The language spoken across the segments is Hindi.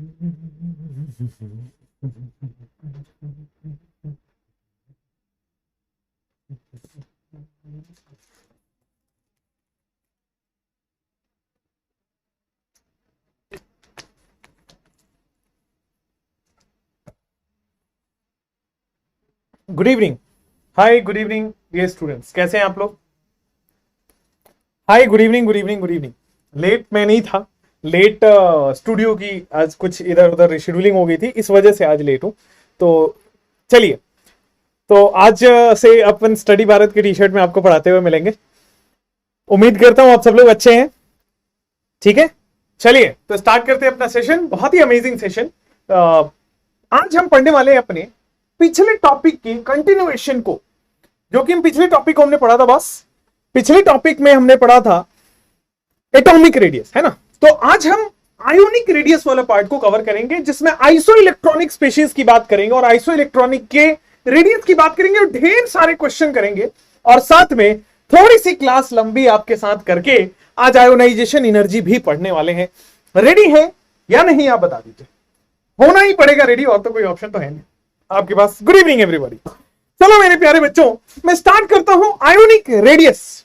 Good evening. Hi, good evening dear students, कैसे हैं आप लोग? Hi, good evening, good evening, good evening. Late मैं नहीं था, लेट स्टूडियो की आज कुछ इधर उधर रिशेड्यूलिंग हो गई थी, इस वजह से आज लेट हूं। तो चलिए, तो आज से अपन स्टडी भारत के टी शर्ट में आपको पढ़ाते हुए मिलेंगे। उम्मीद करता हूं आप सब लोग अच्छे हैं। ठीक है, चलिए तो स्टार्ट करते हैं अपना सेशन। बहुत ही अमेजिंग सेशन। आज हम पढ़ने वाले हैं अपने पिछले टॉपिक की कंटिन्यूएशन को, जो कि हम पिछले टॉपिक को हमने पढ़ा था। बस पिछले टॉपिक में हमने पढ़ा था एटॉमिक रेडियस, है ना। तो आज हम आयोनिक रेडियस वाला पार्ट को कवर करेंगे, जिसमें आइसो इलेक्ट्रॉनिक स्पीशीज की बात करेंगे और आइसो इलेक्ट्रॉनिक के रेडियस की बात करेंगे और ढेर सारे क्वेश्चन करेंगे। और साथ में थोड़ी सी क्लास लंबी आपके साथ करके आज आयोनाइजेशन एनर्जी भी पढ़ने वाले हैं। रेडी है या नहीं आप बता दीजिए। होना ही पड़ेगा रेडी, और तो कोई ऑप्शन तो है नहीं आपके पास। Good evening everybody. चलो मेरे प्यारे बच्चों, मैं स्टार्ट करता हूं आयोनिक रेडियस।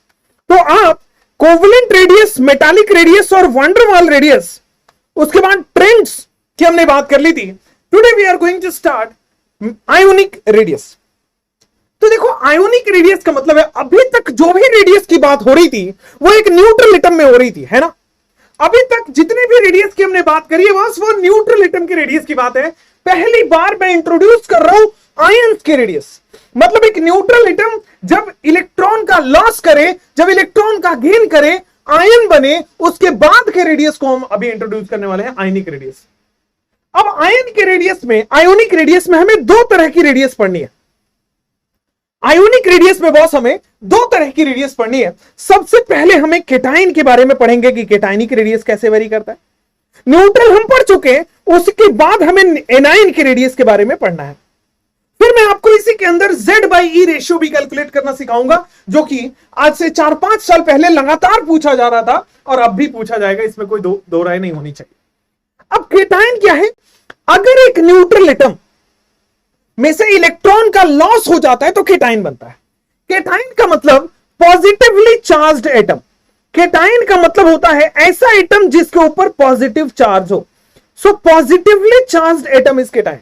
तो आप कोवलेंट रेडियस, मेटालिक रेडियस और वंडरवाल रेडियस, उसके बाद ट्रेंड्स की हमने बात कर ली थी। Today we are going to start ionic radius. तो देखो, आयोनिक रेडियस का मतलब है अभी तक जो भी रेडियस की बात हो रही थी वो एक न्यूट्रल एटम में हो रही थी, है ना। अभी तक जितने भी रेडियस की हमने बात करी है बस वो न्यूट्रल एटम के रेडियस की बात है। पहली बार मैं इंट्रोड्यूस कर रहा हूं आयंस के रेडियस। मतलब एक न्यूट्रल एटम जब इलेक्ट्रॉन का लॉस करे, जब इलेक्ट्रॉन का गेन करे, आयन बने, उसके बाद के रेडियस को हम अभी इंट्रोड्यूस करने वाले हैं, आयनिक रेडियस। अब आयन के रेडियस में, आयोनिक रेडियस में हमें दो तरह की रेडियस पढ़नी है। आयोनिक रेडियस में बॉस हमें दो तरह की रेडियस पढ़नी है। सबसे पहले हमें केटाइन के बारे में पढ़ेंगे कि केटाइनिक रेडियस कैसे वेरी करता है। न्यूट्रल हम पढ़ चुके हैं, उसके बाद हमें एनाइन के रेडियस के बारे में पढ़ना है। फिर मैं आपको इसी के अंदर Z/E रेशियो भी कैलकुलेट करना सिखाऊंगा, जो कि आज से 4-5 साल पहले लगातार पूछा जा रहा था और अब भी पूछा जाएगा, इसमें कोई दो राय नहीं होनी चाहिए। अब केटाइन क्या है? अगर एक न्यूट्रल एटम में से इलेक्ट्रॉन का लॉस हो जाता है तो केटाइन बनता है। केटाइन का मतलब पॉजिटिवली चार्ज्ड एटम। केटाइन का मतलब होता है ऐसा एटम जिसके ऊपर पॉजिटिव चार्ज हो। So positively charged atom is cation.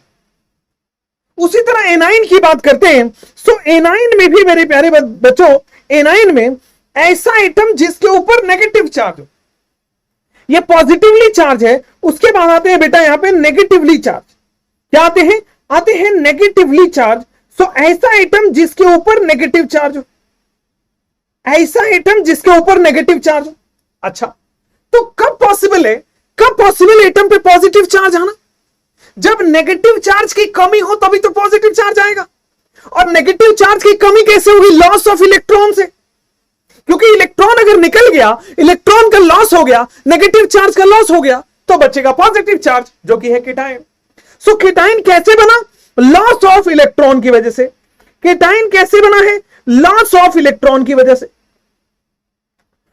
उसी तरह एनाइन की बात करते हैं। सो एनाइन में भी मेरे प्यारे बच्चों, एनाइन में ऐसा एटम जिसके ऊपर नेगेटिव चार्ज हो। ये पॉजिटिवली चार्ज है, उसके बाद आते हैं बेटा यहां पे नेगेटिवली चार्ज। क्या आते हैं? आते हैं नेगेटिवली चार्ज। सो ऐसा एटम जिसके ऊपर नेगेटिव चार्ज हो, ऐसा एटम जिसके ऊपर नेगेटिव चार्ज हो। अच्छा, तो कब पॉसिबल है, कब पॉसिबल एटम पे पॉजिटिव चार्ज आना? जब नेगेटिव चार्ज की कमी हो तभी तो पॉजिटिव चार्ज आएगा। और नेगेटिव चार्ज की कमी कैसे होगी? लॉस ऑफ इलेक्ट्रॉन से। क्योंकि इलेक्ट्रॉन अगर निकल गया, इलेक्ट्रॉन का लॉस हो गया, नेगेटिव चार्ज का लॉस हो गया, तो बचेगा पॉजिटिव चार्ज, जो कि है केटाइन। सो केटाइन कैसे बना? लॉस ऑफ इलेक्ट्रॉन की वजह से। केटाइन कैसे बना है? लॉस ऑफ इलेक्ट्रॉन की वजह से।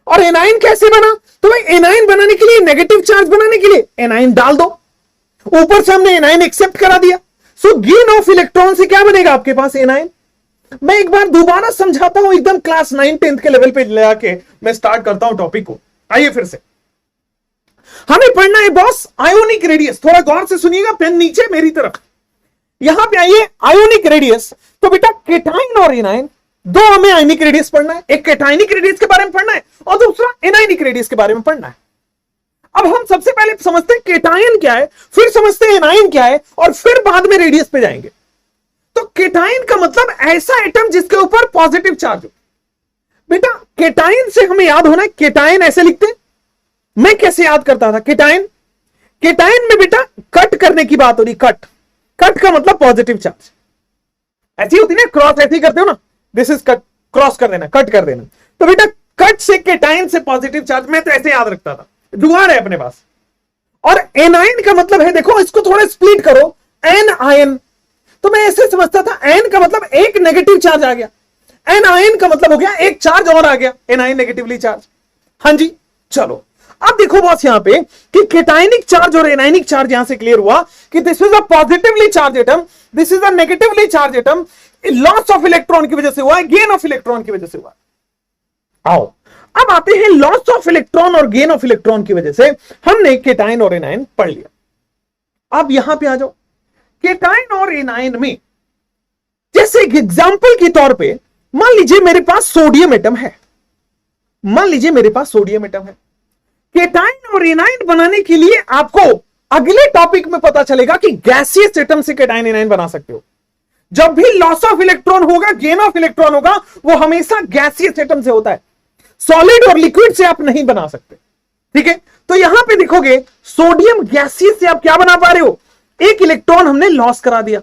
और एनाइन कैसे बना? तो भाई एनाइन बनाने के लिए, नेगेटिव चार्ज बनाने के लिए एनाइन डाल दो, ऊपर से हमने एनाइन एक्सेप्ट करा दिया। सो गेन ऑफ इलेक्ट्रॉन से क्या बनेगा आपके पास? एनाइन। मैं एक बार दोबारा समझाता हूं, एकदम क्लास 9-10 के लेवल पे ले आके मैं स्टार्ट करता हूं टॉपिक को। आइए फिर से, हमें पढ़ना है बॉस आयोनिक रेडियस। थोड़ा गौर से सुनिएगा, पेन नीचे मेरी तरफ, यहां पे आइए। आयोनिक रेडियस, तो बेटा केटाइन और एनाइन दो हमें आयोनिक रेडियस पढ़ना है। एक केटाइनिक रेडियस के बारे में पढ़ना है और दूसरा एनाइनिक रेडियस के बारे में पढ़ना है। अब हम सबसे पहले समझते हैं केटाइन क्या है, फिर समझते हैं एनाइन क्या है, और फिर बाद में रेडियस पे जाएंगे। तो केटाइन का मतलब ऐसा एटम जिसके ऊपर पॉजिटिव चार्ज हो। बेटा केटाइन से हमें याद होना है, केटाइन ऐसे लिखते हैं। मैं कैसे याद करता था केटाइन? केटाइन में बेटा कट करने की बात हो रही। कट, कट का मतलब पॉजिटिव चार्ज। ऐसी होती ना, क्रॉस ऐसे ही करते हो ना, दिस इज कट, क्रॉस कर देना, कट कर देना। तो बेटा कट से केटाइन से पॉजिटिव चार्ज, मैं तो ऐसे याद रखता था, जुगाड़ है अपने पास। और एनाइन का मतलब है, देखो इसको थोड़ा स्प्लिट करो, एन आयन। तो मैं ऐसे समझता था एन का मतलब एक नेगेटिव चार्ज आ गया, एन आयन का मतलब हो गया एक चार्ज और आ गया, एनाइन नेगेटिवली चार्ज। हां जी, चलो अब देखो बॉस यहां पे कि केटाइनिक चार्ज और एनाइनिक चार्ज यहां से क्लियर हुआ कि this is a positively charge atom, this is a negatively charge atom. Loss of electron की वजह से हुआ है, गेन ऑफ इलेक्ट्रॉन की वजह से हुआ है। आओ अब आते हैं लॉस ऑफ इलेक्ट्रॉन और गेन ऑफ इलेक्ट्रॉन की वजह से हमने केटाइन और एनाइन पढ़ लिया। अब यहां पे आ जाओ, केटाइन और एनाइन में जैसे एग्जांपल के तौर पे मान लीजिए मेरे पास सोडियम एटम है, मान लीजिए मेरे पास सोडियम एटम है। केटाइन और एनाइन बनाने के लिए आपको अगले टॉपिक में पता चलेगा कि गैसियस एटम से केटाइन एनाइन बना सकते हो। जब भी लॉस ऑफ इलेक्ट्रॉन होगा, गेन ऑफ इलेक्ट्रॉन होगा, वो हमेशा गैसियस एटम से होता है, सॉलिड और लिक्विड से आप नहीं बना सकते। ठीक है, तो यहां पे देखोगे सोडियम गैसियस से आप क्या बना पा रहे हो, एक इलेक्ट्रॉन हमने लॉस करा दिया,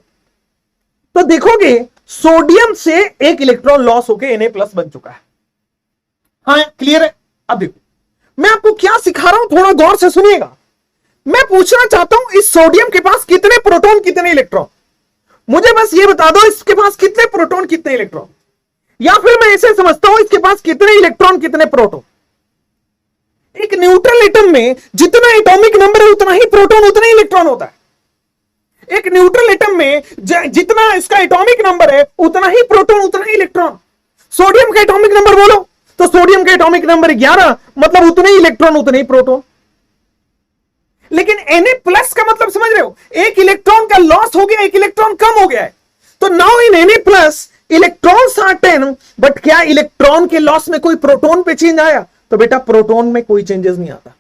तो देखोगे सोडियम से एक इलेक्ट्रॉन लॉस होकर Na+ बन चुका है। हाँ क्लियर है। अब देखो मैं आपको क्या सिखा रहा हूं, थोड़ा गौर से सुनिएगा। मैं पूछना चाहता हूं इस सोडियम के पास कितने प्रोटॉन कितने इलेक्ट्रॉन, मुझे बस ये बता दो इसके पास कितने प्रोटॉन कितने इलेक्ट्रॉन, या फिर मैं ऐसे समझता हूं इसके पास कितने इलेक्ट्रॉन कितने प्रोटॉन। एक न्यूट्रल एटम में जितना एटॉमिक नंबर है उतना ही प्रोटॉन उतना ही इलेक्ट्रॉन होता है। एक न्यूट्रल एटम में जितना इसका एटॉमिक नंबर है उतना ही प्रोटॉन उतना ही इलेक्ट्रॉन। सोडियम का एटॉमिक नंबर बोलो तो सोडियम का एटॉमिक नंबर 11, मतलब उतने ही इलेक्ट्रॉन उतने ही प्रोटॉन। लेकिन Na+ का मतलब समझ रहे हो, एक इलेक्ट्रॉन का लॉस हो गया, एक इलेक्ट्रॉन कम हो गया है। तो now in Na+ electrons are 10, but क्या इलेक्ट्रॉन के लॉस में कोई प्रोटॉन पे चेंज आया? तो बेटा प्रोटॉन में कोई चेंजेस नहीं आता,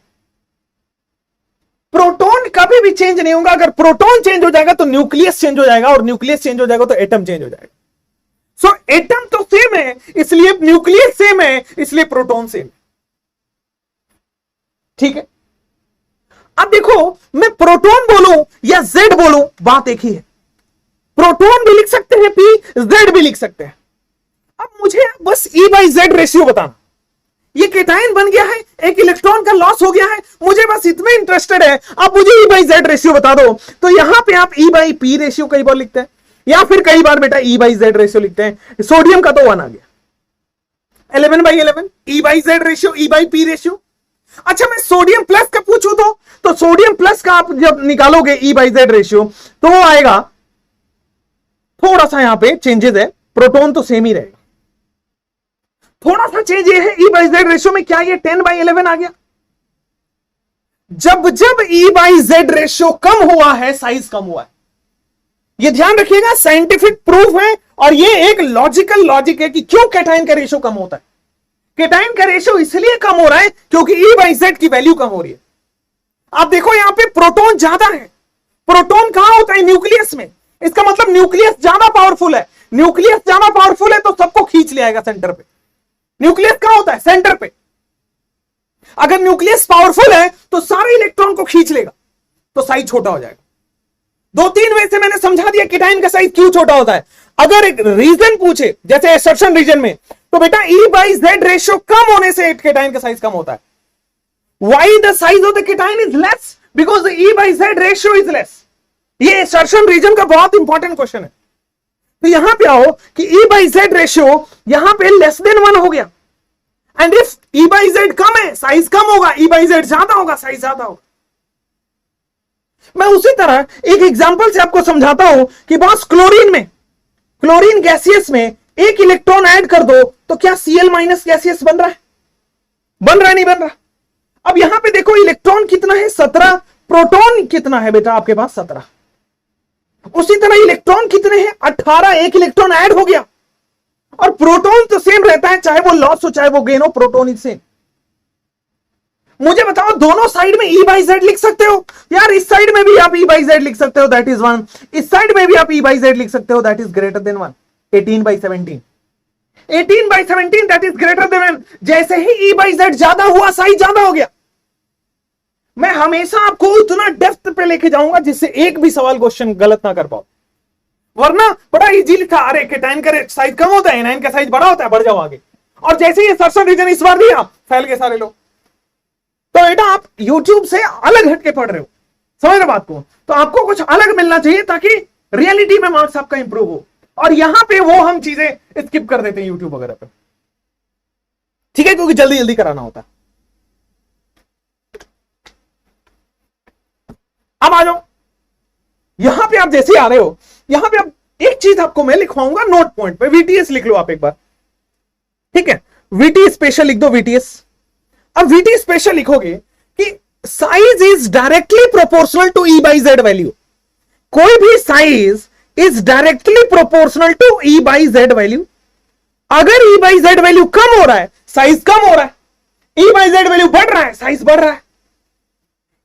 प्रोटॉन कभी भी चेंज नहीं होगा। अगर प्रोटॉन चेंज हो जाएगा तो न्यूक्लियस चेंज हो जाएगा, और न्यूक्लियस चेंज हो जाएगा तो एटम चेंज हो जाएगा। सो एटम तो सेम है इसलिए न्यूक्लियस सेम है, इसलिए प्रोटॉन सेम है। ठीक है, अब देखो मैं प्रोटॉन बोलूं या जेड बोलूं बात एक ही है। प्रोटॉन भी लिख सकते हैं पी, जेड भी लिख सकते हैं। अब मुझे बस E/Z रेशियो बताना, ये केटाइन बन गया है, एक इलेक्ट्रॉन का लॉस हो गया है, मुझे बस इतने इंटरेस्टेड है, आप मुझे E/Z रेशियो बता दो। तो यहां पे आप E/P रेशियो कई बार लिखते हैं, या फिर कई बार बेटा E/Z रेशियो लिखते हैं। सोडियम का तो 1 आ गया, 11/11 E/Z रेशियो, E/P रेशियो। अच्छा मैं सोडियम प्लस का पूछूं तो सोडियम प्लस का आप जब निकालोगे E/Z रेशियो तो वो आएगा, थोड़ा सा यहां पे चेंजेस है, प्रोटॉन तो सेम ही रहेगा, थोड़ा सा चेंज ये है E/Z रेशियो में, क्या ये 10/11 आ गया। जब जब E/Z रेशियो कम हुआ है साइज कम हुआ है, ये ध्यान रखिएगा, साइंटिफिक प्रूफ है और ये एक लॉजिकल लॉजिक है कि क्यों केटाइन का रेशियो कम होता है। केटाइन का रेशियो इसलिए कम हो रहा है क्योंकि E/Z की वैल्यू कम हो रही है। आप देखो यहां पे प्रोटॉन ज्यादा है, प्रोटॉन कहां होता है? न्यूक्लियस में। इसका मतलब न्यूक्लियस ज्यादा पावरफुल है, न्यूक्लियस ज्यादा पावरफुल है तो सबको खींच ले आएगा सेंटर पे। न्यूक्लियस कहां होता है? सेंटर पे। अगर न्यूक्लियस पावरफुल है तो सारे इलेक्ट्रॉन को खींच लेगा, तो साइज छोटा हो जाएगा। 2-3 वे से मैंने समझा दिया केटाइन का साइज क्यों छोटा होता है। अगर एक रीजन पूछे जैसे एसर्शन रीजन में, तो बेटा E/Z रेशियो कम होने से केटाइन का साइज कम होता है। Why the size of the cation is less? Because the E/Z ratio is less. ये एसर्शन रीजन का बहुत इंपॉर्टेंट क्वेश्चन है। तो यहां पे आओ कि E/Z रेशियो यहां पे लेस देन 1 हो गया, एंड इफ E/Z कम है साइज कम होगा, E/Z ज्यादा होगा साइज ज्यादा होगा। मैं उसी तरह एक एग्जांपल से आपको समझाता हूं कि बॉस क्लोरीन गैसियस में एक इलेक्ट्रॉन ऐड कर दो तो क्या Cl- गैसियस बन रहा है? बन रहा है नहीं बन रहा? अब यहां पे देखो इलेक्ट्रॉन कितना है? 17। प्रोटॉन कितना है बेटा आपके पास? 17। उसी तरह इलेक्ट्रॉन कितने हैं? 18। एक इलेक्ट्रॉन ऐड हो गया, और प्रोटॉन तो सेम रहता है, चाहे वो लॉस हो चाहे वो गेन हो, प्रोटॉन इज सेम। मुझे बताओ दोनों साइड में E/Z लिख सकते हो? यार इस साइड में भी आप E/Z लिख सकते हो, दैट इज 1। इस साइड में भी आप E/Z लिख सकते हो, that is greater than 1। 18/17 18/17 that is greater than 1। जैसे ही E/Z ज्यादा हुआ साइज ज्यादा हो गया। मैं हमेशा आपको उतना डेप्थ पे लेके जाऊंगा जिससे एक भी सवाल क्वेश्चन गलत ना कर पाओ, वरना बड़ा इजीली था, अरे केटाइन का साइज कम होता है, एनाइन का साइज बड़ा होता है, बढ़ जाओ आगे। और जैसे ही एसर्शन रीजन इस बार दिया, फैल गए सारे लोग। तो बेटा आप YouTube से अलग हटके पढ़ रहे हो, समझ रहे बात को? तो आपको कुछ अलग मिलना चाहिए ताकि रियलिटी में मार्क्स आपका इंप्रूव हो, और यहां पे वो हम चीजें स्किप कर देते हैं YouTube वगैरह पे, ठीक है, क्योंकि जल्दी जल्दी कराना होता है। अब आ जाओ, यहां पे आप जैसे आ रहे हो, यहां पे आप एक चीज आपको मैं लिखवाऊंगा नोट पॉइंट पे, वीटीएस लिख लो आप एक बार, ठीक है, वीटी स्पेशल लिख दो, वीटीएस। अब वीटी स्पेशल लिखोगे कि size is directly proportional to E by Z value. कोई भी size is directly proportional to E by Z value. अगर ई बाई जेड वैल्यू कम हो रहा है, साइज कम हो रहा है, ई बाई जेड वैल्यू बढ़ रहा है, साइज बढ़ रहा है।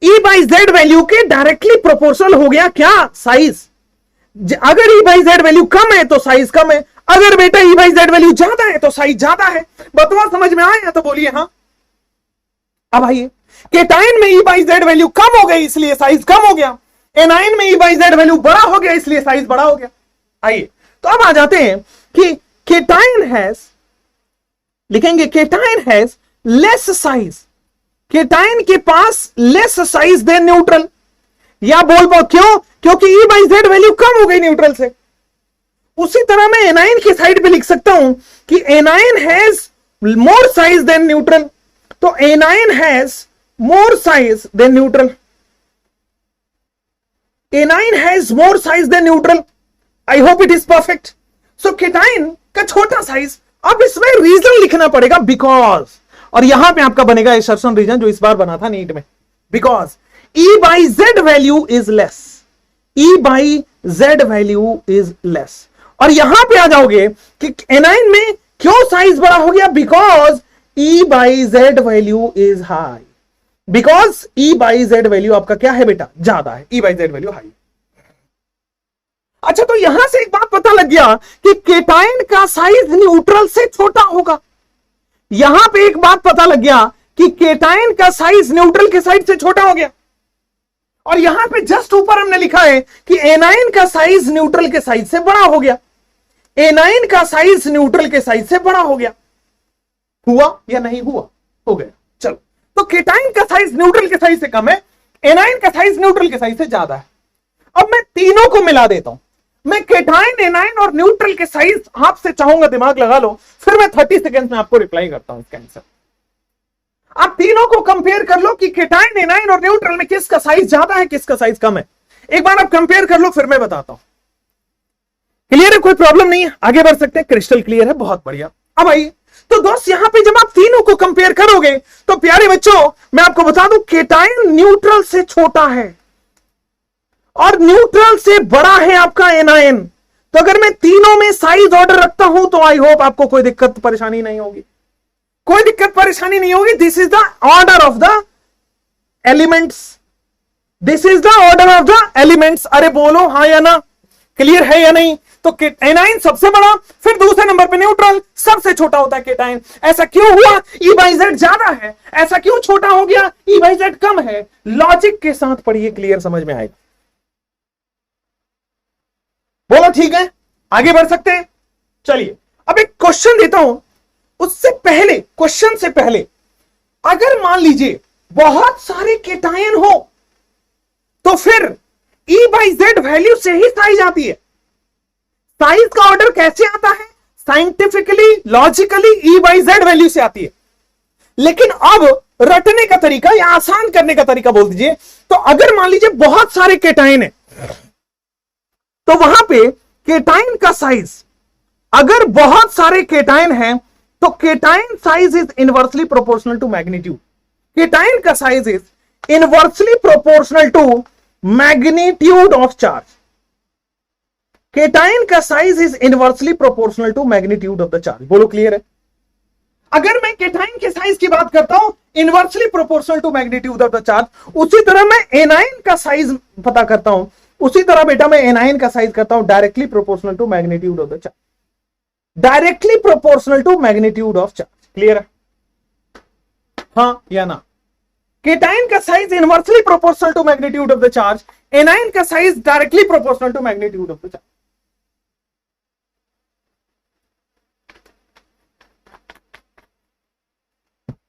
ई बाई जेड वैल्यू के डायरेक्टली प्रोपोर्शनल हो गया क्या, साइज। अगर ई बाई जेड वैल्यू कम है तो साइज कम है, अगर बेटा ई बाई जेड वैल्यू ज्यादा है तो साइज ज्यादा है। बतवा समझ में आया तो बोलिए हाँ। अब आइए, केटाइन में ई बाई जेड वैल्यू कम हो गई इसलिए साइज कम हो गया, एनाइन में ई बाई जेड वैल्यू बड़ा हो गया इसलिए साइज बड़ा हो गया। आइए तो अब आ जाते हैं कि केटाइन हैज, लिखेंगे cation has less size, cation के पास लेस साइज देन न्यूट्रल। या बोल पाओ क्यों, क्योंकि ई बाई जेड वैल्यू कम हो गई न्यूट्रल से। उसी तरह मैं एनाइन की साइड पे लिख सकता हूं कि anion has more size than neutral, तो anion has more size than neutral, anion has more size than neutral. I hope it is perfect. So cation का छोटा साइज, अब इसमें रीजन लिखना पड़ेगा बिकॉज, और यहां पे आपका बनेगा एसर्शन रीजन जो इस बार बना था नीट में, because E by Z value is less, E by Z value is less. और यहां पे आ जाओगे कि एनाइन में क्यों साइज बड़ा हो गया, because E by Z value is high, because E by Z value आपका क्या है बेटा, ज्यादा है, ई बाई जेड वैल्यू हाई। अच्छा तो यहां से एक बात पता लग गया कि केटाइन का साइज न्यूट्रल से छोटा होगा। यहां पे एक बात पता लग गया कि केटाइन का साइज न्यूट्रल के साइड से छोटा हो गया। और यहां पे जस्ट ऊपर हमने लिखा है कि एनाइन का साइज न्यूट्रल के साइज से बड़ा हो गया, एनाइन का साइज न्यूट्रल के साइज से बड़ा हो गया। हुआ या नहीं हुआ, हो गया। चलो तो केटाइन का साइज न्यूट्रल के साइज से कम है, एनाइन का साइज न्यूट्रल के साइज से ज्यादा है। अब मैं तीनों को मिला देता हूं, मैं केटाइन, एनाइन और न्यूट्रल के साइज आपसे चाहूंगा दिमाग लगा लो, फिर मैं 30 सेकेंड में आपको रिप्लाई करता हूं इसका आंसर। आप तीनों को कंपेयर कर लो कि केटाइन, एनाइन और न्यूट्रल में किसका साइज ज्यादा है, किसका साइज कम है। एक बार आप कंपेयर कर लो, फिर मैं बताता हूं। क्लियर है, कोई प्रॉब्लम नहीं है, आगे बढ़ सकते हैं। क्रिस्टल क्लियर है, बहुत बढ़िया। अब आइए तो दोस्त यहां पे जब आप तीनों को कंपेयर करोगे तो प्यारे बच्चों मैं आपको बता दूं केटाइन न्यूट्रल से छोटा है और न्यूट्रल से बड़ा है आपका एनाइन। तो अगर मैं तीनों में साइज ऑर्डर रखता हूं तो आई होप आपको कोई दिक्कत परेशानी नहीं होगी, कोई दिक्कत परेशानी नहीं होगी। This is the order of the elements, this is the order of the elements. अरे बोलो हाँ या ना, क्लियर है या नहीं। तो एनाइन सबसे बड़ा, फिर दूसरे नंबर पे न्यूट्रल, सबसे छोटा होता है केटाइन। ऐसा क्यों हुआ, ई बाई जेड ज्यादा है, ऐसा क्यों छोटा हो गया, ई बाई जेड कम है। लॉजिक के साथ पढ़िए, क्लियर समझ में आएगा। बोलो ठीक है, आगे बढ़ सकते हैं। चलिए अब एक क्वेश्चन देता हूं, उससे पहले, क्वेश्चन से पहले, अगर मान लीजिए बहुत सारे केटाइन हो तो फिर ई बाई जेड वैल्यू से ही साइज आती है। साइज का ऑर्डर कैसे आता है, scientifically, logically E by Z value से आती है। लेकिन अब रटने का तरीका या आसान करने का तरीका बोल दीजिए, तो अगर मान लीजिए बहुत सारे केटाइन है तो वहां पे केटाइन का साइज, अगर बहुत सारे केटाइन हैं तो cation size is inversely proportional to magnitude. Cation का size is inversely proportional to magnitude of charge. Cation का size is inversely proportional to magnitude of the charge. बोलो क्लियर है। अगर मैं केटाइन के साइज की बात करता हूं inversely proportional to magnitude of the charge, उसी तरह मैं एनाइन का साइज पता करता हूं, उसी तरह बेटा मैं एनाइन का साइज करता हूं directly proportional to magnitude of the charge, directly proportional to magnitude of charge. Clear है, हां या ना। केटाइन का size inversely proportional to magnitude of the charge, anion का size directly proportional to magnitude of the charge.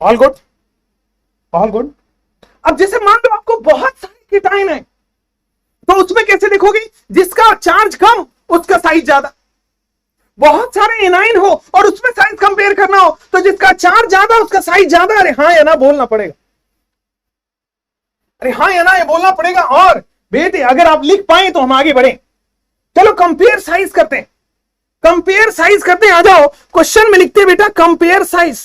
All good, all good. अब जैसे मान लो आपको बहुत सारे केटाइन है तो उसमें कैसे देखोगे, जिसका चार्ज कम उसका साइज ज्यादा। बहुत सारे एनाइन हो और उसमें साइज कंपेयर करना हो तो जिसका चार्ज ज्यादा उसका साइज ज्यादा। अरे हाँ या ना बोलना पड़ेगा, अरे हाँ या ना ये बोलना पड़ेगा। और बेटे अगर आप लिख पाए तो हम आगे बढ़े। चलो कंपेयर साइज करते हैं, कंपेयर साइज करते हैं। आ जाओ, क्वेश्चन में लिखते हैं बेटा कंपेयर साइज,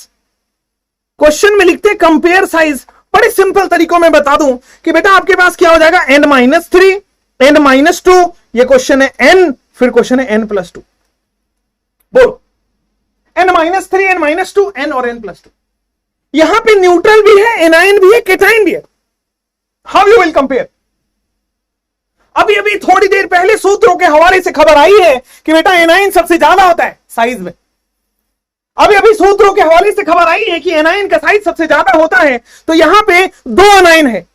क्वेश्चन में लिखते हैं कंपेयर साइज। बड़े सिंपल तरीकों में बता दूं कि बेटा आपके पास क्या हो जाएगा, n-3 n-2, ये क्वेश्चन है n, फिर क्वेश्चन है n+2। बोलो n-3 n-2 n और n+2। यहां पे न्यूट्रल भी है, एनायन भी है, केटाइन भी है। How you will compare? अभी अभी थोड़ी देर पहले सूत्रों के हवाले से खबर आई है कि बेटा एनायन सबसे ज्यादा होता है साइज में। अभी अभी सूत्रों के हवाले से खबर आई है कि एनायन का साइज सबसे ज्यादा होता है। तो यहां पे 2 एनायन है,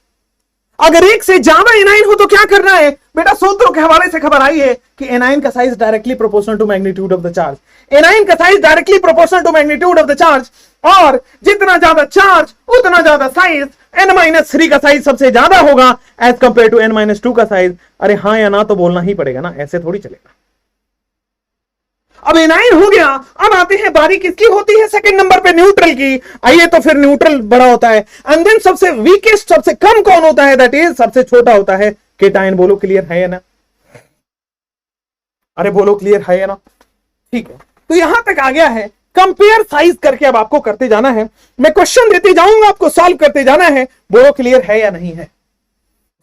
अगर एक से ज्यादा एनायन हो तो क्या करना है बेटा? सूत्रों के हवाले से खबर आई है कि एनायन का size directly proportional to magnitude of the charge. Anion का size directly proportional to magnitude of the charge, और जितना ज्यादा चार्ज उतना ज्यादा साइज। n-3 का साइज सबसे ज्यादा होगा एज कंपेयर टू n-2 का साइज। अरे हाँ या ना तो बोलना ही पड़ेगा ना, ऐसे थोड़ी चलेगा। अब एनायन हो गया, अब आते हैं बारी किसकी होती है सेकंड नंबर पे, न्यूट्रल की। आइए तो फिर न्यूट्रल बड़ा होता है, एंड देन सबसे वीकेस्ट सबसे कम कौन होता है? दैट इज सबसे छोटा होता है केटायन। बोलो क्लियर है या ना? अरे बोलो क्लियर है या ना? ठीक है, तो यहां तक आ गया है। कंपेयर साइज करके अब आपको करते जाना है, मैं क्वेश्चन देते जाऊंगा, आपको सॉल्व करते जाना है। बोलो क्लियर है या नहीं है?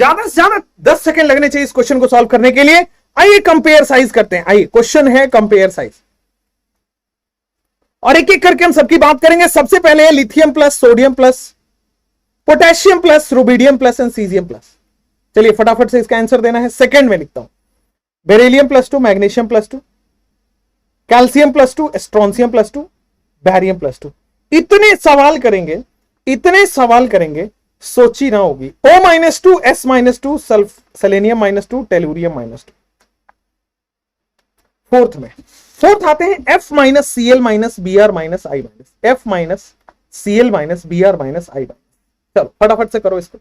ज्यादा से ज्यादा 10 सेकंड लगने चाहिए इस क्वेश्चन को सॉल्व करने के लिए। आइए कंपेयर साइज करते हैं। आइए, क्वेश्चन है कंपेयर साइज, और एक एक करके हम सबकी बात करेंगे। सबसे पहले है lithium plus sodium plus potassium plus rubidium plus and caesium plus. चलिए फटाफट से इसका आंसर देना है। सेकंड में लिखता हूं, बेरिलियम +2, मैग्नीशियम +2, कैल्शियम +2, स्ट्रोंसियम +2, बैरियम +2। इतने सवाल करेंगे, इतने सवाल करेंगे, सोची ना होगी। O-2, S-2, selenium -2, tellurium -2। Fourth में, फोर्थ आते हैं F-Cl Br-I-, F-Cl Br-I। चलो फटाफट से करो इसको।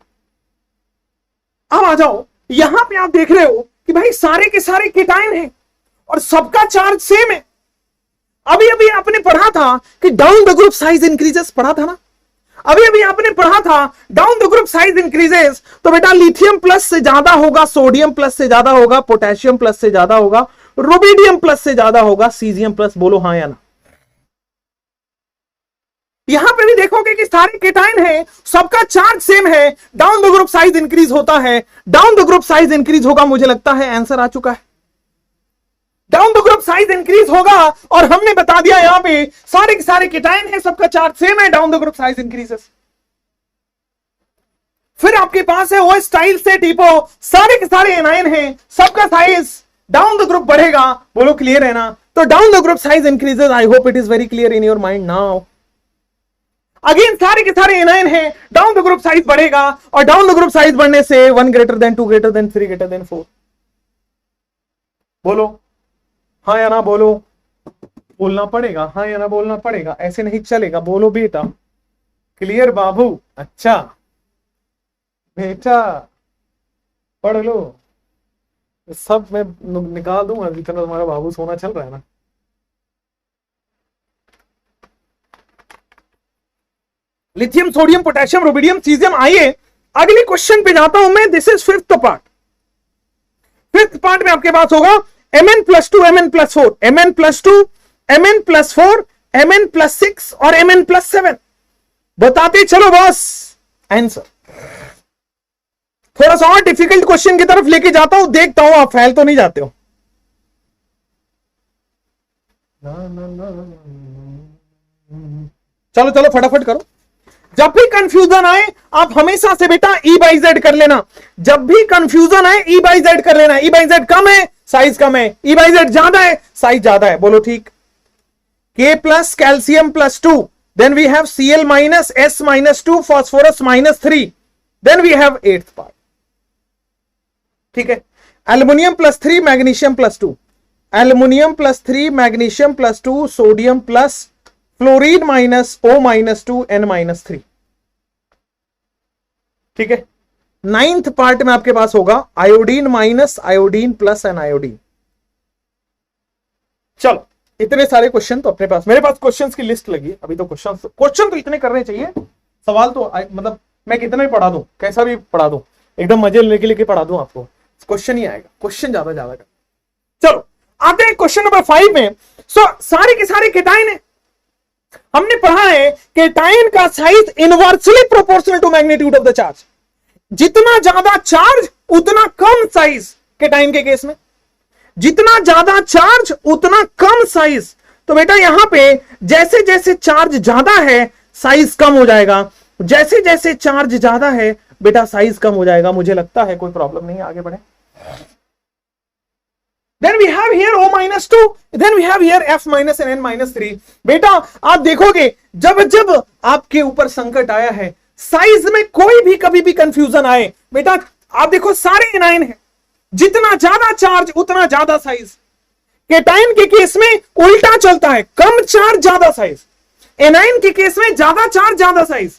अब आ जाओ, यहां पे आप देख रहे हो कि भाई सारे के सारे केटायन हैं और सबका चार्ज सेम है। अभी अभी आपने पढ़ा था कि down the group size increases, पढ़ा था ना? अभी अभी आपने पढ़ा था down the group size increases. तो बेटा लिथियम प्लस से ज्यादा होगा, सोडियम प्लस से ज्यादा होगा, पोटेशियम प्लस से ज्यादा होगा, रुबिडियम प्लस से ज्यादा होगा, सीजियम प्लस। बोलो हां या ना? यहां पे भी देखोगे कि सारे केटायन है, सबका चार्ज सेम है, down the group size increase होता है। Down the group size increase होगा, मुझे लगता है आंसर आ चुका है। Down the group size increase होगा, और हमने बता दिया यहां पे सारे के सारे केटायन है, सबका चार्ज सेम है, down the group size increases. फिर आपके पास है ओ स्टाइल से टीपो, सारे के सारे एनायन है, सबका साइज डाउन द ग्रुप बढ़ेगा। बोलो क्लियर है ना? तो down the group size increases. I hope it is very clear in your mind now. Again सारे के सारे एनायन है, डाउन द ग्रुप साइज बढ़ेगा, और डाउन द ग्रुप साइज बढ़ने से 1 > 2 > 3 > 4। बोलो हाँ या ना? बोलो, बोलना पड़ेगा, हाँ या ना बोलना पड़ेगा, ऐसे नहीं चलेगा। बोलो बेटा क्लियर बाबू? अच्छा बेटा पढ़ लो, सब मैं निकाल दूंगा जितना तुम्हारा बाबू सोना चल रहा है ना। Lithium, sodium, potassium, rubidium, caesium. आइए अगले क्वेश्चन पे जाता हूं मैं। This is fifth part. Fifth part में आपके पास होगा Mn+2, Mn+4, Mn+2, Mn+4, Mn+6 और Mn+7। बताते चलो बॉस आंसर। थोड़ा सा और डिफिकल्ट क्वेश्चन की तरफ लेके जाता हूं, देखता हूं आप फैल तो नहीं जाते हो। चलो चलो फटाफट करो। जब भी कंफ्यूजन आए आप हमेशा से बेटा E/Z कर लेना। जब भी कंफ्यूजन आए E/Z कर लेना। E/Z कम है, साइज कम है, E/Z ज्यादा है, साइज ज्यादा है। बोलो ठीक। K plus calcium +2, then we have Cl -S-2, phosphorus -3, then we have 8th part. ठीक है, aluminium +3, magnesium +2, aluminium +3, magnesium +2, sodium plus fluorine -O-2, N-3। ठीक है, 9th पार्ट में आपके पास होगा आयोडीन - आयोडीन प्लस एन आयोडीन। चलो इतने सारे क्वेश्चन तो अपने पास, मेरे पास क्वेश्चंस की लिस्ट लगी अभी। तो क्वेश्चन तो इतने करने चाहिए, सवाल तो मतलब मैं कितना भी पढ़ा दूं, कैसा भी पढ़ा दूं, एकदम मजे लेके पढ़ा दूं आपको। क्वेश्चन ही आएगा, क्वेश्चन ज्यादा ज्यादा कर। चलो आते हैं क्वेश्चन नंबर 5 में। सारे के सारे केटाइन है। हमने पढ़ा है केटाइन का size inversely proportional to magnitude of the charge. जितना ज्यादा चार्ज उतना कम साइज केटाइन के केस में, जितना ज्यादा चार्ज उतना कम साइज। तो बेटा यहां पे जैसे जैसे चार्ज ज्यादा है साइज कम हो जाएगा, जैसे जैसे चार्ज ज्यादा है बेटा साइज कम हो जाएगा। मुझे लगता है कोई प्रॉब्लम नहीं है, आगे बढ़े। Then we have here O minus 2, then we have here F minus and N minus 3। बेटा आप देखोगे जब जब आपके ऊपर संकट आया है, साइज में कोई भी कभी भी कंफ्यूजन आए, बेटा आप देखो सारे एनाइन है, जितना ज्यादा चार्ज उतना ज्यादा साइज। केटाइन के केस में उल्टा चलता है, कम चार्ज ज्यादा साइज। एनाइन के केस में ज्यादा चार्ज ज्यादा साइज।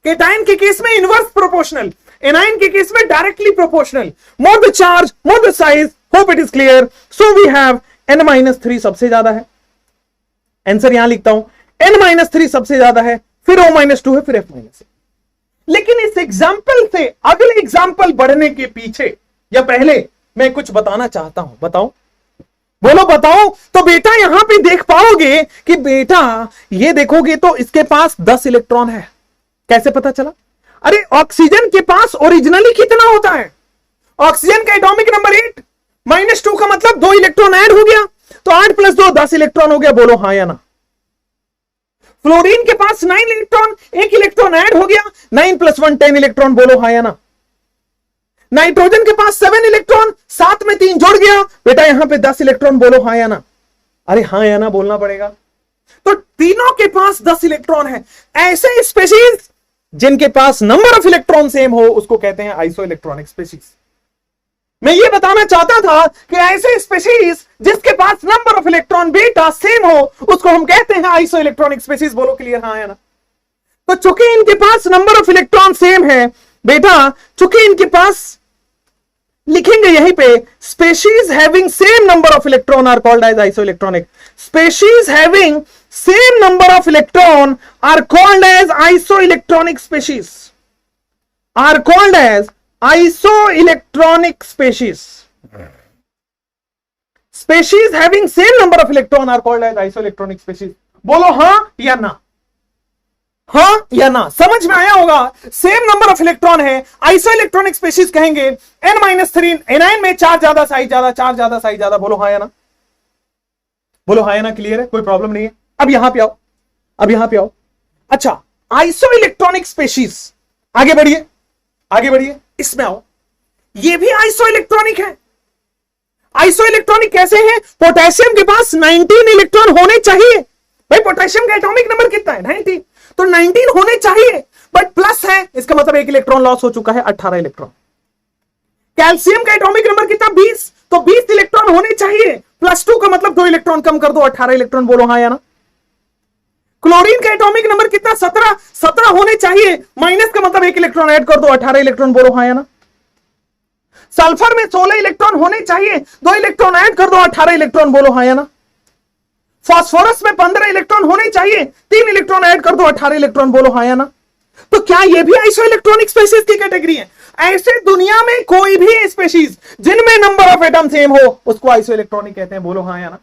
केटाइन के केस में इनवर्स प्रोपोर्शनल, एनाइन के केस में directly proportional. More the charge more the size. Hope it is clear. So we have n-3 सबसे ज्यादा है, आंसर यहां लिखता हूं, n-3 सबसे ज्यादा है, फिर O-2 है, फिर F-। लेकिन इस एग्जाम्पल से अगले एग्जाम्पल बढ़ने के पीछे या पहले मैं कुछ बताना चाहता हूं। बताओ, बोलो बताओ। तो बेटा यहां पे देख पाओगे कि बेटा ये देखोगे तो इसके पास 10 इलेक्ट्रॉन है। कैसे पता चला? अरे ऑक्सीजन के पास ओरिजिनली कितना होता है? ऑक्सीजन का एटॉमिक नंबर 8, -2 का मतलब 2 इलेक्ट्रॉन ऐड हो गया, तो 8 + 2 10 इलेक्ट्रॉन हो गया। बोलो हाँ या ना। फ्लोरीन के पास 9 इलेक्ट्रॉन, 1 इलेक्ट्रॉन ऐड हो गया, 9 + 1 10 इलेक्ट्रॉन। बोलो हाँ या ना। नाइट्रोजन के पास 7 इलेक्ट्रॉन, 7 में 3 जुड़ गया, बेटा यहां पे 10 इलेक्ट्रॉन। बोलो हाँ या ना। अरे हाँ या ना बोलना पड़ेगा। तो तीनों के पास 10 इलेक्ट्रॉन है। ऐसे स्पेशीज जिनके पास नंबर ऑफ इलेक्ट्रॉन सेम हो उसको कहते हैं आइसो इलेक्ट्रॉनिक स्पेशीज। मैं ये बताना चाहता था कि ऐसे स्पेशीज जिसके पास नंबर ऑफ इलेक्ट्रॉन बेटा सेम हो उसको हम कहते हैं आइसो इलेक्ट्रॉनिक स्पेशीज। बोलो क्लियर हाँ या ना। तो चूंकि इनके पास नंबर ऑफ इलेक्ट्रॉन सेम है बेटा, चूंकि इनके पास लिखेंगे यहीं पे, species having same number of electron are called as isoelectronic. Species having same number of electron are called as isoelectronic species, are called as isoelectronic species। Species having same number of electron are called as isoelectronic species। बोलो हाँ या ना, हाँ या ना। समझ में आया होगा। सेम नंबर ऑफ इलेक्ट्रॉन है, आइसो इलेक्ट्रॉनिक स्पेशीज कहेंगे। n-3 एनाइन में चार्ज ज्यादा साइज ज्यादा, चार्ज ज्यादा साइज ज्यादा। बोलो हाँ या ना, बोलो हाँ या ना। क्लियर है, कोई प्रॉब्लम नहीं है। अब यहां पे आओ, अब यहां पे आओ। अच्छा, आइसो इलेक्ट्रॉनिक स्पेशीज, आगे बढ़िए, आगे बढ़िए, इसमें आओ। ये भी आइसो इलेक्ट्रॉनिक है। आइसो इलेक्ट्रॉनिक कैसे है? पोटेशियम के पास 19 इलेक्ट्रॉन होने चाहिए। भाई पोटेशियम का एटॉमिक नंबर कितना है? 19, तो 19 होने चाहिए, बट प्लस है, इसका मतलब 1 इलेक्ट्रॉन लॉस हो चुका है, 18 इलेक्ट्रॉन। कैल्शियम का एटॉमिक नंबर कितना? 20, तो 20 इलेक्ट्रॉन होने चाहिए, +2 का मतलब 2 इलेक्ट्रॉन कम कर दो, 18 इलेक्ट्रॉन। बोलो हाँ या ना। क्लोरीन का एटॉमिक नंबर कितना? 17, 17 होने चाहिए, माइनस का मतलब 1 इलेक्ट्रॉन ऐड कर दो, 18 इलेक्ट्रॉन। बोलो हाँ या ना। सल्फर में 16 इलेक्ट्रॉन होने चाहिए, 2 इलेक्ट्रॉन ऐड कर दो, 18 इलेक्ट्रॉन। बोलो हाँ या ना। फास्फोरस में 15 इलेक्ट्रॉन होने चाहिए, 3 इलेक्ट्रॉन ऐड कर दो, 18 इलेक्ट्रॉन। बोलो हाँ या ना। तो क्या ये भी आइसो इलेक्ट्रॉनिक स्पेशीज की कैटेगरी है? ऐसे दुनिया में कोई भी स्पेशीज जिनमें नंबर ऑफ एटम सेम हो उसको आइसो इलेक्ट्रॉनिक कहते हैं। बोलो हाँ या ना।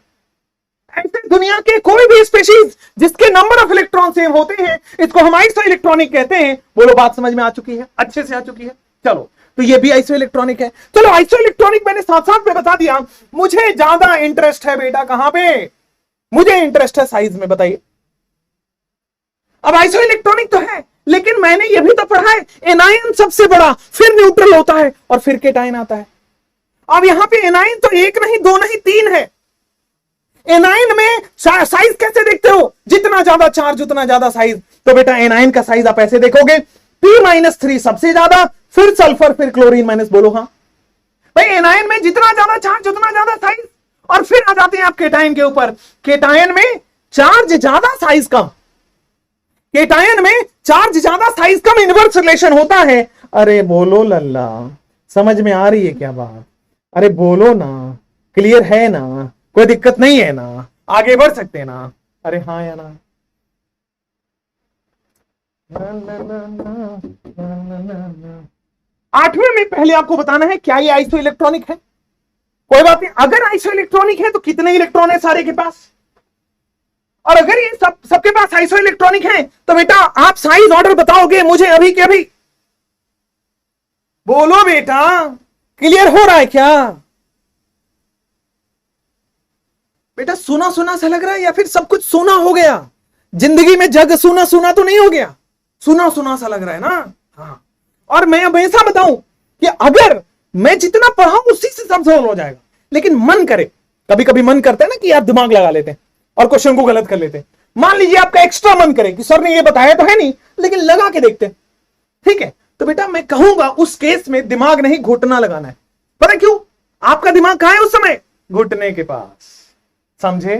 ऐसे दुनिया के कोई भी स्पेशीज जिसके नंबर ऑफ इलेक्ट्रॉन सेम होते हैं इसको हम आइसो इलेक्ट्रॉनिक कहते हैं। बोलो बात समझ में आ चुकी है? अच्छे से आ चुकी है। चलो, तो ये भी आइसो इलेक्ट्रॉनिक है। चलो आइसो इलेक्ट्रॉनिक मैंने साथ साथ में बता दिया। मुझे ज्यादा इंटरेस्ट है बेटा कहां पे? मुझे इंटरेस्ट है साइज में। बताइए, अब आइसो इलेक्ट्रॉनिक तो है, लेकिन मैंने ये भी तो पढ़ा है एनायन सबसे बड़ा, फिर न्यूट्रल होता है और फिर केटायन आता है। अब यहां पे एनायन तो 1 नहीं 2 नहीं 3 है। एनायन में साइज कैसे देखते हो? जितना ज्यादा चार्ज उतना ज्यादा साइज। तो बेटा एनायन का साइज आप ऐसे देखोगे, P-3 सबसे ज्यादा, फिर सल्फर, फिर क्लोरीन माइनस। बोलो हाँ। भाई एनायन में जितना ज्यादा चार्ज उतना ज्यादा साइज, और फिर आ जाते हैं आप केटायन के ऊपर। केटायन में चार्ज ज्यादा साइज कम, केटायन में चार्ज ज्यादा साइज कम, इनवर्स रिलेशन होता है। अरे बोलो लल्ला, समझ में आ रही है क्या बात? अरे बोलो ना, क्लियर है ना? कोई दिक्कत नहीं है ना? आगे बढ़ सकते हैं ना? अरे हाँ या ना? 8वें में पहले आपको बताना है क्या ये आइसो इलेक्ट्रॉनिक है। कोई बात नहीं, अगर आइसो इलेक्ट्रॉनिक है तो कितने इलेक्ट्रॉन है सारे के पास, और अगर ये सबके पास आइसो इलेक्ट्रॉनिक है तो बेटा आप साइज ऑर्डर बताओगे मुझे अभी के अभी। बोलो बेटा, क्लियर हो रहा है क्या बेटा? सुना सुना सा लग रहा है या फिर सब कुछ सुना हो गया? जिंदगी में जग सुना सुना तो नहीं हो गया, सुना सुना सा लग रहा है ना? हाँ, और मैं हमेशा बताऊं कि अगर मैं जितना पढ़ाऊं उसी से सब सॉल्व हो जाएगा, लेकिन मन करे, कभी कभी मन करता है ना कि आप दिमाग लगा लेते हैं और क्वेश्चन को गलत कर लेते हैं। मान लीजिए आपका एक्स्ट्रा मन करे कि सर ने ये बताया तो है नहीं, लेकिन लगा के देखते हैं, ठीक है? तो बेटा मैं कहूंगा उस केस में दिमाग नहीं घुटना लगाना है। पता क्यों? आपका दिमाग कहां है उस समय? घुटने के पास। समझे?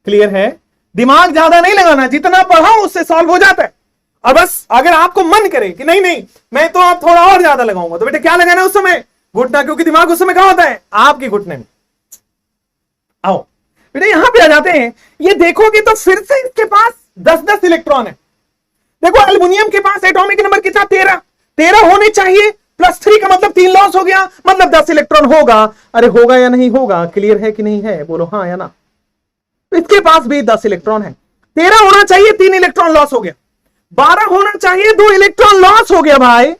क्लियर है? दिमाग ज्यादा नहीं लगाना, जितना पढ़ाओ उससे सॉल्व हो जाता है। और बस अगर आपको मन करे कि नहीं नहीं मैं तो आप थोड़ा और ज्यादा लगाऊंगा, तो बेटा क्या लगाना है उस समय? घुटना, क्योंकि दिमाग उस समय कहां होता है? आपके घुटने में। आओ बेटा यहां पे आ जाते हैं, ये देखोगे तो फिर से इसके पास 10-10 इलेक्ट्रॉन है। देखो एल्युमिनियम के पास एटॉमिक नंबर कितना? 13 होने चाहिए, +3 का मतलब 3 लॉस हो गया, मतलब 10 इलेक्ट्रॉन होगा। अरे होगा या नहीं होगा? क्लियर है कि नहीं है? बोलो हाँ या ना। तो इसके पास भी 10 इलेक्ट्रॉन है। 13 होना चाहिए, 3 इलेक्ट्रॉन लॉस हो गया। 12 होना चाहिए, 2 इलेक्ट्रॉन लॉस हो गया भाई।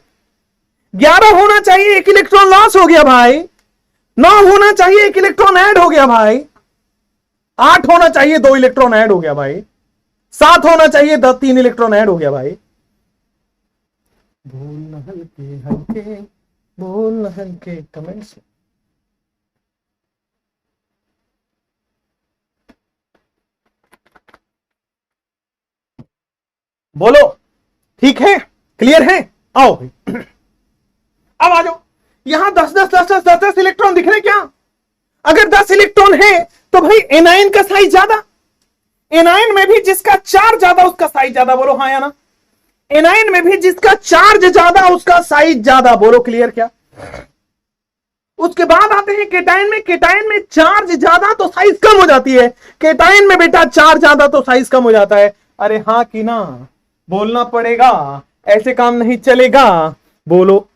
11 होना चाहिए, 1 इलेक्ट्रॉन लॉस हो गया भाई। 9 होना चाहिए, 1 इलेक्ट्रॉन ऐड हो गया भाई। 8 होना चाहिए, 2 इलेक्ट्रॉन ऐड हो गया भाई। 7 होना चाहिए, 3 इलेक्ट्रॉन ऐड हो गया भाई। बोल हल्के हल्के, बोल हल्के कमेंट्स में। बोलो ठीक है? क्लियर है? आओ भाई अब आ जाओ। यहां 10-10 इलेक्ट्रॉन दिख रहे क्या? अगर 10 इलेक्ट्रॉन है तो भाई एनायन का साइज ज्यादा। एनायन में भी जिसका चार्ज ज्यादा उसका साइज ज्यादा। बोलो हाँ या ना? एनायन में भी जिसका चार्ज ज्यादा उसका साइज ज्यादा। बोलो क्लियर क्या? उसके बाद आते हैं केटायन में। केटायन में चार्ज ज्यादा तो साइज कम हो जाती है। केटायन में बेटा चार्ज ज्यादा तो साइज कम हो जाता है। अरे हाँ कि ना? बोलना पड़ेगा, ऐसे काम नहीं चलेगा। बोलो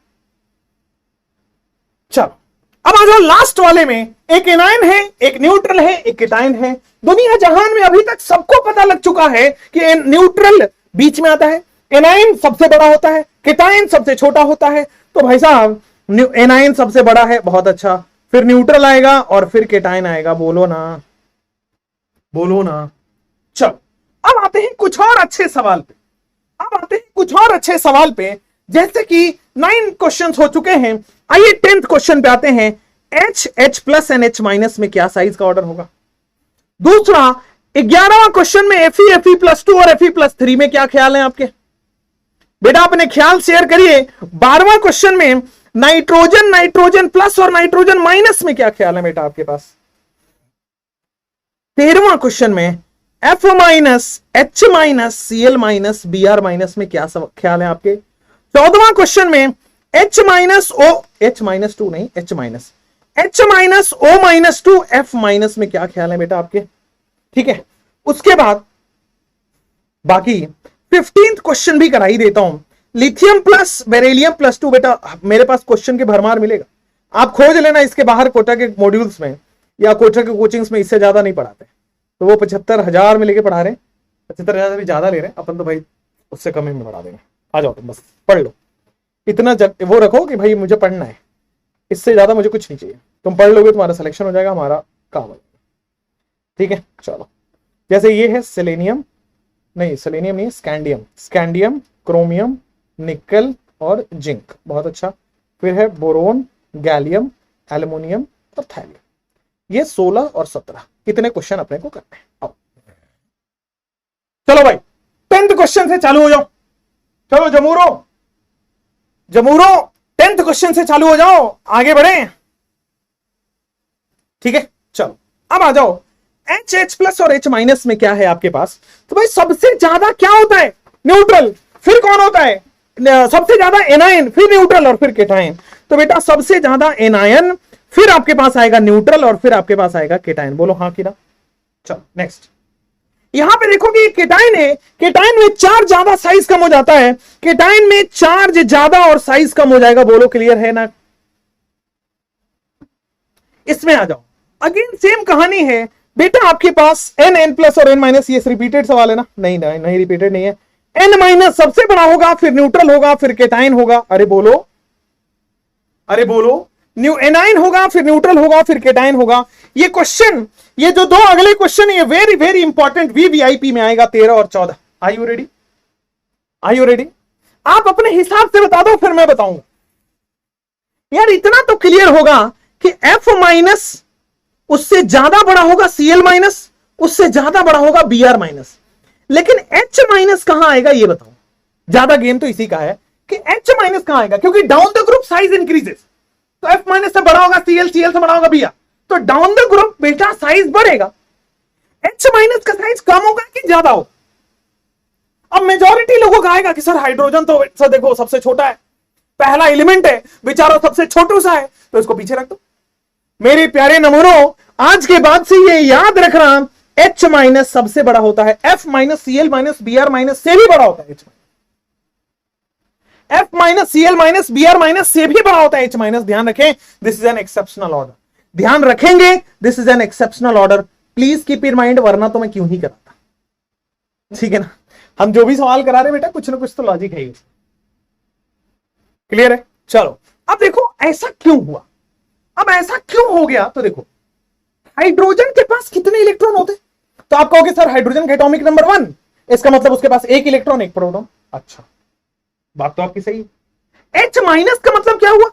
चलो अब आ जाओ लास्ट वाले में। एक एनायन है, एक न्यूट्रल है, एक केटायन है। दुनिया जहान में अभी तक सबको पता लग चुका है कि न्यूट्रल बीच में आता है, एनायन सबसे बड़ा होता है, केटायन सबसे छोटा होता है। तो भाई साहब एनायन सबसे बड़ा है, बहुत अच्छा, फिर न्यूट्रल आएगा और फिर केटायन आएगा। बोलो ना, बोलो ना। चलो अब आते हैं कुछ और अच्छे सवाल पे। अब आते हैं कुछ और अच्छे सवाल पे, जैसे कि 9 क्वेश्चंस हो चुके हैं। आइए 10th क्वेश्चन पे आते हैं। H प्लस एंड H- में क्या साइज का ऑर्डर होगा? दूसरा 11वां क्वेश्चन में Fe+2 और Fe+3 में क्या ख्याल है आपके? बेटा अपने ख्याल शेयर करिए। 12वां क्वेश्चन में नाइट्रोजन प्लस और नाइट्रोजन माइनस में क्या ख्याल है बेटा आपके पास? 13वां क्वेश्चन में F-, H-, Cl-, Br- में क्या ख्याल है आपके? 14वां क्वेश्चन में H-2 नहीं, H-O-2 F- में क्या ख्याल है बेटा आपके? ठीक है, उसके बाद बाकी 15th क्वेश्चन भी करा ही देता हूं। लिथियम प्लस बेरिलियम +2 बेटा मेरे पास क्वेश्चन के भरमार मिलेगा, आप खोज लेना। इसके बाहर कोटा के मॉड्यूल्स में या कोटा के कोचिंग्स में इससे ज्यादा नहीं पढ़ाते, तो वो 75,000 में लेके पढ़ा रहे, 75,000 भी ज्यादा ले रहे हैं अपन, तो भाई उससे कम ही में पढ़ा देंगे। आ जाओ तुम बस पढ़ लो, इतना वो रखो कि भाई मुझे पढ़ना है, इससे ज्यादा मुझे कुछ नहीं चाहिए। तुम पढ़ लोगे तुम्हारा सिलेक्शन हो जाएगा, हमारा काम हो जाएगा। ठीक है चलो, जैसे ये है सेलेनियम नहीं, स्कैंडियम, क्रोमियम, निकल और जिंक, बहुत अच्छा। फिर है बोरोन, गैलियम, एल्युमिनियम और थैलियम। ये 16 और 17 कितने क्वेश्चन अपने को करने हैं। आओ चलो भाई 10th क्वेश्चन से चालू हो जाओ। चलो जमूरो 10th क्वेश्चन से चालू हो जाओ, आगे बढ़े। ठीक है चलो अब आ जाओ। H+ और H- में क्या है आपके पास? तो भाई सबसे ज्यादा क्या होता है? न्यूट्रल। फिर कौन होता है? सबसे ज्यादा एनायन, फिर न्यूट्रल और फिर केटायन। तो बेटा सबसे ज्यादा एनायन, फिर आपके पास आएगा न्यूट्रल और फिर आपके पास आएगा केटायन। बोलो हाँ कि ना? चलो नेक्स्ट। यहां पे देखो कि केटाइन है, केटाइन में चार्ज ज्यादा साइज कम हो जाता है, केटाइन में चार्ज ज्यादा और साइज कम हो जाएगा। बोलो क्लियर है ना? इसमें आ जाओ। अगेन सेम कहानी है बेटा, आपके पास एन एन प्लस और एन माइनस, ये रिपीटेड सवाल है ना? नहीं नहीं रिपीटेड नहीं है। एन माइनस सबसे बड़ा होगा, फिर न्यूट्रल होगा, फिर केटाइन होगा। अरे बोलो, अरे बोलो, एनाइन होगा, फिर न्यूट्रल होगा, फिर केटाइन होगा। ये क्वेश्चन, ये जो दो अगले क्वेश्चन, ये वेरी वेरी इंपॉर्टेंट, वीवीआईपी में आएगा 13 और 14। Are you ready? Are you ready? आप अपने हिसाब से बता दो, फिर मैं बताऊंगा। यार इतना तो क्लियर होगा कि एफ माइनस उससे ज्यादा बड़ा होगा सीएल माइनस, उससे ज्यादा बड़ा होगा बीआर माइनस। लेकिन एच माइनस कहां आएगा ये बताओ। ज्यादा गेम तो इसी का है कि एच माइनस कहां आएगा, क्योंकि down the group size increases, तो एफ माइनस से बड़ा होगा सीएल, सीएल से बड़ा होगा बीआर, तो डाउन द ग्रुप बेटा साइज बढ़ेगा। एच माइनस का साइज कम होगा कि ज्यादा होगा? अब मेजॉरिटी लोगों का आएगा कि सर हाइड्रोजन तो सर देखो सबसे छोटा है, पहला एलिमेंट है बेचारा, सबसे छोटू सा है, तो इसको पीछे रख दो। मेरे प्यारे नमूनों, आज के बाद से ये याद रखना, एच माइनस सबसे बड़ा होता है, F minus C L minus B R minus से भी बड़ा होता है H minus, F minus C L minus B R minus से भी बड़ा होता है एच माइनस। ध्यान रखें, this is an exceptional order. ध्यान रखेंगे, this is an exceptional order. Please keep in mind, वरना तो मैं क्यों ही कराता। ठीक है ना? हम जो भी सवाल करा रहे बेटा, कुछ ना कुछ तो लॉजिक है। क्लियर है? चलो अब देखो ऐसा क्यों हुआ, अब ऐसा क्यों हो गया। तो देखो, हाइड्रोजन के पास कितने इलेक्ट्रॉन होते? तो आप कहोगे सर हाइड्रोजन का एटॉमिक नंबर 1, इसका मतलब उसके पास एक इलेक्ट्रॉन एक प्रोटॉन। अच्छा, बात तो आपकी सही है। एच माइनस का मतलब क्या हुआ?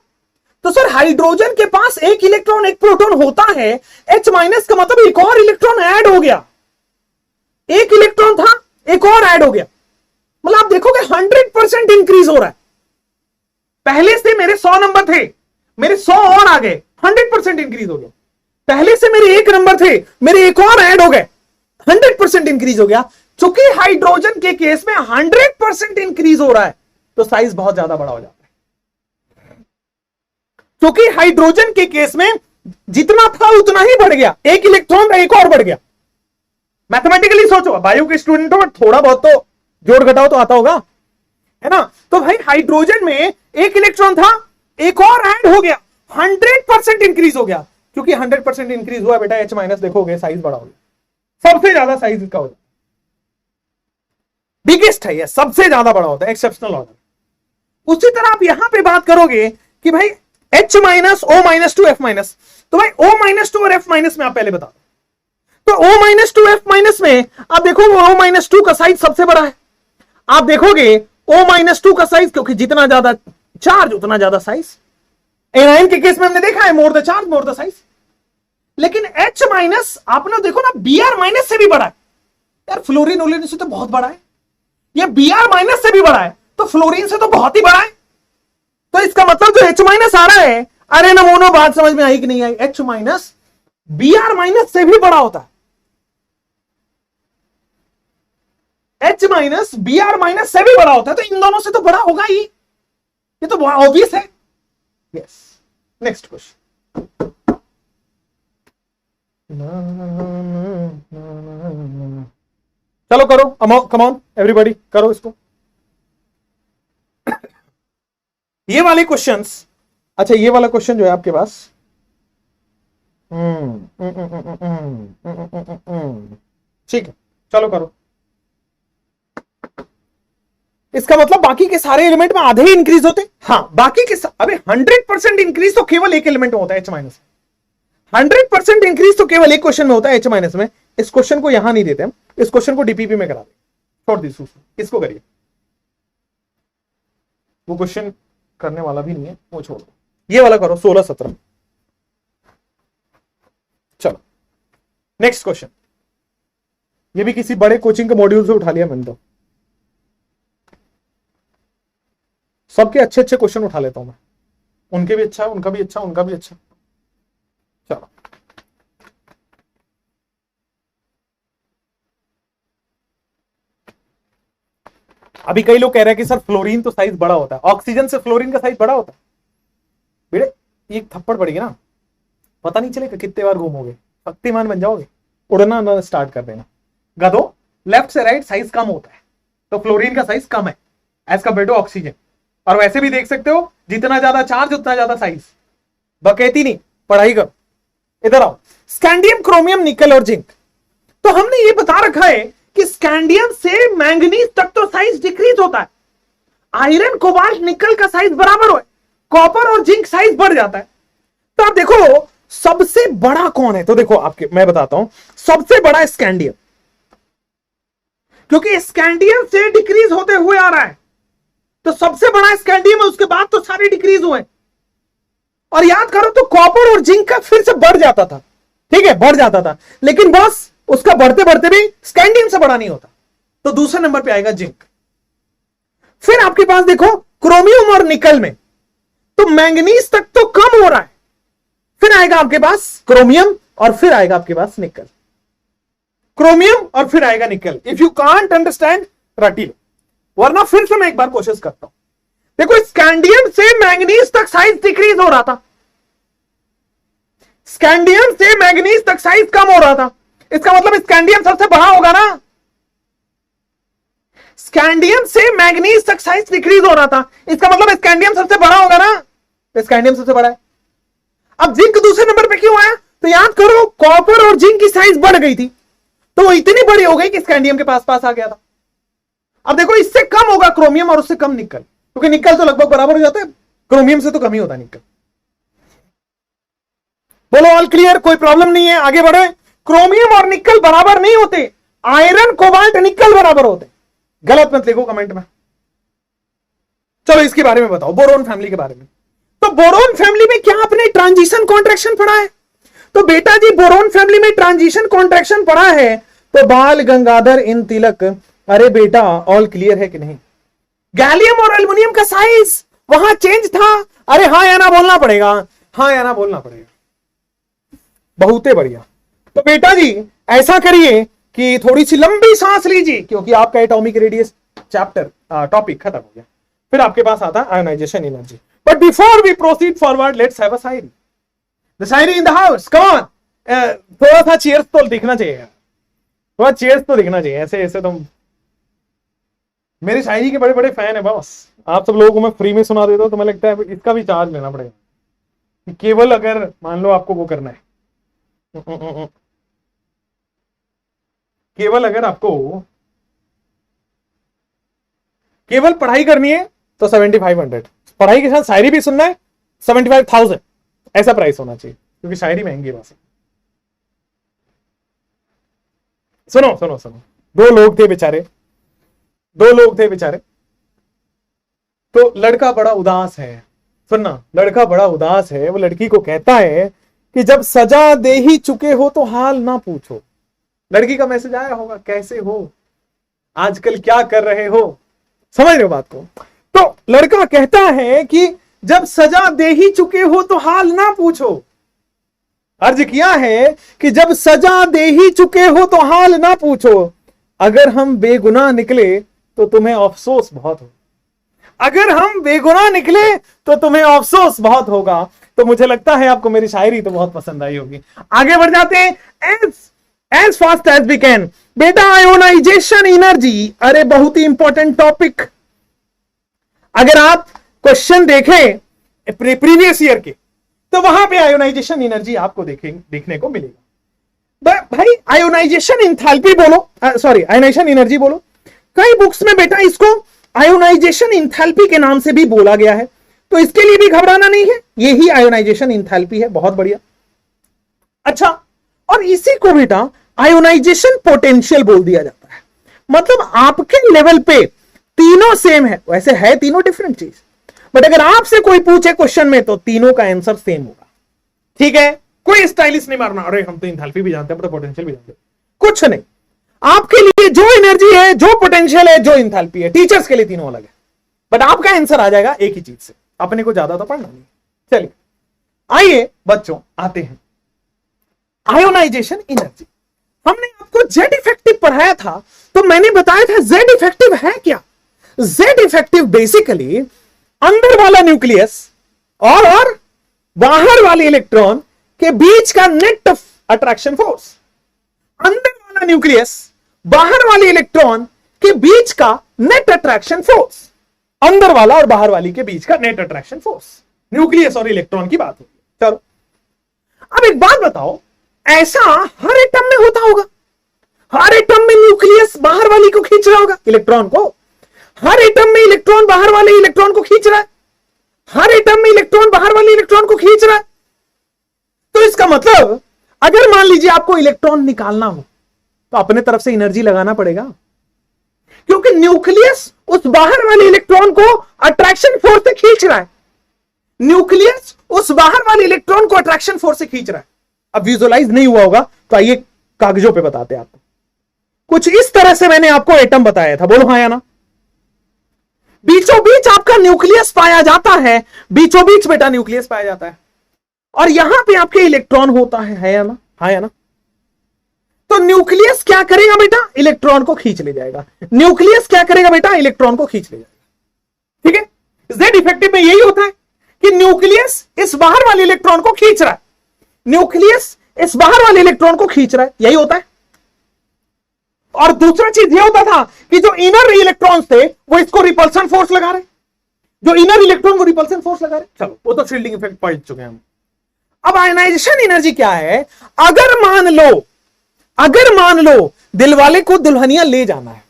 तो सर हाइड्रोजन के पास एक इलेक्ट्रॉन एक प्रोटॉन होता है, एच माइनस का मतलब एक और इलेक्ट्रॉन ऐड हो गया। एक इलेक्ट्रॉन था, एक और ऐड हो गया, मतलब आप देखोगे 100% इंक्रीज हो रहा है। पहले से मेरे 100 नंबर थे, मेरे 100 और आ गए, 100% इंक्रीज हो गया। पहले से मेरे 1 नंबर थे, मेरे एक और ऐड हो गए, 100% इंक्रीज हो गया। चूंकि हाइड्रोजन के केस में 100% इंक्रीज हो रहा है, तो साइज बहुत ज्यादा बड़ा हो जाता है। क्योंकि हाइड्रोजन के केस में जितना था उतना ही बढ़ गया, एक इलेक्ट्रॉन एक और बढ़ गया। मैथमेटिकली सोचो, बायो के स्टूडेंटों में थोड़ा बहुत तो जोड़ घटाओ तो आता होगा, है ना? तो भाई हाइड्रोजन में एक इलेक्ट्रॉन था, एक और ऐड हो गया, 100% इंक्रीज हो गया। क्योंकि 100% इंक्रीज हुआ बेटा, एच माइनस देखोगे साइज बड़ा हो गया, सबसे ज्यादा साइज इसका हो जाता है, बिगेस्ट है ये, सबसे ज्यादा बड़ा होता है, एक्सेप्शनल ऑर्डर। उसी तरह आप यहां पे बात करोगे कि भाई H minus O minus two F minus, तो भाई O माइनस टू और F माइनस में आप पहले बता दो। तो O minus two F minus में आप देखोगे O माइनस टू का साइज सबसे बड़ा है। आप देखोगे O माइनस टू का साइज, क्योंकि जितना ज्यादा चार्ज उतना ज्यादा साइज। एनाइन के केस में हमने देखा है मोर the charge more the size. लेकिन H माइनस आपने देखो ना, Br माइनस से भी बड़ा है यार, फ्लोरीन ओलिन से तो बहुत बड़ा है, ये Br माइनस से भी बड़ा है, तो फ्लोरीन से तो बहुत ही बड़ा है। तो इसका मतलब जो H माइनस आ रहा है, अरे नमूनो बात समझ में आई कि नहीं आई? H माइनस Br माइनस से भी बड़ा होता है, H माइनस Br माइनस से भी बड़ा होता है, तो इन दोनों से तो बड़ा होगा ही, ये तो ऑब्वियस है। Yes, next question. चलो करो, कम ऑन एवरीबॉडी, करो इसको। ये वाले क्वेश्चंस, अच्छा ये वाला क्वेश्चन जो है आपके पास, ठीक है, चलो करो। इसका मतलब बाकी के सारे एलिमेंट में आधे ही इंक्रीज होते। हाँ, बाकी के अबे 100% इंक्रीज तो केवल एक एलिमेंट में होता है, H माइनस। 100% इंक्रीज तो केवल एक क्वेश्चन में होता है, H माइनस में। इस क्वेश्चन को यहां नहीं देते हम, इस क्वेश्चन को डीपीपी में करा दे, छोड़ दी इसको करिए, वो क्वेश्चन करने वाला भी नहीं है, वो छोड़ दो, ये वाला करो 16-17। चलो नेक्स्ट क्वेश्चन, ये भी किसी बड़े कोचिंग के मॉड्यूल से उठा लिया मैंने, तो सबके अच्छे अच्छे क्वेश्चन उठा लेता हूं मैं, उनके भी अच्छा, उनका भी अच्छा, उनका भी अच्छा। चलो अभी कई लोग कह रहे हैं कि सर फ्लोरीन तो साइज बड़ा होता है, ऑक्सीजन से फ्लोरीन का साइज बड़ा होता है। बेटे एक थप्पड़ पड़ेगी ना, पता नहीं चलेगा कितने बार घूमोगे, शक्तिमान बन जाओगे, उड़ना ना स्टार्ट कर देना। गधो, लेफ्ट से राइट साइज कम होता है, तो फ्लोरीन का साइज कम है एज कंपेयर टू ऑक्सीजन। और वैसे भी देख सकते हो जितना ज्यादा चार्ज उतना ज्यादा साइज। बकैती नहीं, पढ़ाई करो। इधर आओ, स्कैंडियम, क्रोमियम, निकल और जिंक। तो हमने ये बता रखा है कि स्कैंडियम से मैंगनीज तक तो साइज डिक्रीज होता है, आयरन, कोबाल्ट, निकल का साइज बराबर हो, कॉपर और जिंक साइज बढ़ जाता है। तो आप देखो सबसे बड़ा कौन है, तो देखो आपके मैं बताता हूं, सबसे बड़ा स्कैंडियम, क्योंकि स्कैंडियम से डिक्रीज होते हुए आ रहा है, तो सबसे बड़ा स्कैंडियम है, उसके बाद तो सारे डिक्रीज हुए। और याद करो तो कॉपर और जिंक का फिर से बढ़ जाता था, ठीक है, बढ़ जाता था, लेकिन बस उसका बढ़ते बढ़ते भी स्कैंडियम से बड़ा नहीं होता। तो दूसरे नंबर पे आएगा जिंक। फिर आपके पास देखो क्रोमियम और निकल में तो मैंगनीज तक तो कम हो रहा है, फिर आएगा आपके पास क्रोमियम और फिर आएगा आपके पास निकल, क्रोमियम और फिर आएगा निकल। इफ यू कांट अंडरस्टैंड रटी लो, वरना फिर से मैं एक बार कोशिश करता हूं। देखो स्कैंडियम से मैंगनीज तक साइज डिक्रीज हो रहा था, स्कैंडियम से मैंगनीज तक साइज कम हो रहा था, इसका मतलब स्कैंडियम सबसे बड़ा होगा ना। स्कैंडियम से मैंगनीज तक साइज डिक्रीज हो रहा था, इसका मतलब स्कैंडियम सबसे बड़ा होगा ना, तो स्कैंडियम सबसे बड़ा है। अब जिंक दूसरे नंबर पे क्यों आया, तो याद करो कॉपर और जिंक की साइज बढ़ गई थी, तो वो इतनी बड़ी हो गई कि स्कैंडियम के पास पास आ गया था। अब देखो इससे कम होगा क्रोमियम और उससे कम निकल, क्योंकि निकल तो लगभग बराबर हो जाता है, क्रोमियम से तो कम ही होता है निकल। बोलो ऑल क्लियर, कोई प्रॉब्लम नहीं है, आगे बढ़े। क्रोमियम और निकल बराबर नहीं होते, आयरन, कोबाल्ट, निकल बराबर होते। गलत मत लिखो कमेंट में। चलो इसके बारे में बताओ, बोरोन फैमिली के बारे में। तो बोरोन फैमिली में क्या आपने ट्रांजिशन कॉन्ट्रैक्शन पढ़ा है? तो बेटा जी बोरोन फैमिली में ट्रांजिशन कॉन्ट्रैक्शन पढ़ा है, तो बाल गंगाधर इन तिलक, अरे बेटा ऑल क्लियर है कि नहीं? गैलियम और एल्युमिनियम का साइज वहां चेंज था, अरे हाँ या ना बोलना पड़ेगा, हाँ या ना बोलना पड़ेगा, बहुत बढ़िया। तो बेटा जी ऐसा करिए कि थोड़ी सी लंबी सांस लीजिए, क्योंकि आपका एटॉमिक रेडियस चैप्टर टॉपिक खत्म हो गया, फिर आपके पास आता है ionisation energy. But before we proceed forward, let's have a shayari. The shayari in the house, come on. थोड़ा सा चीयर्स तो दिखना चाहिए, थोड़ा चीयर्स तो दिखना चाहिए, ऐसे ऐसे तुम मेरी शायरी के बड़े बड़े फैन है बॉस। आप सब लोगों को मैं फ्री में सुना देता हूं, तो मुझे लगता है इसका भी चार्ज लेना पड़ेगा, केवल अगर मान लो आपको वो करना है, केवल अगर आपको केवल पढ़ाई करनी है तो 7500, पढ़ाई के साथ शायरी भी सुनना है 75,000, ऐसा प्राइस होना चाहिए, क्योंकि शायरी महंगी है वैसे। सुनो सुनो सुनो, दो लोग थे बेचारे, तो लड़का बड़ा उदास है, सुनना, लड़का बड़ा उदास है, वो लड़की को कहता है कि जब सजा दे ही चुके हो तो हाल ना पूछो। लड़की का मैसेज आया होगा, कैसे हो, आजकल क्या कर रहे हो, समझ रहे हो बात को? तो लड़का कहता है कि जब सजा दे ही चुके हो तो हाल ना पूछो। अर्ज किया है कि जब सजा दे ही चुके हो तो हाल ना पूछो, अगर हम बेगुनाह निकले तो तुम्हें अफसोस बहुत होगा, अगर हम बेगुनाह निकले तो तुम्हें अफसोस बहुत होगा। तो मुझे लगता है आपको मेरी शायरी तो बहुत पसंद आई होगी। आगे बढ़ जाते हैं, as fast as we can. बेटा आयोनाइजेशन एनर्जी, अरे बहुत ही इंपॉर्टेंट टॉपिक। अगर आप क्वेश्चन देखें प्रीवियस ईयर के, तो वहां पे आयोनाइजेशन एनर्जी आपको देखने को मिलेगा। भाई आयोनाइजेशन इंथैल्पी बोलो, सॉरी आयोनाइजेशन एनर्जी बोलो, कई बुक्स में बेटा इसको आयोनाइजेशन इंथैल्पी के नाम से भी बोला गया है, तो इसके लिए भी घबराना नहीं है, यही आयोनाइजेशन इंथैल्पी है, बहुत बढ़िया। अच्छा, और इसी को बेटा आयोनाइजेशन पोटेंशियल बोल दिया जाता है। मतलब आपके लेवल पे तीनों सेम है, वैसे है तीनों डिफरेंट चीज, बट अगर आपसे कोई पूछे क्वेश्चन में तो तीनों का आंसर सेम होगा, ठीक है? कोई स्टाइलिश नहीं मारना, अरे हम तो इंथैल्पी भी जानते हैं तो पोटेंशियल भी जानते हैं, कुछ नहीं। आपके लिए जो एनर्जी है, जो पोटेंशियल है, जो इंथैल्पी है, टीचर्स के लिए तीनों अलग है, बट आपका आंसर आ जाएगा एक ही चीज से, अपने को ज्यादा तो पढ़ना नहीं। चलिए आइए बच्चों, आते हैं आयोनाइजेशन एनर्जी। हमने आपको जेड इफेक्टिव पढ़ाया था, तो मैंने बताया था जेड इफेक्टिव है क्या। जेड इफेक्टिव बेसिकली अंदर वाला न्यूक्लियस और बाहर वाले इलेक्ट्रॉन के बीच का नेट अट्रैक्शन फोर्स। अंदर वाला न्यूक्लियस बाहर वाले इलेक्ट्रॉन के बीच का नेट अट्रैक्शन फोर्स, अंदर वाला और बाहर वाली के बीच का नेट अट्रैक्शन फोर्स, न्यूक्लियस और इलेक्ट्रॉन की बात होती है। चलो अब एक बात बताओ, ऐसा हर एटम में होता होगा? हर एटम में न्यूक्लियस बाहर वाली को खींच रहा होगा, इलेक्ट्रॉन को। हर एटम में इलेक्ट्रॉन बाहर वाले इलेक्ट्रॉन को खींच रहा है। हर एटम में इलेक्ट्रॉन बाहर वाले इलेक्ट्रॉन को खींच रहा है। तो इसका मतलब अगर मान लीजिए आपको इलेक्ट्रॉन निकालना हो तो अपने तरफ से एनर्जी लगाना पड़ेगा, क्योंकि न्यूक्लियस उस बाहर वाले इलेक्ट्रॉन को अट्रैक्शन फोर्स से खींच रहा है। न्यूक्लियस उस बाहर वाले इलेक्ट्रॉन को अट्रैक्शन फोर्स से खींच रहा है। अब विजुअलाइज नहीं हुआ होगा तो आइए कागजों पे बताते हैं आपको। कुछ इस तरह से मैंने आपको एटम बताया था, बोलो हाँ या ना। बीचों बीच आपका न्यूक्लियस पाया जाता है, बीचों बीच बेटा न्यूक्लियस पाया जाता है, और यहां पे आपके इलेक्ट्रॉन होता है या ना, हाँ या ना। तो न्यूक्लियस क्या करेगा बेटा? इलेक्ट्रॉन को खींच ले जाएगा। न्यूक्लियस क्या करेगा बेटा? इलेक्ट्रॉन को खींच ले जाएगा। ठीक है, जेड इफेक्टिव में यही होता है कि न्यूक्लियस इस बाहर वाले इलेक्ट्रॉन को खींच रहा है, न्यूक्लियस इस बाहर वाले इलेक्ट्रॉन को खींच रहा है, यही होता है। और दूसरा चीज यह होता था कि जो इनर इलेक्ट्रॉन्स थे वो इसको रिपल्सन फोर्स लगा रहे, जो इनर इलेक्ट्रॉन वो रिपल्सन फोर्स लगा रहे। चलो वो तो शील्डिंग इफेक्ट पढ़ चुके हैं हम। अब आयनाइजेशन एनर्जी क्या है? अगर मान लो दिलवाले को दुल्हनिया ले जाना है,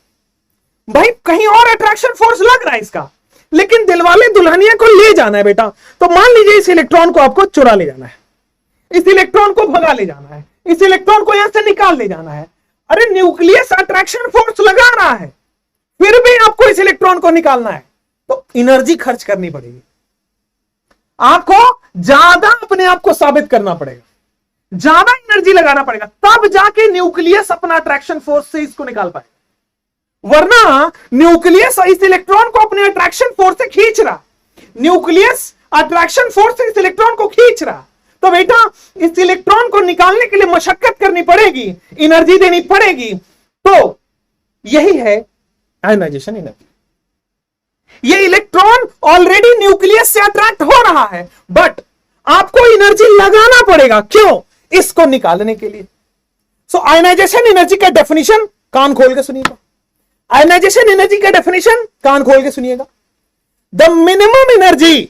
भाई कहीं और अट्रैक्शन फोर्स लग रहा है इसका, लेकिन दिलवाले दुल्हनिया को ले जाना है बेटा। तो मान लीजिए इस इलेक्ट्रॉन को आपको चुरा ले जाना है, इस इलेक्ट्रॉन को भगा ले जाना है, इस इलेक्ट्रॉन को यहां से निकाल ले जाना है। अरे न्यूक्लियस अट्रैक्शन फोर्स लगा रहा है, फिर भी आपको इस इलेक्ट्रॉन को निकालना है, तो एनर्जी खर्च करनी पड़ेगी, आपको ज्यादा अपने आप को साबित करना पड़ेगा, ज्यादा एनर्जी लगाना पड़ेगा, तब जाके न्यूक्लियस अपना अट्रैक्शन फोर्स से इसको निकाल पाएगा। वरना न्यूक्लियस इस इलेक्ट्रॉन को अपने अट्रैक्शन फोर्स से खींच रहा, न्यूक्लियस अट्रैक्शन फोर्स से इस इलेक्ट्रॉन को खींच रहा, तो बेटा इस इलेक्ट्रॉन को निकालने के लिए मशक्कत करनी पड़ेगी, एनर्जी देनी पड़ेगी। तो यही है आयनाइजेशन एनर्जी। ये इलेक्ट्रॉन ऑलरेडी न्यूक्लियस से अट्रैक्ट हो रहा है, बट आपको एनर्जी लगाना पड़ेगा। क्यों? इसको निकालने के लिए। सो आयनाइजेशन एनर्जी का डेफिनेशन कान खोल के सुनिएगा। आयनाइजेशन एनर्जी का डेफिनेशन कान खोल के सुनिएगा। द मिनिमम एनर्जी,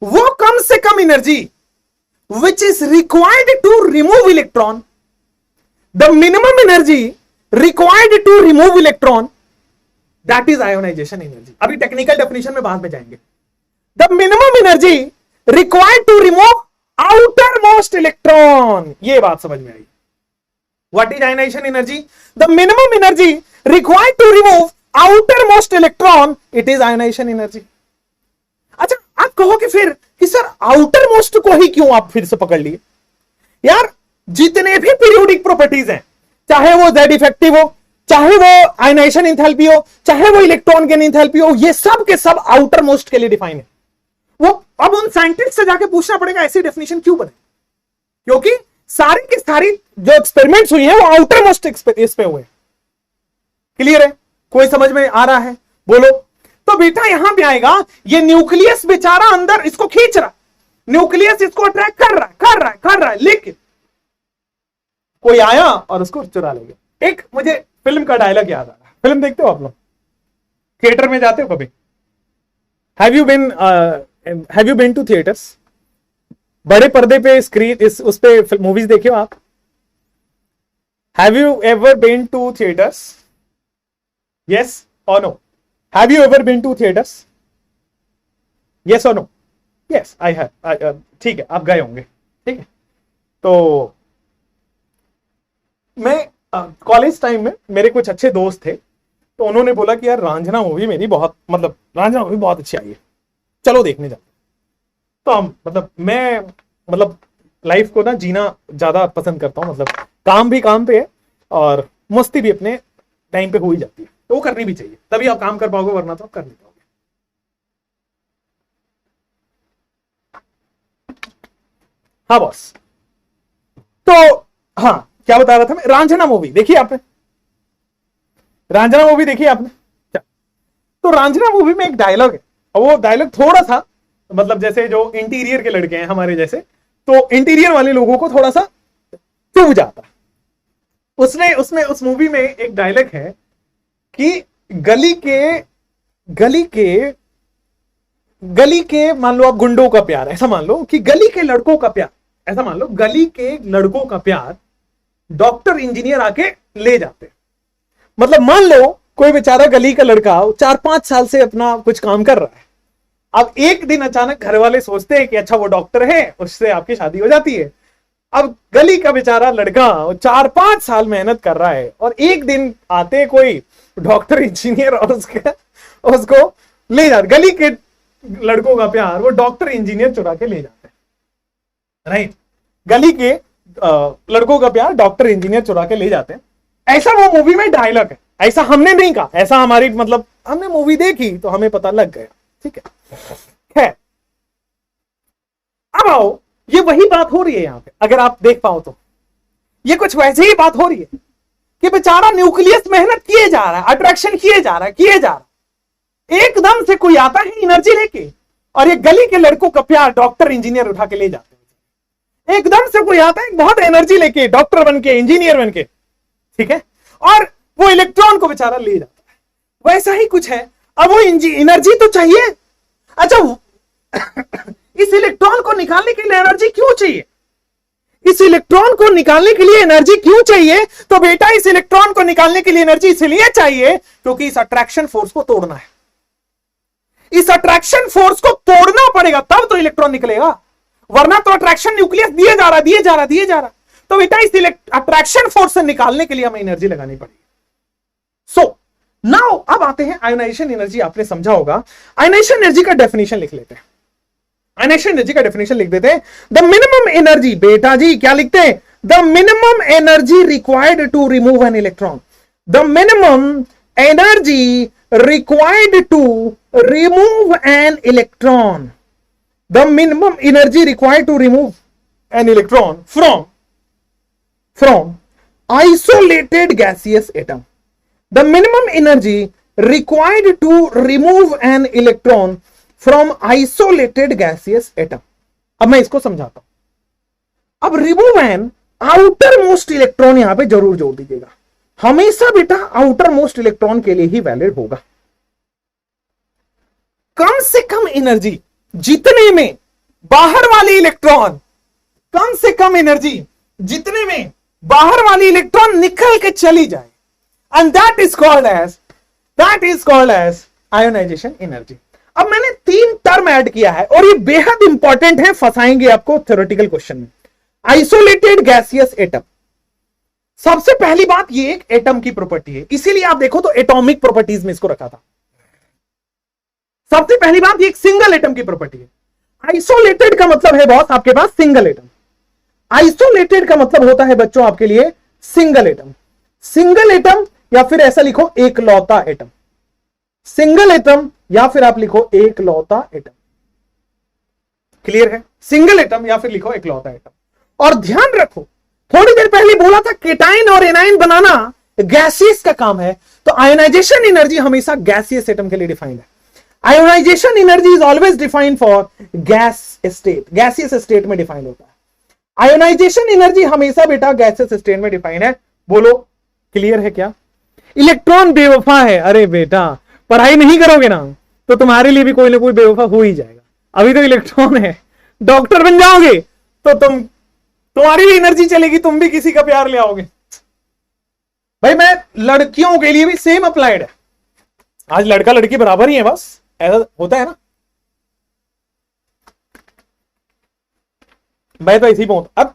वो कम से कम energy which is required to remove electron, the minimum energy required to remove electron, that is ionization energy. अभी टेक्निकल डेफिनेशन में बाद में जाएंगे। the minimum energy required to remove outermost electron, ये बात समझ में आई। what is ionization energy? the minimum energy required to remove outermost electron, it is ionization energy. अच्छा आप कहोगे फिर कि सर आउटर मोस्ट को ही क्यों आप फिर से पकड़ लिए? यार जितने भी पीरियोडिक प्रॉपर्टीज हैं, चाहे वो जेड इफेक्टिव हो, चाहे वो आयनाइजेशन एंथैल्पी हो, चाहे वो इलेक्ट्रॉन गेन एंथैल्पी हो, ये सब के सब आउटर मोस्ट के लिए डिफाइन है। वो अब उन साइंटिस्ट से जाके पूछना पड़ेगा ऐसी डेफिनेशन क्यों बने, क्योंकि सारी की सारी जो एक्सपेरिमेंट्स हुई हैं वो आउटर मोस्ट इस पे हुए। क्लियर है? कोई समझ में आ रहा है? बोलो। तो बेटा यहां पे आएगा, ये न्यूक्लियस बेचारा अंदर इसको खींच रहा, न्यूक्लियस इसको अट्रैक्ट कर रहा है, लेकिन कोई आया और उसको चुरा ले गया। एक मुझे फिल्म का डायलॉग याद आ रहा है। फिल्म देखते हो आप लोग? थिएटर में जाते हो कभी? Have you been to theatres? बड़े पर्दे पे स्क्रीन उस पे मूवीज देखे हो आप? Have you ever been to theatres? Yes और no? Have you ever been to theaters? Yes or no? Yes, I have. ठीक है, आप गए होंगे। ठीक है, तो मैं कॉलेज टाइम में मेरे कुछ अच्छे दोस्त थे, तो उन्होंने बोला कि यार रांझना मूवी मेरी बहुत रांझना मूवी बहुत अच्छी आई है, चलो देखने जाते। तो हम मैं लाइफ को ना जीना ज्यादा पसंद करता हूँ, काम भी काम पे है और मस्ती भी अपने टाइम पे हो ही जाती है, तो वो करनी भी चाहिए, तभी आप काम कर पाओगे, वरना तो आप कर नहीं पाओगे। हाँ बॉस, तो हाँ क्या बता रहा था मैं? रांझना मूवी देखी आपने? रांझना मूवी देखी आपने? तो रांझना मूवी में एक डायलॉग है, और वो डायलॉग थोड़ा सा जैसे जो इंटीरियर के लड़के हैं हमारे जैसे, तो इंटीरियर वाले लोगों को थोड़ा सा चुभ जाता है। उसने उसमें उस मूवी में एक डायलॉग है कि गली के मान लो आप गुंडों का प्यार, ऐसा मान लो कि गली के लड़कों का प्यार, ऐसा मान लो गली के लड़कों का प्यार डॉक्टर इंजीनियर आके ले जाते। मतलब मान लो कोई बेचारा गली का लड़का 4-5 साल से अपना कुछ काम कर रहा है, अब एक दिन अचानक घर वाले सोचते हैं कि अच्छा वो डॉक्टर है, उससे आपकी शादी हो जाती है। अब गली का बेचारा लड़का 4-5 साल मेहनत कर रहा है और एक दिन आते कोई डॉक्टर इंजीनियर और उसको ले जाते। गली के लड़कों का प्यार वो डॉक्टर इंजीनियर चुरा के ले जाते हैं, राइट। गली के लड़कों का प्यार डॉक्टर इंजीनियर चुरा के ले जाते हैं, ऐसा वो मूवी में डायलॉग है। ऐसा हमने नहीं कहा, ऐसा हमारी मतलब हमने मूवी देखी तो हमें पता लग गया, ठीक है। अब आओ, ये वही बात हो रही है यहां पे, अगर आप देख पाओ तो ये कुछ वैसे ही बात हो रही है कि बेचारा न्यूक्लियस मेहनत किए जा रहा है, अट्रैक्शन किए जा रहा है, एकदम से कोई आता है एनर्जी लेके और ये गली के लड़कों का प्यार डॉक्टर इंजीनियर उठा के ले जाते हैं। एकदम से कोई आता है बहुत एनर्जी लेके, डॉक्टर बन के, इंजीनियर बन के, ठीक है, और वो इलेक्ट्रॉन को बेचारा ले जाता है। वैसा ही कुछ है। अब वो एनर्जी तो चाहिए। अच्छा, इस इलेक्ट्रॉन को निकालने के लिए एनर्जी क्यों चाहिए? इस इलेक्ट्रॉन को निकालने के लिए एनर्जी क्यों चाहिए? तो बेटा इस इलेक्ट्रॉन को निकालने के लिए एनर्जी इसलिए चाहिए क्योंकि इस अट्रैक्शन फोर्स को तोड़ना है। इस अट्रैक्शन फोर्स को तोड़ना पड़ेगा तब तो इलेक्ट्रॉन निकलेगा, वरना तो अट्रैक्शन न्यूक्लियस दिए जा रहा। तो बेटा इस अट्रैक्शन फोर्स से निकालने के लिए हमें एनर्जी लगानी पड़ेगी। सो नाउ अब आते हैं आयोनाइजेशन एनर्जी। आपने समझा होगा। आयोनाइजेशन एनर्जी का डेफिनेशन लिख लेते हैं। आयोनाइजेशन एनर्जी का डेफिनेशन लिख देते हैं। द मिनिमम एनर्जी, बेटा जी क्या लिखते हैं? The minimum energy required to remove an electron. The minimum energy required to remove an electron. The minimum energy required to remove an electron from isolated gaseous atom. The minimum energy required to remove an electron from isolated gaseous atom. अब मैं इसको समझाता हूं। अब remove an, outer most electron यहां पे जरूर जोड़ दीजिएगा। हमेशा बेटा आउटर मोस्ट इलेक्ट्रॉन के लिए ही वैलिड होगा। कम से कम एनर्जी जितने में बाहर वाली इलेक्ट्रॉन, कम से कम एनर्जी जितने में बाहर वाली इलेक्ट्रॉन निकल के चली जाए, and that is called as ionisation energy. अब मैंने 3 टर्म ऐड किया है और ये बेहद इंपॉर्टेंट है, फंसाएंगे आपको थ्योरेटिकल क्वेश्चन में। आइसोलेटेड गैसियस एटम, सबसे पहली बात ये एक एटम की प्रॉपर्टी है, इसीलिए आप देखो तो एटॉमिक प्रॉपर्टीज में इसको रखा था। सबसे पहली बात ये एक सिंगल एटम की प्रॉपर्टी है। आइसोलेटेड का मतलब है बॉस आपके पास सिंगल एटम। आइसोलेटेड का मतलब होता है बच्चों आपके लिए सिंगल एटम। सिंगल एटम या फिर ऐसा लिखो एकलौता एटम। सिंगल एटम या फिर आप लिखो एकलौता एटम। क्लियर है? सिंगल एटम या फिर लिखो एकलौता एटम। और ध्यान रखो, थोड़ी देर पहले बोला था केटाइन और एनाइन बनाना गैसियस का काम है, तो आयोनाइजेशन एनर्जी हमेशा गैसियस एटम के लिए डिफाइंड है। Ionisation energy is always defined for gas state, gaseous state में डिफाइंड होता है। आयोनाइजेशन एनर्जी हमेशा बेटा गैसियस स्टेट में डिफाइंड है। बोलो क्लियर है क्या? इलेक्ट्रॉन बेवफा है। अरे बेटा पढ़ाई नहीं करोगे ना तो तुम्हारे लिए भी कोई ना कोई बेवफा हो ही जाएगा। अभी तो इलेक्ट्रॉन है, डॉक्टर बन जाओगे तो तुम्हारी भी एनर्जी चलेगी, तुम भी किसी का प्यार ले आओगे। भाई मैं लड़कियों के लिए भी सेम अप्लाइड है। आज लड़का लड़की बराबर ही है, बस ऐसा होता है ना। मैं तो ऐसी बहुत, अब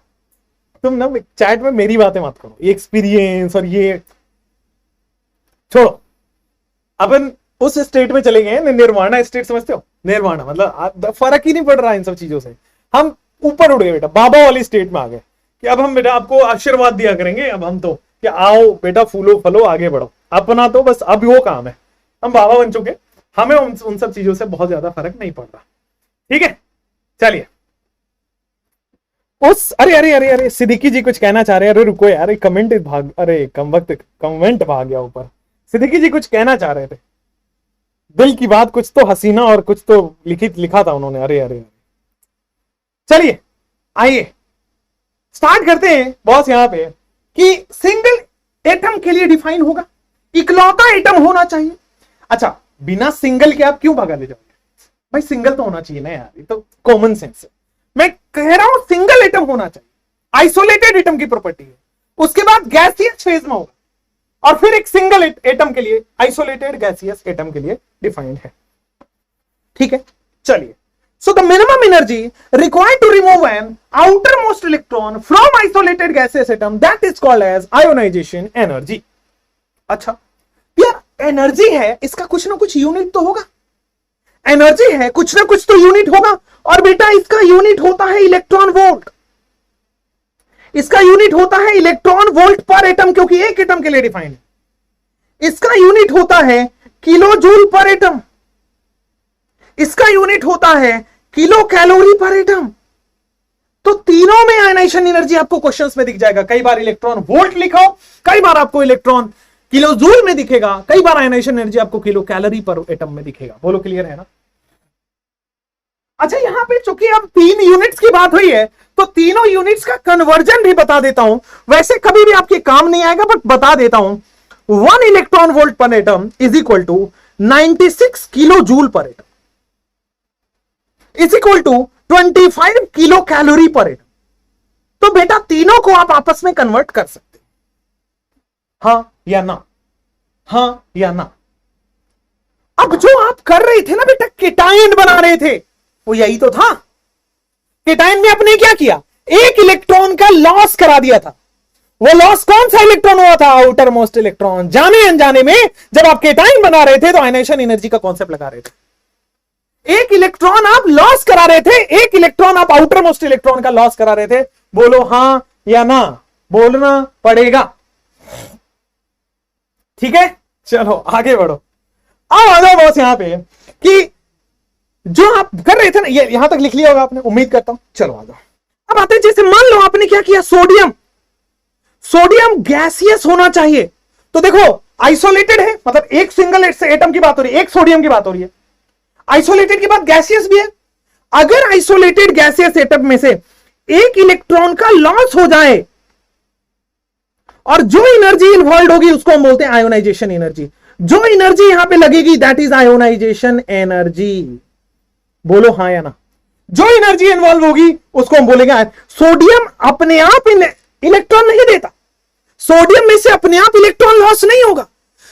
तुम ना चैट में मेरी बातें मत करो, ये एक्सपीरियंस और ये छोड़ो। अपन उस स्टेट में चले गए, निर्वाणा स्टेट समझते हो? निर्वाणा मतलब फर्क ही नहीं पड़ रहा इन सब चीजों से। हम ऊपर उड़ गए बेटा, बाबा वाली स्टेट में आ गए कि अब हम बेटा आपको आशीर्वाद दिया करेंगे। अब हम तो कि आओ बेटा फूलो फलो आगे बढ़ो, अपना तो बस अब वो काम है। हम बाबा बन चुके, हमें उन सब चीजों से बहुत ज्यादा फर्क नहीं पड़ रहा। ठीक है, चलिए। अरे अरे अरे अरे सिद्दीकी जी कुछ कहना चाह रहे हैं। अरे रुको यार, कमेंट भाग, अरे कमेंट भाग गया ऊपर। सिद्दीकी जी कुछ कहना चाह रहे थे, दिल की बात कुछ तो हसीना और कुछ तो लिखा था उन्होंने। अरे अरे चलिए आइए स्टार्ट करते हैं बॉस। यहां पे कि सिंगल एटम के लिए डिफाइन होगा, इकलौता एटम होना चाहिए। अच्छा, बिना सिंगल के आप क्यों भागा ले जाओगे भाई? सिंगल तो होना चाहिए ना यार, ये तो कॉमन सेंस है। मैं कह रहा हूं सिंगल एटम होना चाहिए, आइसोलेटेड एटम की प्रॉपर्टी है। उसके बाद गैसियस फेज में होगा, और फिर एक सिंगल एटम के लिए, आइसोलेटेड गैसियस एटम के लिए डिफाइंड है। ठीक है, चलिए। So the minimum energy required to remove an outermost electron from isolated gaseous atom, that is called as ionization energy. अच्छा यार, एनर्जी है, इसका कुछ ना कुछ यूनिट तो होगा। एनर्जी है, कुछ ना कुछ तो यूनिट होगा, और बेटा इसका यूनिट होता है इलेक्ट्रॉन वोल्ट। इसका यूनिट होता है इलेक्ट्रॉन वोल्ट पर एटम, क्योंकि एक एटम के लिए डिफाइंड है। इसका यूनिट होता है किलो जूल पर एटम। इसका यूनिट होता है किलो कैलोरी पर एटम। तो तीनों में आयनाइजेशन एनर्जी आपको क्वेश्चंस में दिख जाएगा। कई बार इलेक्ट्रॉन वोल्ट लिखो, कई बार आपको इलेक्ट्रॉन किलो जूल में दिखेगा, कई बार आयनाइजेशन एनर्जी आपको किलो कैलोरी पर एटम में दिखेगा। बोलो क्लियर है ना? अच्छा, यहां पे चूंकि अब 3 यूनिट्स की बात हुई है, तो तीनों यूनिट्स का कन्वर्जन भी बता देता हूं। वैसे कभी भी आपके काम नहीं आएगा, बट बता देता हूं। 1 electron volt per atom is equal to 96 kilojoule per atom, is equal to 25 kilocalorie per atom. तो बेटा तीनों को आप आपस में कन्वर्ट कर सकते हैं, हां या ना, हां या ना। अब जो आप कर रहे थे ना बेटा, केटायन बना रहे थे, वो यही तो था। केटायन में आपने क्या किया? एक इलेक्ट्रॉन का लॉस करा दिया था। वो लॉस कौन सा इलेक्ट्रॉन हुआ था? Outer most electron. जाने अनजाने में जब आप केटायन बना रहे थे, तो आयनाइजेशन एनर्जी का कॉन्सेप्ट लगा रहे थे। एक इलेक्ट्रॉन आप लॉस करा रहे थे, एक इलेक्ट्रॉन आप आउटर मोस्ट इलेक्ट्रॉन का लॉस करा रहे थे। बोलो हां या ना, बोलना पड़ेगा। ठीक है, चलो आगे बढ़ो। अब आ जाओ बॉस यहां पे कि जो आप कर रहे थे ना, ये यहां तक लिख लिया होगा आपने, उम्मीद करता हूं। चलो आ जाओ, अब आते हैं। जैसे मान लो आपने क्या किया, सोडियम। सोडियम गैसियस होना चाहिए, तो देखो आइसोलेटेड है, मतलब एक सिंगल एटम की बात हो रही है, एक सोडियम की बात हो रही है। आइसोलेटेड के बाद गैसियस भी है। अगर आइसोलेटेड गैसियस एटम में से एक इलेक्ट्रॉन का लॉस हो जाए, और जो एनर्जी इन्वॉल्व होगी उसको हम बोलते हैं आयोनाइजेशन एनर्जी। जो एनर्जी यहां पे लगेगी दैट इज आयोनाइजेशन एनर्जी। बोलो हां या ना। जो एनर्जी इन्वॉल्व होगी उसको हम बोलेंगे। सोडियम अपने आप इलेक्ट्रॉन नहीं देता, सोडियम में से अपने आप इलेक्ट्रॉन लॉस नहीं होगा।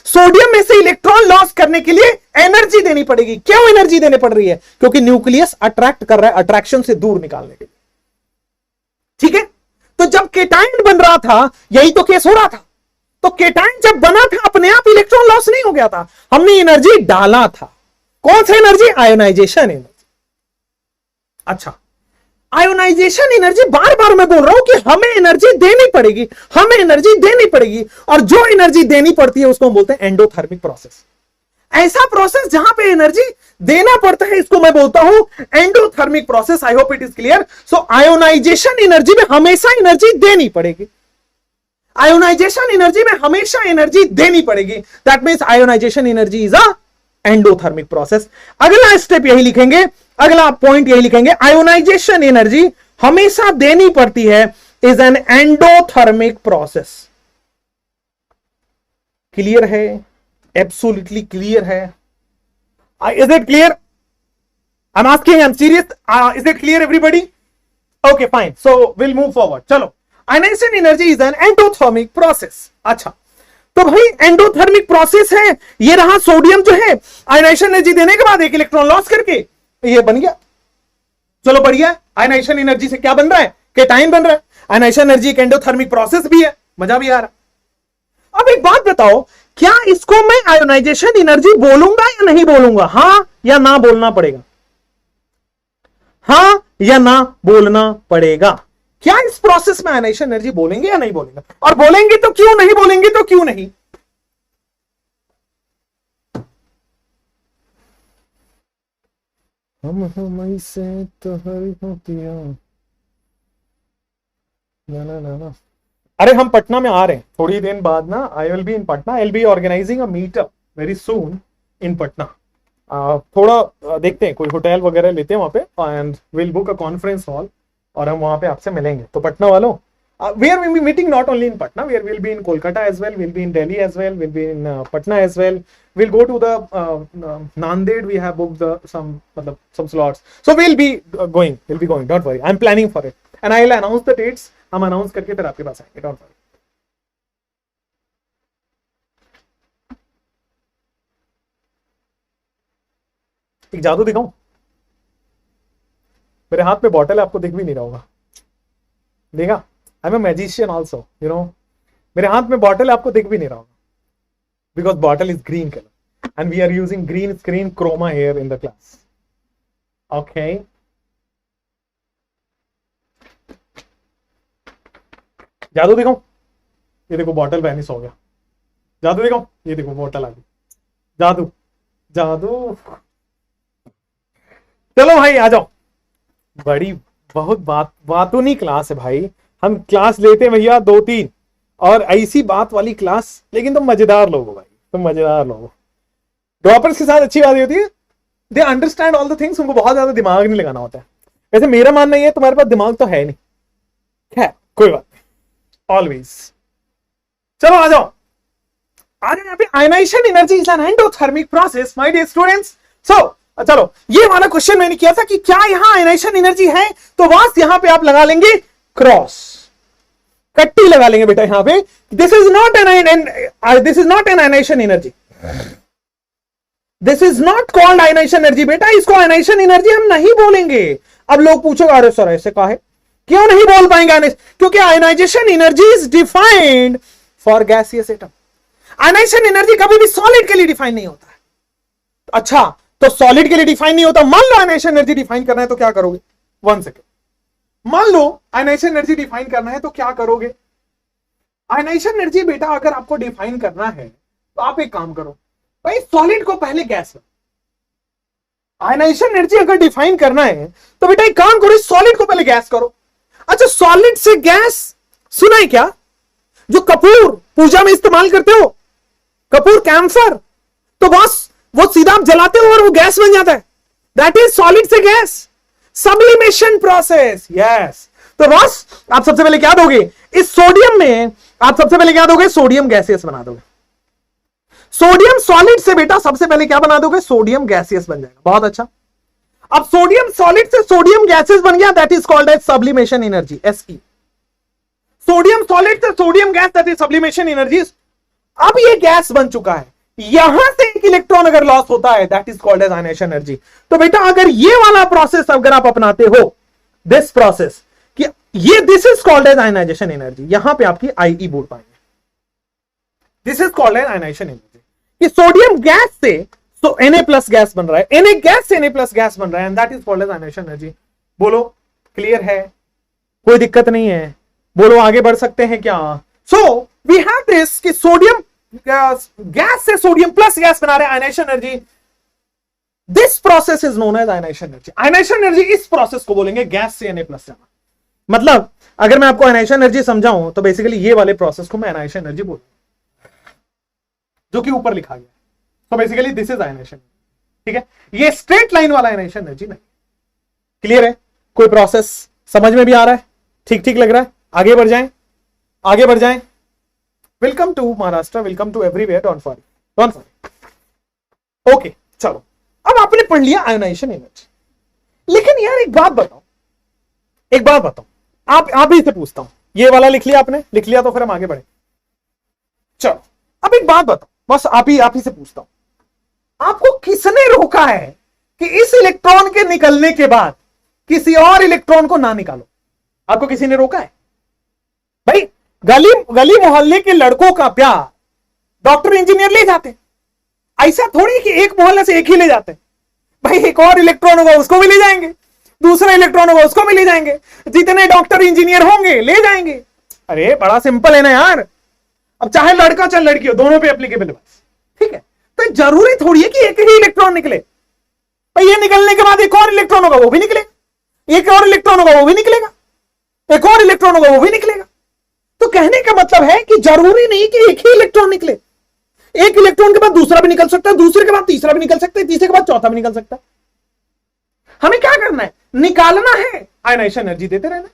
सोडियम में से इलेक्ट्रॉन लॉस करने के लिए एनर्जी देनी पड़ेगी। क्यों एनर्जी देनी पड़ रही है? क्योंकि न्यूक्लियस अट्रैक्ट कर रहा है, अट्रैक्शन से दूर निकालने के लिए। ठीक है, तो जब केटायन बन रहा था, यही तो केस हो रहा था। तो केटायन जब बना था, अपने आप इलेक्ट्रॉन लॉस नहीं हो गया था, हमने एनर्जी डाला था। कौन सा एनर्जी? Ionisation energy. अच्छा, आयोनाइजेशन एनर्जी, बार बार मैं बोल रहा हूं कि हमें एनर्जी देनी पड़ेगी, हमें एनर्जी देनी पड़ेगी। और जो एनर्जी देनी पड़ती है उसको हम बोलते हैं एंडोथर्मिक प्रोसेस। ऐसा प्रोसेस जहां पे एनर्जी देना पड़ता है, इसको मैं बोलता हूं endothermic process. I hope it is clear. So ionisation energy में हमेशा एनर्जी देनी पड़ेगी। आयोनाइजेशन एनर्जी में हमेशा एनर्जी देनी पड़ेगी। That means ionisation energy is a endothermic process. अगला स्टेप यही लिखेंगे, अगला पॉइंट यही लिखेंगे, आयोनाइजेशन एनर्जी हमेशा देनी पड़ती है, is an endothermic process. Clear है? एब्सोल्युटली क्लियर है? Is it clear? I am asking, I am serious. Is it clear everybody? Okay fine, so will move forward. चलो, ionization energy is an endothermic process. अच्छा, तो भाई एंडोथर्मिक प्रोसेस है, ये रहा सोडियम जो है, आयोनाइजेशन एनर्जी देने के बाद एक इलेक्ट्रॉन लॉस करके ये बन गया। चलो बढ़िया, आयोनाइजेशन एनर्जी से क्या बन रहा है? केटायन बन रहा है। आयोनाइजेशन एनर्जी एक एंडोथर्मिक प्रोसेस भी है, मजा भी आ रहा। अब एक बात बताओ, क्या इसको मैं आयोनाइजेशन एनर्जी बोलूंगा या नहीं बोलूंगा? हां या ना बोलना पड़ेगा? हां या ना बोलना पड़ेगा? क्या इस प्रोसेस में आयोनाइजेशन एनर्जी बोलेंगे या नहीं बोलेंगे? और बोलेंगे तो क्यों, नहीं बोलेंगे तो क्यों नहीं? हम से तो हरी होतिया ना। अरे हम पटना में आ रहे हैं थोड़ी देर बाद ना। I will be in Patna, I will be organizing a meetup very soon in Patna. थोड़ा देखते हैं, कोई होटल वगैरह लेते हैं वहां पे, and will book a conference hall, और हम वहां पे आपसे मिलेंगे। तो पटना वालों, where we'll be meeting not only in Patna, where we'll be in Kolkata as well, we'll be in Delhi as well, we'll be in Patna as well. We'll go to the Nanded. We have booked some slots, so we'll be going. Don't worry, I'm planning for it, and I'll announce the dates. हम announce करके फिर आपके पास आएंगे. Don't worry. एक जादू दिखाऊं? मेरे हाथ में बॉटल है, आपको दिख भी नहीं रहा होगा. देखा? I am a magician also, you know. मेरे हाथ में बॉटल है, आपको दिख भी नहीं रहा होगा. Because bottle is green colour and we are using green screen chroma here in the class. Okay. जादू दिखाऊं? ये देखो बॉटल वैनिश हो गया. जादू दिखाऊं? ये देखो बॉटल आ गई. जादू जादू. चलो भाई आ जाओ. बड़ी बहुत बातों नहीं क्लास है भाई. हम क्लास लेते हैं भैया 2-3 और ऐसी बात वाली क्लास. लेकिन तुम मजेदार लोग हो भाई, तुम मजेदार लोग हो. ड्रॉपर्स के साथ अच्छी बात होती है, they understand all the things. उनको बहुत ज्यादा दिमाग नहीं लगाना होता है. वैसे मेरा मानना ये है, तुम्हारे पास दिमाग तो है नहीं. है कोई बात नहीं, ऑलवेज. चलो आ जाओ. आज यहाँ पे ionization energy is an endothermic process my dear students. So चलो, ये वाला क्वेश्चन मैंने किया था कि क्या यहां आयनाइजेशन एनर्जी है, तो बस यहां पे आप लगा लेंगे क्रॉस, कट्टी लगा लेंगे बेटा यहां पे. This is not an ionisation energy. This is not called ionisation energy बेटा. इसको आयनाइजेशन एनर्जी हम नहीं बोलेंगे. अब लोग पूछोगे अरे सर ऐसे कहा है, क्यों नहीं बोल पाएंगे? क्योंकि ionisation energy is defined for gaseous atom. Ionisation energy कभी भी सॉलिड के लिए डिफाइन नहीं होता है. अच्छा, तो सॉलिड के लिए डिफाइन नहीं होता. मान लो आयनाइजेशन एनर्जी डिफाइन करना है तो क्या करोगे? 1 सेकेंड. मान लो आयनाइजेशन एनर्जी डिफाइन करना है तो क्या करोगे? आयनाइजेशन एनर्जी बेटा अगर आपको डिफाइन करना है तो आप एक काम करो भाई, सॉलिड को पहले गैस में. आयनाइजेशन एनर्जी अगर डिफाइन करना है तो बेटा एक काम करो, सॉलिड को पहले गैस करो. अच्छा, सॉलिड से गैस सुना है क्या? जो कपूर पूजा में इस्तेमाल करते हो, कपूर कैंसर, तो बस वो सीधा आप जलाते हो और वो गैस बन जाता है. दैट इज सॉलिड से गैस, सब्लिमेशन प्रोसेस. यस. तो बस आप सबसे पहले क्या दोगे? इस सोडियम में आप सबसे पहले क्या दोगे? सोडियम गैसियस बना दोगे. सोडियम सॉलिड से बेटा सबसे पहले क्या बना दोगे? सोडियम गैसियस बन जाएगा. बहुत अच्छा. अब सोडियम सॉलिड से सोडियम गैसियस बन गया, that is called as sublimation energy, SE. Sodium solid से sodium gas, that is sublimation energy. अब ये गैस बन चुका है, यहां से एक इलेक्ट्रॉन अगर लॉस होता है, that is called as ionisation energy. तो बेटा अगर ये वाला प्रोसेस अगर आप अपनाते हो, दिस प्रोसेस, कि ये this is called as ionisation energy, यहां पे आपकी IE बोल पाएंगे. This is called as ionisation energy. कि सोडियम गैस से तो Na+ गैस बन रहा है, Na गैस से Na+ गैस बन रहा है, and that is called as ionisation energy. बोलो क्लियर है? कोई दिक्कत नहीं है? बोलो आगे बढ़ सकते हैं क्या? सो वी हैव दिस कि सोडियम गैस से सोडियम प्लस गैस बना रहे हैं, ionisation energy. This process is known as ionisation energy. Ionisation energy इस प्रोसेस को बोलेंगे गैस से Na+ जाना. मतलब अगर मैं आपको आयनाइजेशन एनर्जी समझाऊं तो बेसिकली ये वाले प्रोसेस को मैं आयनाइजेशन एनर्जी बोलूंगा, जो कि ऊपर लिखा गया. तो बेसिकली दिस इज आयनाइजेशन. ठीक है, ये स्ट्रेट लाइन वाला आयनाइजेशन एनर्जी नहीं. क्लियर है? कोई प्रोसेस समझ में भी आ रहा है? ठीक ठीक लग रहा है? आगे बढ़ जाएं, आगे बढ़ जाएं. Welcome to Maharashtra, welcome to everywhere. Don't worry, don't worry. Okay, चलो. अब आपने पढ़ लिया आयनाइजेशन एनर्जी. लेकिन यार एक बात बताओ, एक बात बताओ, आप ही से पूछता हूं. ये वाला लिख लिया आपने? लिख लिया तो फिर हम आगे बढ़े. चलो अब एक बात बताओ, बस आप ही से पूछता हूं. आपको किसने रोका है कि इस इलेक्ट्रॉन के निकलने के बाद किसी और इलेक्ट्रॉन को ना निकालो? आपको किसी ने रोका है? भाई गली मोहल्ले के लड़कों का प्यार डॉक्टर इंजीनियर ले जाते हैं. ऐसा थोड़ी कि एक मोहल्ले से एक ही ले जाते हैं. भाई एक और इलेक्ट्रॉन होगा उसको भी ले जाएंगे, दूसरा इलेक्ट्रॉन होगा उसको भी ले जाएंगे, जितने डॉक्टर इंजीनियर होंगे ले जाएंगे. अरे बड़ा सिंपल है ना यार. अब चाहे लड़का चाहे लड़की हो, दोनों पे एप्लीकेबल है बस. ठीक है, तो जरूरी थोड़ी है कि एक ही इलेक्ट्रॉन निकले. भाई ये निकलने के बाद एक और इलेक्ट्रॉन होगा वो भी निकलेगा, एक और इलेक्ट्रॉन होगा वो भी निकलेगा, एक और इलेक्ट्रॉन होगा वो भी निकलेगा. तो कहने का मतलब है कि जरूरी नहीं कि एक ही इलेक्ट्रॉन निकले. एक इलेक्ट्रॉन के बाद दूसरा भी निकल सकता है, दूसरे के बाद तीसरा भी निकल सकता है, तीसरे के बाद चौथा भी निकल सकता है. हमें क्या करना है? निकालना है, आयनाइजेशन एनर्जी देते रहना.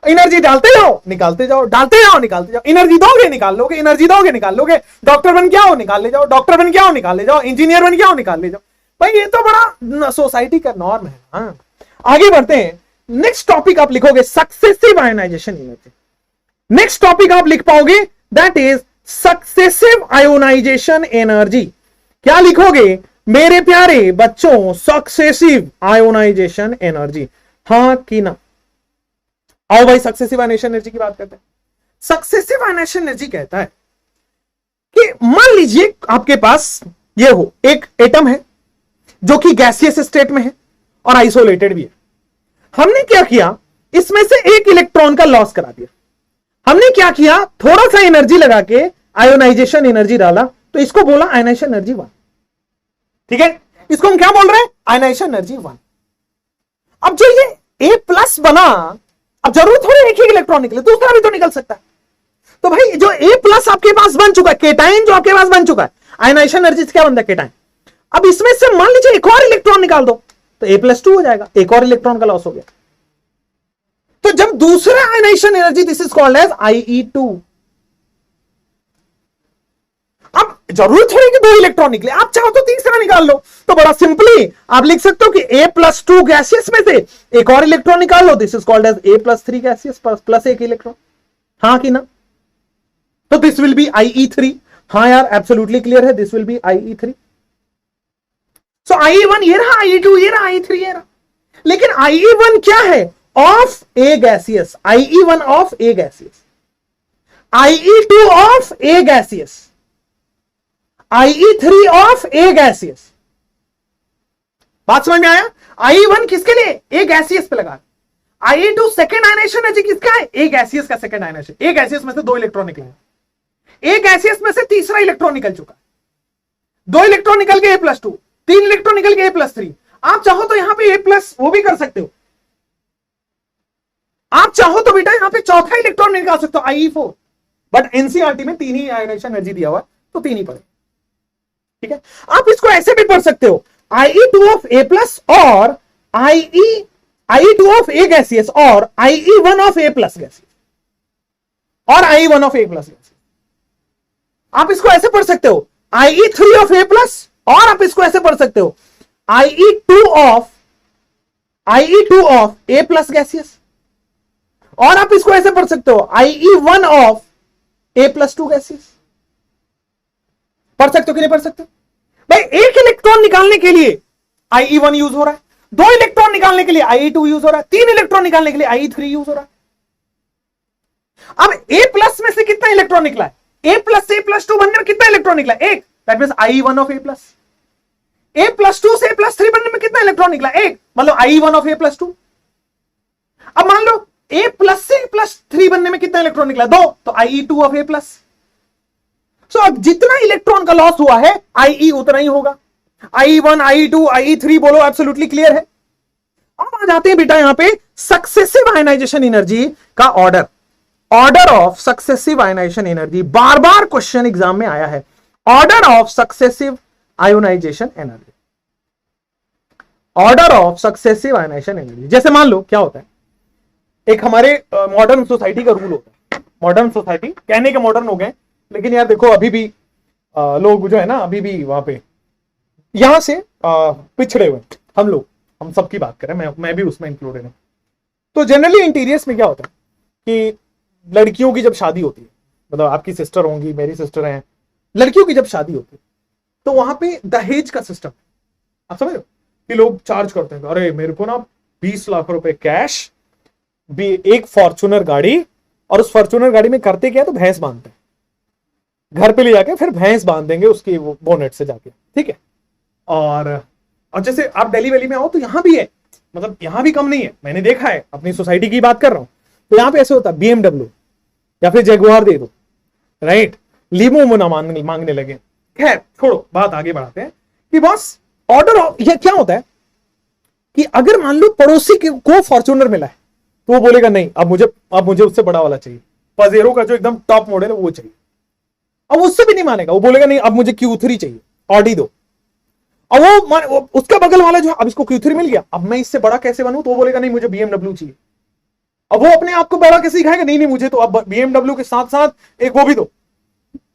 एनर्जी डालते जाओ निकालते जाओ, डालते जाओ निकालते जाओ, एनर्जी दोगे निकाल लोगे, एनर्जी दोगे निकाल लोगे, डॉक्टर बन के आओ निकाल ले जाओ, डॉक्टर बन के आओ निकाल ले जाओ, इंजीनियर बन के आओ निकाल ले जाओ। भाई ये तो बड़ा सोसाइटी का नॉर्म है। हाँ, आगे बढ़ते हैं। नेक्स्ट टॉपिक आप लिखोगे successive ionisation energy. Next topic आप लिख पाओगे that is successive ionisation energy. क्या लिखोगे मेरे प्यारे बच्चों? सक्सेसिव आयोनाइजेशन एनर्जी, हां कि ना? आओ भाई सक्सेसिव आयोनाइजेशन एनर्जी की बात करते हैं। सक्सेसिव आयोनाइजेशन एनर्जी कहता है कि मान लीजिए आपके पास ये हो, एक एटम है जो कि गैसियस स्टेट में है और आइसोलेटेड भी है। हमने क्या किया, इसमें से एक इलेक्ट्रॉन का लॉस करा दिया। हमने क्या किया, थोड़ा सा एनर्जी लगा के आयोनाइजेशन एनर्जी डाला, तो इसको बोला आयोनाइजेशन एनर्जी 1। ठीक है, इसको हम क्या बोल रहे हैं? Ionisation energy 1। अब जो ये A+ बना, अब जरूरत थोड़ी एक ही इलेक्ट्रॉन निकले, दूसरा भी तो निकल सकता है। तो भाई जो A+ आपके पास बन चुका है, केटाइन जो आपके पास बन चुका है, आयोनाइजेशन एनर्जी से क्या बनता है? केटाइन। अब इसमें से मान लीजिए एक और इलेक्ट्रॉन निकाल दो, तो A+2 हो जाएगा, एक और इलेक्ट्रॉन का लॉस हो गया। तो जब दूसरा ionisation energy, this is called as IE2। अब जरूरत है कि 2 इलेक्ट्रॉन निकले, आप चाहो तो तीसरा निकाल लो। तो बड़ा सिंपली आप लिख सकते हो कि A+2 गैसियस में से एक और इलेक्ट्रॉन निकाल लो, this is called as A+3 gaseous plus एक इलेक्ट्रॉन। हां कि ना? तो दिस विल बी IE3। हां यार, एब्सोल्युटली क्लियर है, this will be IE3। So IE1 ये रहा, IE2 ये रहा, IE3 ये रहा। लेकिन IE1 क्या है? Of A gaseous. IE1 of A gaseous, IE2 of A gaseous, IE3 of A gaseous. बात समझ में आया? IE1 किसके लिए? ए गैसियस पे लगा। IE2 सेकंड आयनाइजेशन एनर्जी किसका है? ए गैसियस का सेकंड आयनाइजेशन। ए गैसियस में से 2 इलेक्ट्रॉन निकले, ए गैसियस में से तीसरा इलेक्ट्रॉन निकल चुका है। 2 इलेक्ट्रॉन निकल के A+2, 3 इलेक्ट्रॉन निकल के A+3। आप चाहो तो यहां पे A+ वो भी कर सकते हो। आप चाहो तो बेटा यहां पे चौथा इलेक्ट्रॉन निकाल सकते हो, IE4। बट एनसीईआरटी में 3 ही आयनाइजेशन एनर्जी दिया हुआ है, तो 3 ही पड़े। ठीक है, आप इसको ऐसे भी पढ़ सकते हो, IE2 ऑफ A+ और IE2 ऑफ A गैसियस और IE1 ऑफ A+ गैसियस और IE1 ऑफ A+ गैसियस। आप इसको ऐसे पढ़ सकते हो, IE3 ऑफ A+ और आप इसको ऐसे पढ़ सकते हो, IE2 ऑफ A+ गैसियस और आप इसको ऐसे पढ़ सकते हो, IE1 ऑफ A+2 गैसियस। पढ़ सकते हो कि नहीं पढ़ सकते? भाई एक इलेक्ट्रॉन निकालने के लिए IE1 यूज हो रहा है, 2 इलेक्ट्रॉन निकालने के लिए IE2 यूज हो रहा है, 3 इलेक्ट्रॉन निकालने के लिए IE3 यूज हो रहा है। अब A+ में से कितना इलेक्ट्रॉन निकला है? A+2 बनने में कितना इलेक्ट्रॉन निकला? एक, that means IE1 of A+। A+2 से A+3 बनने में कितना इलेक्ट्रॉन निकला? एक, मतलब IE1 ऑफ A+2। अब मान लो A+ से A+3 बनने में कितना इलेक्ट्रॉन निकला? 2, तो IE2 ऑफ A+। सो अब जितना इलेक्ट्रॉन का लॉस हुआ है IE उतना ही होगा। IE1, IE2, IE3 बोलो, एब्सोल्युटली क्लियर है। अब आ जाते हैं बेटा यहां पे सक्सेसिव आयनाइजेशन एनर्जी का order. Order of successive ionisation energy बार बार क्वेश्चन एग्जाम में आया है। Order of successive ionisation energy, order of successive ionisation energy. जैसे मान लो क्या होता है, एक हमारे मॉडर्न सोसाइटी का रूल होता है। मॉडर्न सोसाइटी कहने के मॉडर्न हो गए, लेकिन यार देखो अभी भी लोग जो है ना, अभी भी वहां पे यहां से पिछड़े हुए हम लोग, हम सबकी बात करें, मैं भी उसमें इंक्लूडेड हूं। तो जनरली इंटीरियर्स में क्या होता है कि लड़कियों की जब शादी होती है, मतलब आपकी सिस्टर होंगी, मेरी सिस्टर हैं, लड़कियों की जब शादी होती है तो वहां पे दहेज का सिस्टम, आप समझ रहे हो कि लोग चार्ज करते हैं, अरे मेरे को ना 20 लाख रुपए कैश, एक फॉर्च्यूनर गाड़ी, और उस फॉर्च्यूनर गाड़ी में करते क्या है, तो भैंस बांधते हैं, घर पे ले जाके फिर भैंस बांध देंगे उसकी वो बोनेट से जाके। ठीक है, और जैसे आप दिल्ली वैली में आओ तो यहां भी है, मतलब यहां भी कम नहीं है, मैंने देखा है, अपनी सोसाइटी की बात कर रहा हूं, तो यहां पे ऐसे होता है BMW या फिर जगुआर दे दो, राइट, लीमो मुना मांगने लगे। खैर छोड़ो, बात आगे बढ़ाते हैं कि बस ऑर्डर ये क्या होता है कि अगर मान लो पड़ोसी को फॉर्च्यूनर मिला है तो वो बोलेगा नहीं, अब मुझे उससे बड़ा वाला चाहिए, पजेरो का जो एकदम टॉप मॉडल है वो चाहिए। अब उससे भी नहीं मानेगा, वो बोलेगा नहीं अब मुझे Q3 चाहिए, ऑडी दो। अब वो उसका बगल वाला जो है, अब इसको Q3 मिल गया, अब मैं इससे बड़ा कैसे बनूं, तो वो बोलेगा नहीं मुझे BMW चाहिए। अब वो अपने आप को बड़ा कैसे दिखाएगा, नहीं नहीं मुझे तो अब BMW के साथ साथ एक वो भी दो,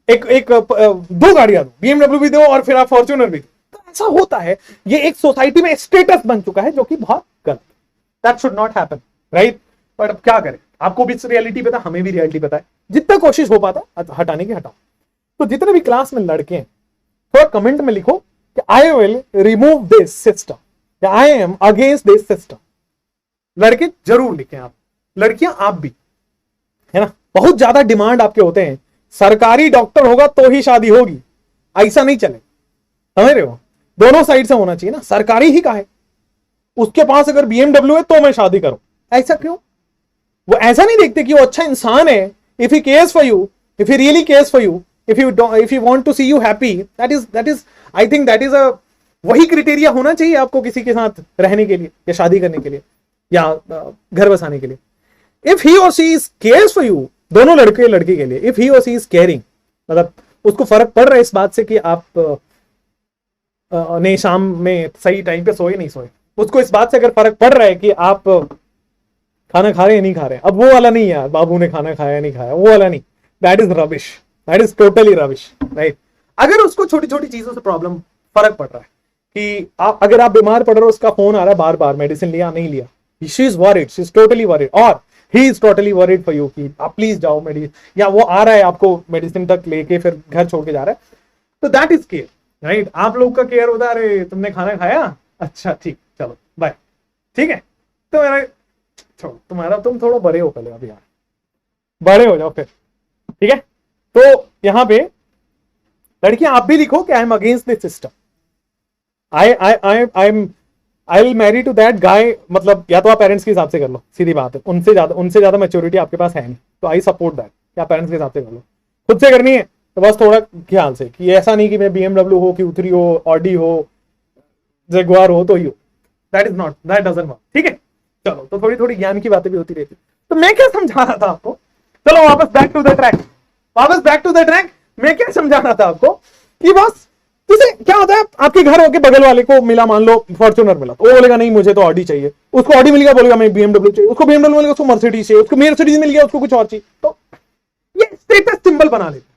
एक दो गाड़ियां दो, BMW भी दो और फिर आप फॉर्च्यूनर भी दो। तो ऐसा होता है, ये एक सोसाइटी में स्टेटस बन चुका है जो कि बहुत गलत, that should not happen, right. पर अब क्या करें, आपको भी रियलिटी पता, हमें भी रियलिटी पता है, जितना कोशिश हो पाता हटाने की हटाओ। तो जितने भी क्लास में लड़के हैं, थोड़ा कमेंट में लिखो कि I will remove this system, I am against this system. लड़के जरूर लिखें आप, लड़कियां आप भी, है ना। बहुत ज्यादा डिमांड आपके होते हैं, सरकारी डॉक्टर होगा तो ही शादी होगी, ऐसा नहीं चले, समझ रहे हो। दोनों साइड से होना चाहिए ना, सरकारी ही का है, उसके पास अगर BMW है तो मैं शादी करूं, ऐसा क्यों। वो ऐसा नहीं देखते कि वो अच्छा इंसान है, if he cares for you, if he really cares for you, if you want to see you happy, that is I think that is a वही क्राइटेरिया होना चाहिए आपको किसी के साथ रहने के लिए या शादी करने के लिए या घर बसाने के लिए। इफ ही और सी इज केयर्स फॉर यू, दोनों लड़के लड़की के लिए, इफ ही और सी इज केयरिंग, मतलब उसको फर्क पड़ रहा है इस बात से कि आप ने शाम में सही टाइम पे सोए नहीं सोए, उसको इस बात से अगर फर्क पड़ रहा है कि आप खाना खा रहे हैं नहीं खा रहे हैं, अब वो वाला नहीं यार, बाबू ने खाना खाया नहीं खाया, वो वाला नहीं, that is rubbish, that is totally rubbish, right. अगर उसको छोटी छोटी चीजों से प्रॉब्लम फर्क पड़ रहा है कि अगर आप बीमार पड़ रहे हो, उसका फोन आ रहा है बार बार, मेडिसिन लिया नहीं लिया, she is worried, she is totally worried, और he is totally worried for you कि आप प्लीज जाओ मेडिसिन, या वो आ रहा है आपको मेडिसिन तक लेके फिर घर छोड़ के जा रहा है, तो दैट इज केयर, राइट। आप लोग का केयर होता है, अरे तुमने खाना खाया, अच्छा ठीक, चलो बाय, ठीक है। तो मेरा तुम्हारा, तुम थोड़ा बड़े हो पहले, अभी यार बड़े हो जाओ फिर, ठीक है। तो यहां पे लड़कियां आप भी लिखो कि I am against this system, I will marry to that guy, मतलब या तो आप पेरेंट्स के हिसाब से कर लो, सीधी बात है, उनसे ज्यादा मैच्योरिटी आपके पास है नहीं, तो आई सपोर्ट दैट, या पेरेंट्स के हिसाब से कर लो। खुद से करनी है तो बस थोड़ा ख्याल से, कि ऐसा नहीं कि मैं BMW हो, Q3 हो, ऑडी हो, जगुआर हो तो ही हो, that is not, that doesn't work, ठीक है। चलो, तो थोड़ी थोड़ी ज्ञान की बातें भी होती रहती। तो मैं क्या समझा रहा था आपको, चलो वापस बैक टू द ट्रैक, वापस बैक टू द ट्रैक। मैं क्या समझा रहा था आपको कि बस जैसे क्या होता है, आपके घर होके बगल वाले को मिला, मान लो फॉर्च्यूनर मिला, तो वो बोलेगा नहीं मुझे तो ऑडी चाहिए, उसको ऑडी मिल गया बोलेगा मैं BMW चाहिए, उसको BMW मिल गया उसको मर्सिडीज चाहिए, उसको मर्सिडीज मिल गया उसको कुछ और चाहिए। तो ये स्टेटस सिंबल बना लेते।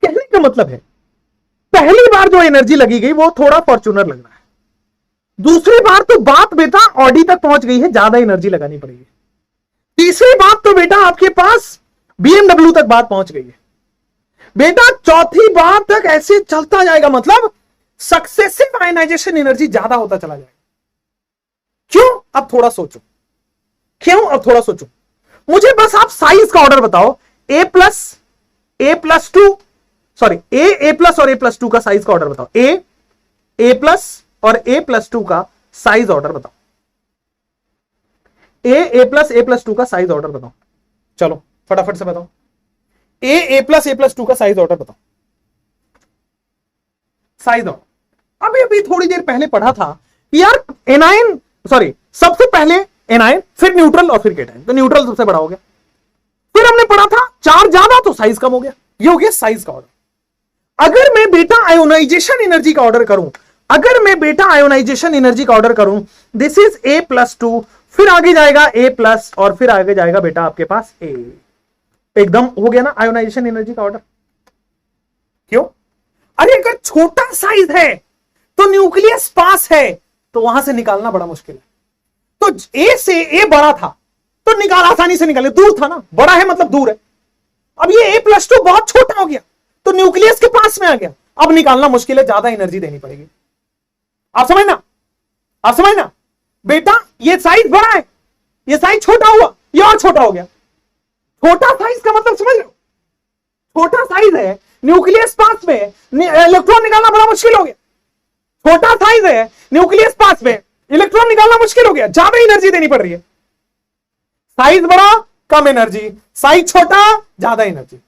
कहने का मतलब है, पहली बार जो एनर्जी लगी गई वो थोड़ा फॉर्च्यूनर लग रहा है, दूसरी बार तो बात बेटा ऑडी तक पहुंच गई है, ज्यादा एनर्जी लगानी पड़ेगी, तीसरी बात तो बेटा आपके पास BMW तक बात पहुंच गई है बेटा, चौथी बार तक ऐसे चलता जाएगा, मतलब सक्सेसिव आयनाइजेशन एनर्जी ज्यादा होता चला जाएगा। क्यों, अब थोड़ा सोचो, क्यों, अब थोड़ा सोचो। मुझे बस आप साइज का ऑर्डर बताओ, A plus two, sorry A plus और A प्लस टू का साइज का ऑर्डर बताओ, A प्लस और A प्लस टू का साइज ऑर्डर बताओ, A प्लस टू का साइज ऑर्डर बताओ, चलो फटाफट से बताओ, A प्लस टू का साइज ऑर्डर बताओ, साइज ऑर्डर। अभी थोड़ी देर पहले पढ़ा था यार, एनायन, सॉरी सबसे पहले एनायन, फिर न्यूट्रल और फिर केटायन, तो न्यूट्रल सबसे बड़ा हो गया। फिर हमने पढ़ा था चार ज्यादा तो साइज कम हो गया, ये हो गया साइज का ऑर्डर। अगर मैं बेटा आयोनाइजेशन एनर्जी का ऑर्डर करूं, अगर मैं बेटा आयोनाइजेशन एनर्जी का ऑर्डर करूं, this is A plus two, फिर आगे जाएगा A प्लस, और फिर आगे जाएगा बेटा आपके पास A, एकदम हो गया ना आयोनाइजेशन एनर्जी का ऑर्डर। क्यों, अरे अगर छोटा साइज है तो न्यूक्लियस पास है, तो वहां से निकालना बड़ा मुश्किल है। तो A से A बड़ा था तो निकाल, आसानी से निकाले, दूर था ना, बड़ा है मतलब दूर है। अब ये A प्लस टू बहुत छोटा हो गया तो न्यूक्लियस के पास में आ गया, अब निकालना मुश्किल है, ज्यादा एनर्जी देनी पड़ेगी। आप समझना, आप समझना बेटा, ये साइज बड़ा है, ये साइज छोटा हुआ, ये और छोटा हो गया। छोटा साइज का मतलब समझ लो, छोटा साइज है, न्यूक्लियस पास में, इलेक्ट्रॉन निकालना बड़ा मुश्किल हो गया। छोटा साइज है, न्यूक्लियस पास में, इलेक्ट्रॉन निकालना मुश्किल हो गया, ज्यादा एनर्जी देनी पड़ रही है। साइज बड़ा कम एनर्जी, साइज छोटा ज्यादा एनर्जी,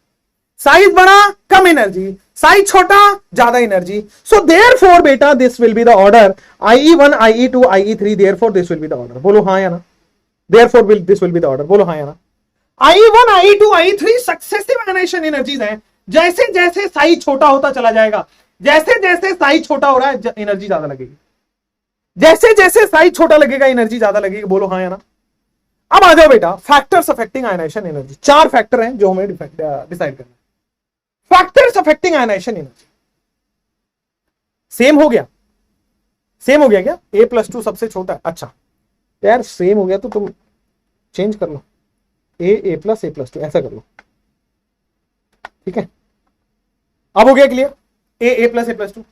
साइज बड़ा कम एनर्जी, साइज छोटा ज्यादा एनर्जी। सो देयरफॉर बेटा this will be the order IE1 IE2 IE3, therefore this will be the order, बोलो हां या ना, therefore this will be the order, बोलो हां या ना। IE1 IE2 IE3 successive ionization energies हैं, जैसे जैसे साइज छोटा होता चला जाएगा, जैसे जैसे साइज छोटा हो रहा है एनर्जी ज्यादा लगेगी, जैसे जैसे साइज छोटा लगेगा एनर्जी ज्यादा लगेगी, बोलो हां या ना। अब आ जाओ बेटा factors affecting ionisation energy. 4 factor हैं जो हमें डिसाइड करना है। Factors affecting ionisation energy same हो गया, सेम हो गया क्या? A+2 सबसे छोटा है। अच्छा यार सेम हो गया तो तुम चेंज कर लो, A+A+2 ऐसा कर लो, ठीक है। अब हो गया क्लियर, A+A+2।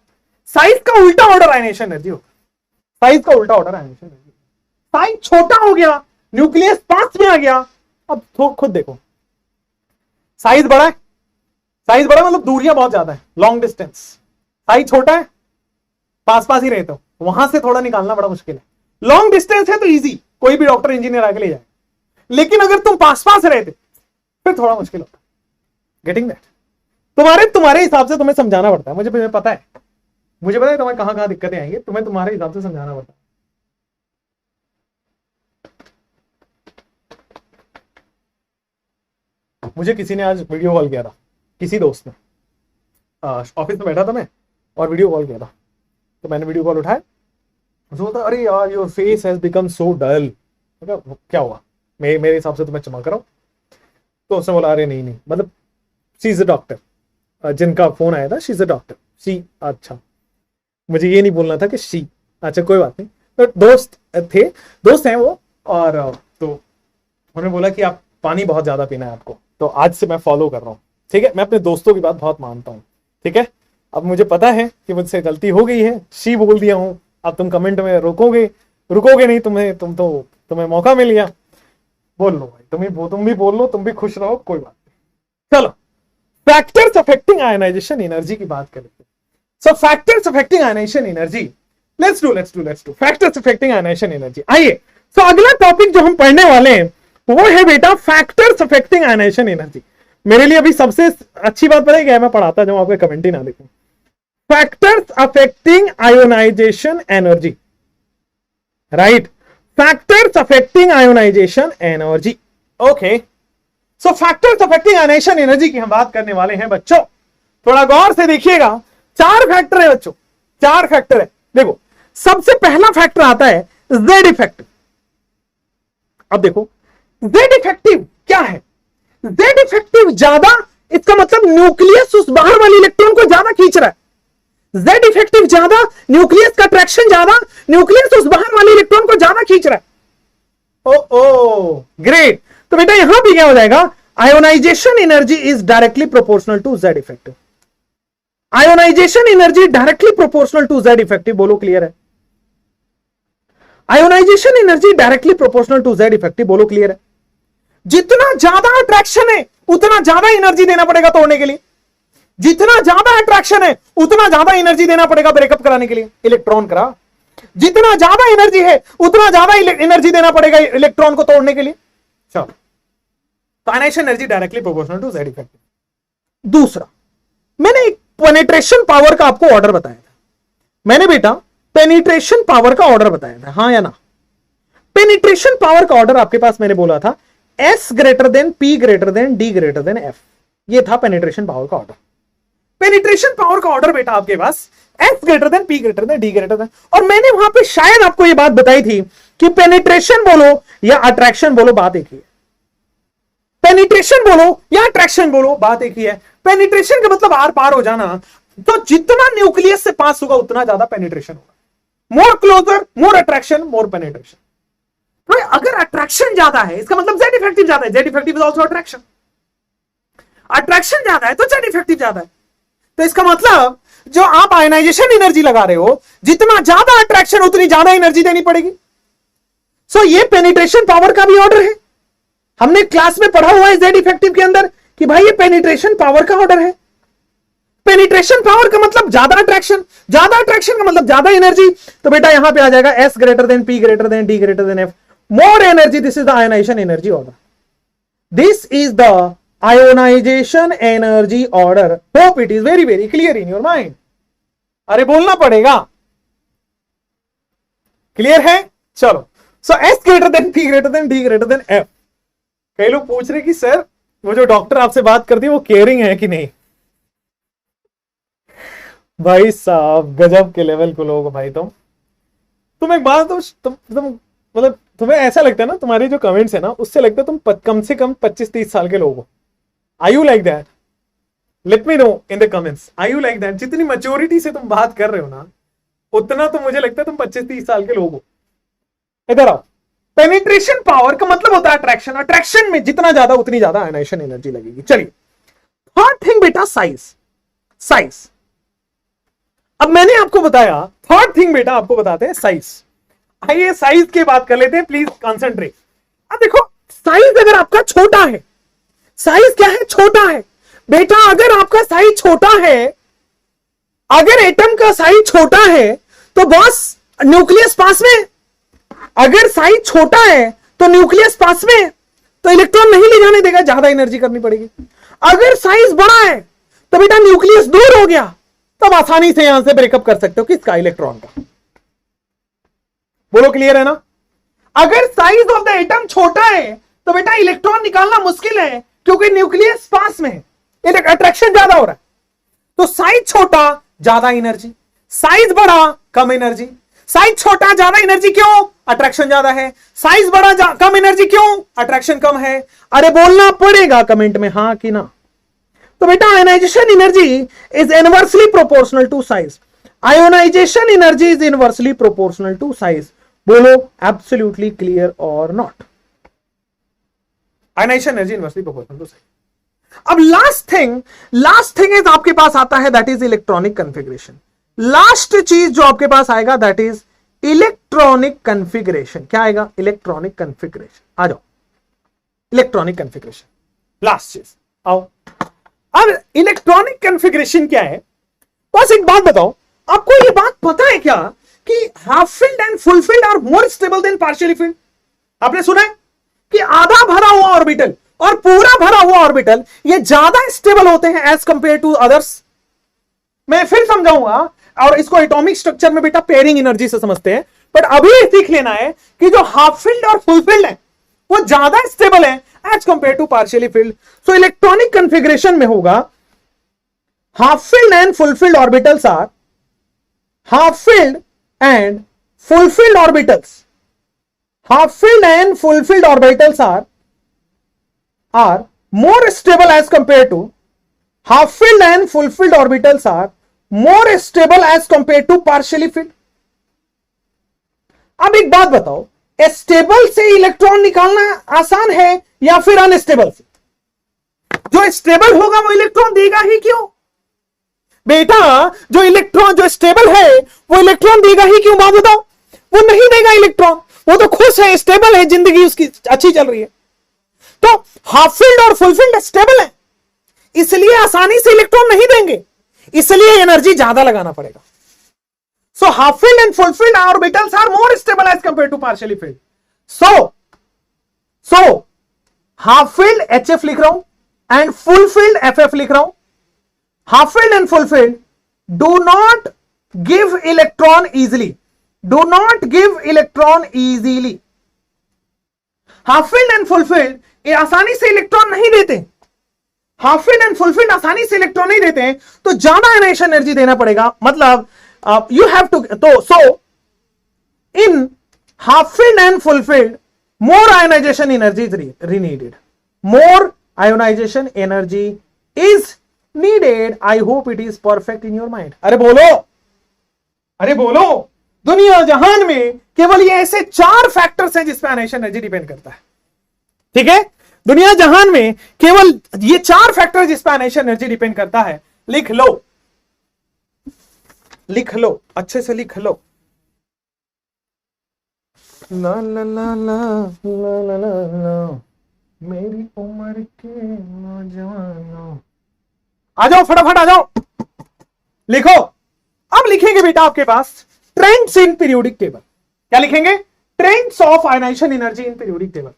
साइज का उल्टा ऑर्डर आयनाइजेशन एनर्जी हो, साइज का उल्टा ऑर्डर आयनाइजेशन एनर्जी। साइज छोटा हो गया, न्यूक्लियस पास में आ गया। अब तो खुद देखो, साइज बड़ा है, साइज बड़ा मतलब दूरियां बहुत ज्यादा है, लॉन्ग डिस्टेंस। साइज छोटा है, पास पास ही रहते हो, वहां से थोड़ा निकालना बड़ा मुश्किल है। लॉन्ग डिस्टेंस है तो इजी, कोई भी डॉक्टर इंजीनियर आगे ले जाए। लेकिन अगर तुम पास पास रहते फिर थोड़ा मुश्किल होता। Getting that? तुम्हारे हिसाब से तुम्हें समझाना पड़ता है। मुझे पता है, तुम्हें कहां कहां दिक्कतें आएंगी, तुम्हें तुम्हारे हिसाब से समझाना पड़ता है। मुझे किसी ने आज वीडियो कॉल किया था, किसी दोस्त ने, ऑफिस में बैठा था मैं और वीडियो कॉल किया था। तो मैंने वीडियो कॉल उठाया, उसने बोला अरे यार your face has become so dull. क्या हुआ? मेरे हिसाब से तो मैं चमक रहा हूं। तो उसने बोला अरे नहीं मतलब शी इज अ डॉक्टर, जिनका फोन आया था she is a doctor. She, अच्छा मुझे ये नहीं बोलना था कि शी, अच्छा कोई बात नहीं। तो दोस्त हैं वो, और तो उन्होंने बोला कि आप पानी बहुत ज्यादा पीना है आपको। तो आज से मैं फॉलो कर रहा हूँ, ठीक है। मैं अपने दोस्तों की बात बहुत मानता हूँ, ठीक है। अब मुझे पता है कि मुझसे गलती हो गई है, शी बोल दिया हूं। अब तुम कमेंट में रुकोगे नहीं, तुम्हें मौका मिल गया, बोल लो भाई, तुम भी बोल लो, तुम भी खुश रहो, कोई बात नहीं। चलो फैक्टर्स अफेक्टिंग आयनाइजेशन एनर्जी की बात करें। So factors affecting ionisation energy, let's do factors affecting ionisation energy. आइए, सो अगला टॉपिक जो हम पढ़ने वाले हैं वो है बेटा फैक्टर्स अफेक्टिंग आयनाइजेशन एनर्जी। मेरे लिए अभी सबसे अच्छी बात पता है क्या है? मैं पढ़ाता जाऊं, आपके कमेंट ही ना देखूं। Factors affecting ionisation energy, right? Factors affecting ionisation energy, okay. So factors affecting ionisation energy की हम बात करने वाले हैं बच्चों। थोड़ा गौर से देखिएगा, 4 फैक्टर है बच्चों, 4 फैक्टर है। देखो सबसे पहला फैक्टर आता है जेड इफेक्टिव। अब देखो जेड इफेक्टिव क्या है? जेड इफेक्टिव ज्यादा, इसका मतलब न्यूक्लियस उस बाहर वाले इलेक्ट्रॉन को ज्यादा खींच रहा है। जेड इफेक्टिव ज्यादा, न्यूक्लियस का अट्रैक्शन ज्यादा, न्यूक्लियस उस बाहर वाले इलेक्ट्रॉन को ज्यादा खींच रहा है। Oh great. तो बेटा यहां भी क्या हो जाएगा? Ionisation energy is directly proportional to Z effective. Ionisation energy directly proportional to Z effective, बोलो क्लियर है? Ionisation energy directly proportional to Z effective, बोलो क्लियर है? जितना ज्यादा अट्रैक्शन है उतना ज्यादा एनर्जी देना पड़ेगा तोड़ने के लिए, जितना ज्यादा अट्रैक्शन है उतना ज्यादा एनर्जी देना पड़ेगा ब्रेकअप कराने के लिए। इलेक्ट्रॉन करा, जितना ज्यादा एनर्जी है उतना ज्यादा एनर्जी देना पड़ेगा इलेक्ट्रॉन को तोड़ने के लिए। चलो, तो ionisation energy directly proportional to Z effective. दूसरा, मैंने एक पेनिट्रेशन पावर का आपको ऑर्डर बताया था। मैंने बेटा पेनिट्रेशन पावर का ऑर्डर बताया था, हां या ना? पेनिट्रेशन पावर का ऑर्डर आपके पास मैंने बोला था S greater than P greater than D greater than F। ये था पेनिट्रेशन पावर का ऑर्डर। पेनिट्रेशन पावर का ऑर्डर बेटा आपके पास S greater than P greater than D greater than, और मैंने वहां पे शायद आपको ये बात बताई थी कि पेनिट्रेशन बोलो या अट्रैक्शन बोलो, बात एक ही है। पेनिट्रेशन बोलो या अट्रैक्शन बोलो, बात एक ही है। पेनिट्रेशन का मतलब आर पार हो जाना, तो जितना न्यूक्लियस से पास होगा उतना ज्यादा पेनिट्रेशन होगा। मोर क्लोजर, मोर अट्रैक्शन, मोर पेनिट्रेशन। तो अगर अट्रैक्शन ज्यादा है इसका मतलब जेड इफेक्टिव ज्यादा है। Z effective is also attraction. Attraction ज्यादा है तो जेड इफेक्टिव ज्यादा है। तो इसका मतलब जो आप आयनाइजेशन एनर्जी लगा रहे हो, जितना ज्यादा अट्रैक्शन उतनी ज्यादा एनर्जी देनी पड़ेगी। सो ये पेनिट्रेशन पावर का भी ऑर्डर है। हमने क्लास में पढ़ा हुआ है जेड इफेक्टिव के अंदर कि भाई ये पेनिट्रेशन पावर का ऑर्डर है। पेनिट्रेशन पावर का मतलब ज्यादा अट्रैक्शन का मतलब ज्यादा एनर्जी। तो बेटा यहां पे आ जाएगा S greater than P greater than D greater than F, more energy. This is the ionization energy order. This is the ionization energy order. Hope it is very very clear in your mind. अरे बोलना पड़ेगा, क्लियर है? चलो, सो S greater than P greater than D greater than F। कई लोग पूछ रहे कि सर वो जो डॉक्टर आपसे बात करती है वो केयरिंग है कि नहीं? भाई साहब गजब के लेवल को लोग भाई। तुम एक बात, तुम मतलब तुम्हें ऐसा लगता है ना, तुम्हारे जो कमेंट्स है ना, उससे लगता है तुम कम से कम 25-30 साल के लोग हो। I you like that? Let me know in the comments, I you like that? जितनी मैच्योरिटी से तुम बात कर रहे हो ना, उतना तो मुझे लगता है तुम 25-30 साल के लोग हो। इधर आओ। पेनिट्रेशन पावर का मतलब होता है अट्रैक्शन। अट्रैक्शन में जितना ज्यादा उतनी ज्यादा आयनाइजेशन एनर्जी लगेगी। चलिए, थर्ड थिंग बेटा, साइज। साइज, अब मैंने आपको बताया, थर्ड थिंग बेटा आपको बताते हैं साइज। आइए साइज की बात कर लेते हैं, प्लीज कंसंट्रेट। अब देखो, साइज अगर आपका छोटा है, साइज क्या है? छोटा है बेटा। अगर आपका साइज छोटा है, अगर एटम का साइज छोटा है तो बॉस न्यूक्लियस पास में, अगर साइज छोटा है तो न्यूक्लियस पास में, तो इलेक्ट्रॉन नहीं ले जाने देगा, ज्यादा एनर्जी करनी पड़ेगी। अगर साइज बड़ा है तो बेटा न्यूक्लियस दूर हो गया, तब आसानी से यहां से ब्रेकअप कर सकते हो किसका? इलेक्ट्रॉन का। बोलो, क्लियर है ना? अगर साइज ऑफ द एटम छोटा है तो बेटा इलेक्ट्रॉन निकालना मुश्किल है, क्योंकि न्यूक्लियस पास में है, अट्रैक्शन ज्यादा हो रहा है। तो साइज छोटा ज्यादा एनर्जी, साइज बड़ा कम एनर्जी। साइज छोटा ज्यादा एनर्जी क्यों? अट्रैक्शन ज्यादा है। साइज बड़ा कम एनर्जी क्यों? अट्रैक्शन कम है। अरे बोलना पड़ेगा कमेंट में हाँ कि ना। तो बेटा ionisation energy is inversely proportional to size. Ionisation energy is inversely proportional to size. बोलो, एब्सोल्युटली क्लियर और not? Ionisation energy inversely proportional to size. अब लास्ट थिंग इज आपके पास आता है, that is electronic configuration. Last चीज जो आपके पास आएगा दैट इज इलेक्ट्रॉनिक कॉन्फ़िगरेशन। क्या आएगा? Electronic configuration. आ जाओ, इलेक्ट्रॉनिक कॉन्फ़िगरेशन लास्ट चीज। आओ, अब इलेक्ट्रॉनिक कॉन्फ़िगरेशन क्या है? बस एक बात बताओ, आपको ये बात पता है क्या कि half filled and full filled are more stable than partially filled? आपने सुना है कि आधा भरा हुआ ऑर्बिटल और पूरा भरा हुआ ऑर्बिटल ये ज्यादा स्टेबल होते हैं एज कंपेयर टू अदर्स। मैं फिर समझाऊंगा, और इसको एटॉमिक स्ट्रक्चर में बेटा पेयरिंग एनर्जी से समझते हैं, बट अभी सीख लेना है कि जो हाफ फिल्ड और फुल फिल्ड है वो ज्यादा स्टेबल है as compare to partially filled. So electronic configuration में होगा half filled and full filled orbitals are, half filled and full filled orbitals, half filled and full filled orbitals are more stable as compared to, half filled and fulfilled orbitals are more stable as compared to partially filled। अब एक बात बताओ, स्टेबल से इलेक्ट्रॉन निकालना आसान है या फिर अनस्टेबल से? जो स्टेबल होगा वो इलेक्ट्रॉन देगा ही क्यों बेटा? जो इलेक्ट्रॉन जो स्टेबल है वो इलेक्ट्रॉन देगा ही क्यों? बात बताओ। वो नहीं देगा इलेक्ट्रॉन, वो तो खुश है, स्टेबल है, जिंदगी उसकी अच्छी चल रही है। तो हाफ फिल्ड और फुल फिल्ड स्टेबल है, इसलिए आसानी से इलेक्ट्रॉन नहीं देंगे, इसलिए एनर्जी ज्यादा लगाना पड़ेगा। So half filled and full filled orbitals are more stable as compare to partially filled. So half filled HF लिख रहा हूं एंड फुल फिल्ड FF लिख रहा हूं। Half filled and full field do not give electron easily, do not give electron easily. Half filled and full field ये आसानी से इलेक्ट्रॉन नहीं देते, half filled and full field आसानी से इलेक्ट्रॉन नहीं देते हैं, तो ज्यादा आयनाइजेशन एनर्जी देना पड़ेगा। मतलब यू हैव टू, तो so in half filled and full filled more ionization energy is needed, more ionization energy is needed. I hope it is perfect in your mind. अरे बोलो, अरे बोलो। दुनिया जहान में केवल ये ऐसे 4 फैक्टर्स हैं जिस पे आयनाइजेशन एनर्जी डिपेंड करता है, ठीक है? दुनिया जहान में केवल ये 4 फैक्टर जिस पर आयनाइजेशन एनर्जी डिपेंड करता है। लिख लो, लिख लो, अच्छे से लिख लो। ला ला ला ला ला ला ला ला मेरी उम्र के नौजवानों, आ जाओ फटाफट आ जाओ, लिखो। अब लिखेंगे बेटा आपके पास ट्रेंड्स इन पीरियोडिक टेबल। क्या लिखेंगे? Trends of ionisation energy in periodic table.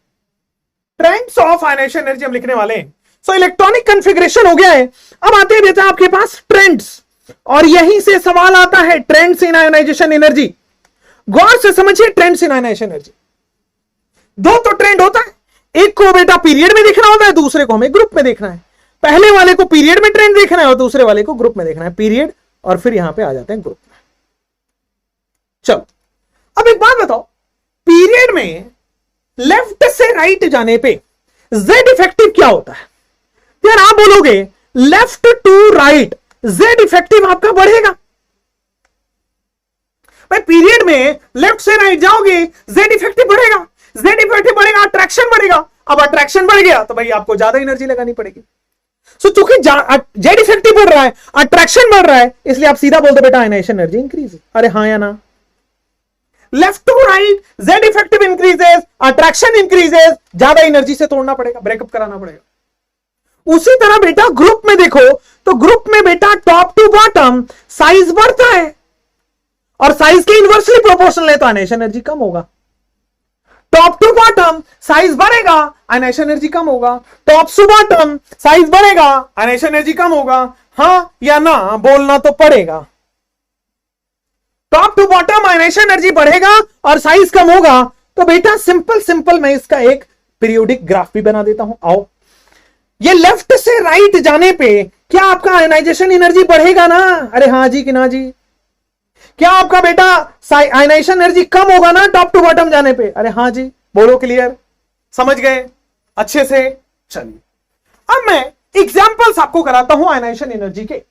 Trends of ionisation energy हम लिखने वाले हैं। सो इलेक्ट्रॉनिक कॉन्फ़िगरेशन हो गया है। अब आते हैं बेटा आपके पास ट्रेंड्स, और यहीं से सवाल आता है ट्रेंड्स इन आयनाइजेशन एनर्जी। गौर से समझिए, ट्रेंड्स इन आयनाइजेशन एनर्जी। 2 तो ट्रेंड होता है, एक को बेटा पीरियड में देखना होता है, दूसरे को हमें ग्रुप में देखना है। पहले वाले को पीरियड में ट्रेंड देखना है और दूसरे वाले को ग्रुप में देखना है। पीरियड और फिर यहां पे आ जाते हैं ग्रुप में। चलो, अब एक बात बताओ, पीरियड में लेफ्ट से राइट जाने पे जेड इफेक्टिव क्या होता है? यार आप बोलोगे left to right Z effective आपका बढ़ेगा। भाई पीरियड में लेफ्ट से राइट जाओगे जेड इफेक्टिव बढ़ेगा, जेड इफेक्टिव बढ़ेगा, अट्रैक्शन बढ़ेगा। अब अट्रैक्शन बढ़ गया तो भाई आपको ज्यादा एनर्जी लगानी पड़ेगी। सो चूंकि जेड इफेक्टिव बढ़ रहा है, अट्रैक्शन बढ़ रहा है, इसलिए आप सीधा बोलते बेटा आयनाइजेशन एनर्जी इंक्रीज। अरे हाँ या ना? Left to right Z effective increases, attraction increases, ज्यादा एनर्जी से तोड़ना पड़ेगा, ब्रेकअप कराना पड़ेगा। उसी तरह बेटा ग्रुप में देखो तो ग्रुप में बेटा टॉप टू बॉटम साइज बढ़ता है और साइज के इनवर्सली प्रोपोर्शनल है तो आयनाइजेशन एनर्जी कम होगा। टॉप टू बॉटम साइज बढ़ेगा, आयनाइजेशन एनर्जी कम होगा। टॉप टू बॉटम साइज बढ़ेगा, आयनाइजेशन एनर्जी कम होगा। हां या ना बोलना तो पड़ेगा। Top to bottom ionisation energy बढ़ेगा और साइज कम होगा। तो बेटा सिंपल सिंपल मैं इसका एक पीरियोडिक ग्राफ भी बना देता हूं। आओ, ये लेफ्ट से राइट जाने पे क्या आपका आयनाइजेशन एनर्जी बढ़ेगा ना? अरे हां जी कि ना जी? क्या आपका बेटा आयनाइजेशन एनर्जी कम होगा ना टॉप टू बॉटम जाने पे? अरे हां जी, बोलो क्लियर, समझ गए अच्छे से? चलिए अब मैं एग्जांपल्स आपको कराता हूं आयनाइजेशन एनर्जी के।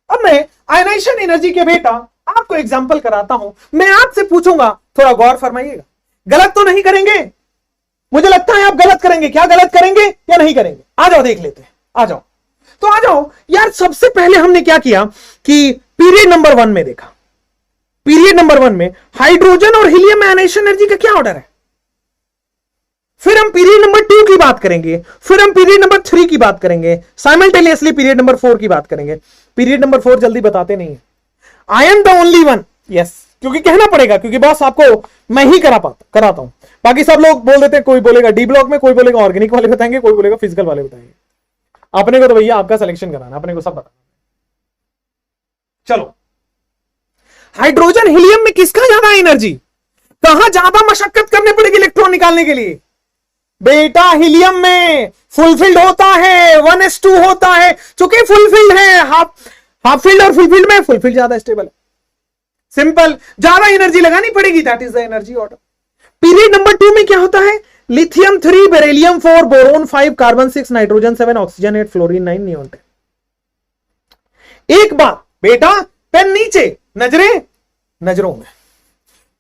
अब मैं आयनाइजेशन एनर्जी के बेटा आपको एग्जांपल कराता हूं। मैं आपसे पूछूंगा, थोड़ा गौर फरमाइएगा, गलत तो नहीं करेंगे? मुझे लगता है आप गलत करेंगे। क्या गलत करेंगे या नहीं करेंगे? आ जाओ देख लेते हैं, आ जाओ। तो आ जाओ यार, सबसे पहले हमने क्या किया कि पीरियड नंबर 1 में देखा। पीरियड नंबर 1 में हाइड्रोजन और हीलियम में आयनाइजेशन एनर्जी का क्या ऑर्डर है। फिर हम पीरियड नंबर 2 की बात करेंगे, फिर हम पीरियड नंबर 3 की बात करेंगे, साइमल्टेनियसली पीरियड नंबर 4 की बात करेंगे। पीरियड नंबर 4 जल्दी बताते नहीं है। I am the only one, yes, क्योंकि कहना पड़ेगा, क्योंकि बॉस आपको मैं ही कराता हूं। बाकी सब लोग बोल देते, कोई बोलेगा डी ब्लॉक में, कोई बोलेगा ऑर्गेनिक वाले बताएंगे, कोई बोलेगा फिजिकल वाले बताएंगे। अपने को तो भैया आपका सिलेक्शन कराना, अपने को सब बताना। चलो, हाइड्रोजन हीलियम में किसका ज्यादा एनर्जी, कहां ज्यादा मशक्कत करनी पड़ेगी इलेक्ट्रॉन निकालने के लिए? बेटा हीलियम में फुलफिल्ड होता है, 1s2 होता है। चूंकि फुलफिल्ड है, हाफ फील्ड और फुलफिल्ड में फुलफिल्ड ज्यादा स्टेबल है। सिंपल, ज्यादा एनर्जी लगानी पड़ेगी, that is the energy order. Period number 2 में क्या होता है? Lithium 3, beryllium 4, boron 5, carbon 6, nitrogen 7, oxygen 8, fluorine 9, neon 10। एक बात बेटा, पेन नीचे, नजरें नजरों में,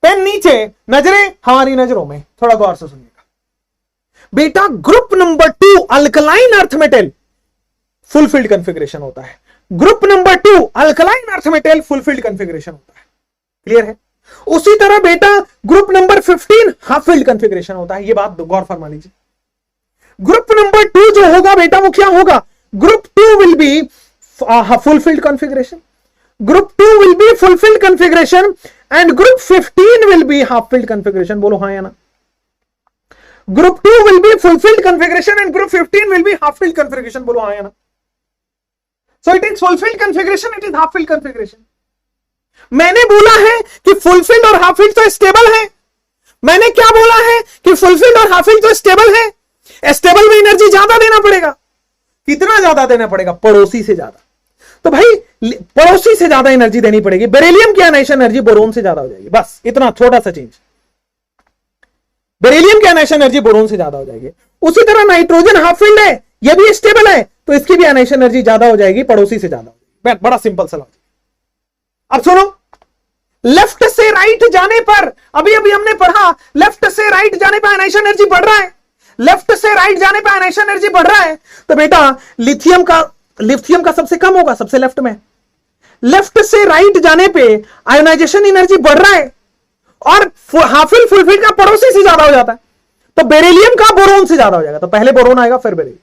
पेन नीचे, नजरें हमारी नजरों में। थोड़ा गौर से सुनिएगा बेटा। Group number 2 alkaline earth metal fulfilled configuration होता है। Group number 2 alkaline earth metal fulfilled configuration होता है। क्लियर है? उसी तरह बेटा group number 15 half field configuration होता है। ये बात गौर फरमा लीजिए। ग्रुप नंबर 2 जो होगा बेटा वो क्या होगा? Group 2 will be fulfilled configuration, group 2 will be fulfilled configuration and group 15 will be half field configuration. बोलो हाँ या ना? Group 2 will be fulfilled configuration and group 15 will be half field configuration. बोलो हाँ या ना? So it is fulfilled configuration, it is half filled configuration. मैंने बोला है कि फुलफिल्ड और हाफ फील्ड तो स्टेबल है। मैंने क्या बोला है कि फुलफिल्ड और हाफ फील्ड तो स्टेबल है। स्टेबल में एनर्जी ज्यादा देना पड़ेगा। कितना ज्यादा देना पड़ेगा? पड़ोसी से ज्यादा। तो भाई पड़ोसी से ज्यादा एनर्जी देनी पड़ेगी। बेरिलियम की आयनाइजेशन एनर्जी बोरोन से ज्यादा हो जाएगी। बस इतना छोटा सा चेंज। बेरिलियम की आयनाइजेशन एनर्जी बोरोन से ज्यादा हो जाएगी। उसी तरह नाइट्रोजन हाफ फील्ड है, यह भी स्टेबल है, तो इसकी भी आयनाइजेशन एनर्जी ज्यादा हो जाएगी, पड़ोसी से ज्यादा हो जाएगी। बड़ा सिंपल सा लॉजिक। अब सुनो, लेफ्ट से राइट जाने पर, अभी अभी हमने पढ़ा, लेफ्ट से राइट जाने पर आयनाइजेशन एनर्जी बढ़ रहा है। लेफ्ट से राइट जाने पर आयनाइजेशन एनर्जी बढ़ रहा है, तो बेटा लिथियम का सबसे कम होगा, सबसे लेफ्ट में। लेफ्ट से राइट जाने पे आयोनाइजेशन एनर्जी बढ़ रहा है और हाफिल फुलफिल का पड़ोसी से ज्यादा हो जाता है, तो बेरिलियम का बोरोन से ज्यादा हो जाएगा। तो पहले बोरोन आएगा फिर बेरिलियम।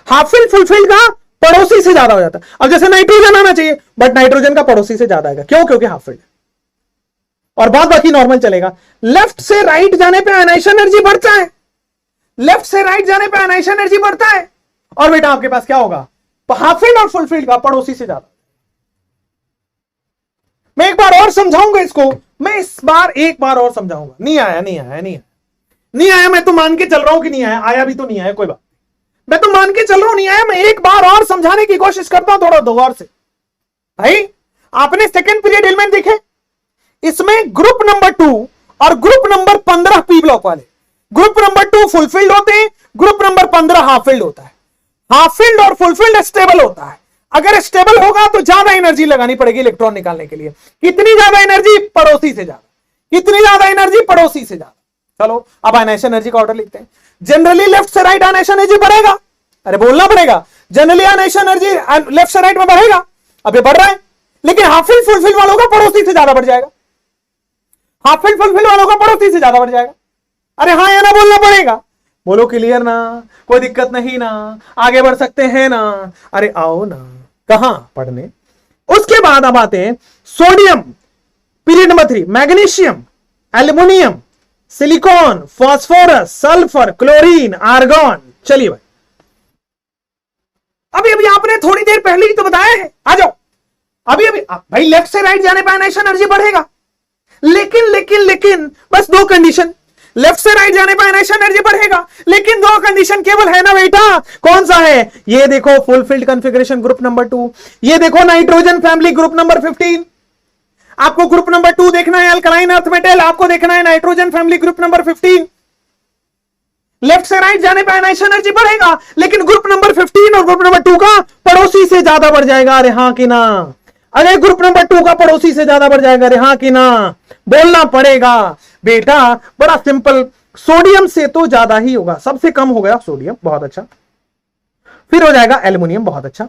हाफिल फुलफिल का पड़ोसी से ज्यादा हो जाता है। अब जैसे नाइट्रोजन आना चाहिए, बट नाइट्रोजन का पड़ोसी से ज्यादा आएगा। क्यों? क्योंकि हाफिल और बाद बाकी नॉर्मल चलेगा। लेफ्ट से राइट जाने पे आयनाइजेशन एनर्जी बढ़ता है, लेफ्ट से राइट जाने पे आयनाइजेशन एनर्जी बढ़ता है, और बेटा आपके पास क्या होगा? हाफिल और फुलफिल का पड़ोसी से ज्यादा। मैं एक बार और समझाऊंगा इसको, मैं इस बार एक बार और समझाऊंगा। नहीं आया, नहीं आया, नहीं आया, नहीं आया, मैं तो मान के चल रहा हूं कि नहीं आया। आया भी तो नहीं आया, कोई बात, मैं तो मान के चल रहा हूं नहीं आया। मैं एक बार और समझाने की कोशिश करता हूं, थोड़ा गौर से। भाई आपने सेकंड पीरियड एलिमेंट देखे, इसमें ग्रुप नंबर 2 और ग्रुप नंबर 15 पी ब्लॉक वाले। ग्रुप नंबर 2 फुलफिल्ड होते हैं, ग्रुप नंबर 15 हाफ फिल्ड होता है। हाफ फिल्ड और फुलफिल्ड स्टेबल होता है। अगर स्टेबल होगा तो ज्यादा एनर्जी लगानी पड़ेगी इलेक्ट्रॉन निकालने के लिए। कितनी ज्यादा एनर्जी? पड़ोसी से ज्यादा। कितनी ज्यादा एनर्जी? पड़ोसी से ज्यादा। चलो अब आयनाइजेशन एनर्जी का ऑर्डर लिखते हैं। जनरली लेफ्ट से राइट आयनाइजेशन एनर्जी बढ़ेगा। अरे बोलना पड़ेगा, जनरली आयनाइजेशन एनर्जी लेफ्ट से राइट में बढ़ेगा। अब ये बढ़ रहा है, लेकिन हाफ फिल्ड फुलफिल्ड वालों का पड़ोसी से ज्यादा बढ़ जाएगा। हाफ फिल्ड फुलफिल्ड वालों का पड़ोसी से ज्यादा बढ़ जाएगा। अरे हाँ या ना बोलना पड़ेगा। बोलो क्लियर ना, कोई दिक्कत नहीं ना, आगे बढ़ सकते हैं ना। अरे आओ ना, कहां पढ़ने। उसके बाद अब आते हैं sodium, period number 3, magnesium, aluminium, silicon, phosphorus, sulphur, chlorine, argon. चलिए भाई, अभी आपने थोड़ी देर पहले ही तो बताया है। आ जाओ, अभी भाई लेफ्ट से राइट जाने पर आयनाइजेशन एनर्जी बढ़ेगा, लेकिन बस दो कंडीशन। लेफ्ट से राइट जाने पर आयनाइजेशन एनर्जी बढ़ेगा, लेकिन दो कंडीशन केवल है ना बेटा। कौन सा है? ये देखो फुलफिल्ड कॉन्फ़िगरेशन ग्रुप नंबर 2, ये देखो नाइट्रोजन फैमिली ग्रुप नंबर 15। आपको ग्रुप नंबर 2 देखना है अल्कलाइन अर्थ मेटल, आपको देखना है nitrogen family group number 15। Left से राइट जाने पर आयनाइजेशन एनर्जी बढ़ेगा, लेकिन ग्रुप नंबर 15 और ग्रुप नंबर 2 का पड़ोसी से ज्यादा बढ़ जाएगा। अरे हाँ कि ना? अरे ग्रुप नंबर 2 का पड़ोसी से ज्यादा बढ़ जाएगा। अरे हाँ कि ना? बोलना पड़ेगा बेटा, बड़ा सिंपल। सोडियम से तो ज्यादा ही होगा, सबसे कम हो गया सोडियम, बहुत अच्छा। फिर हो जाएगा एल्युमिनियम, बहुत अच्छा।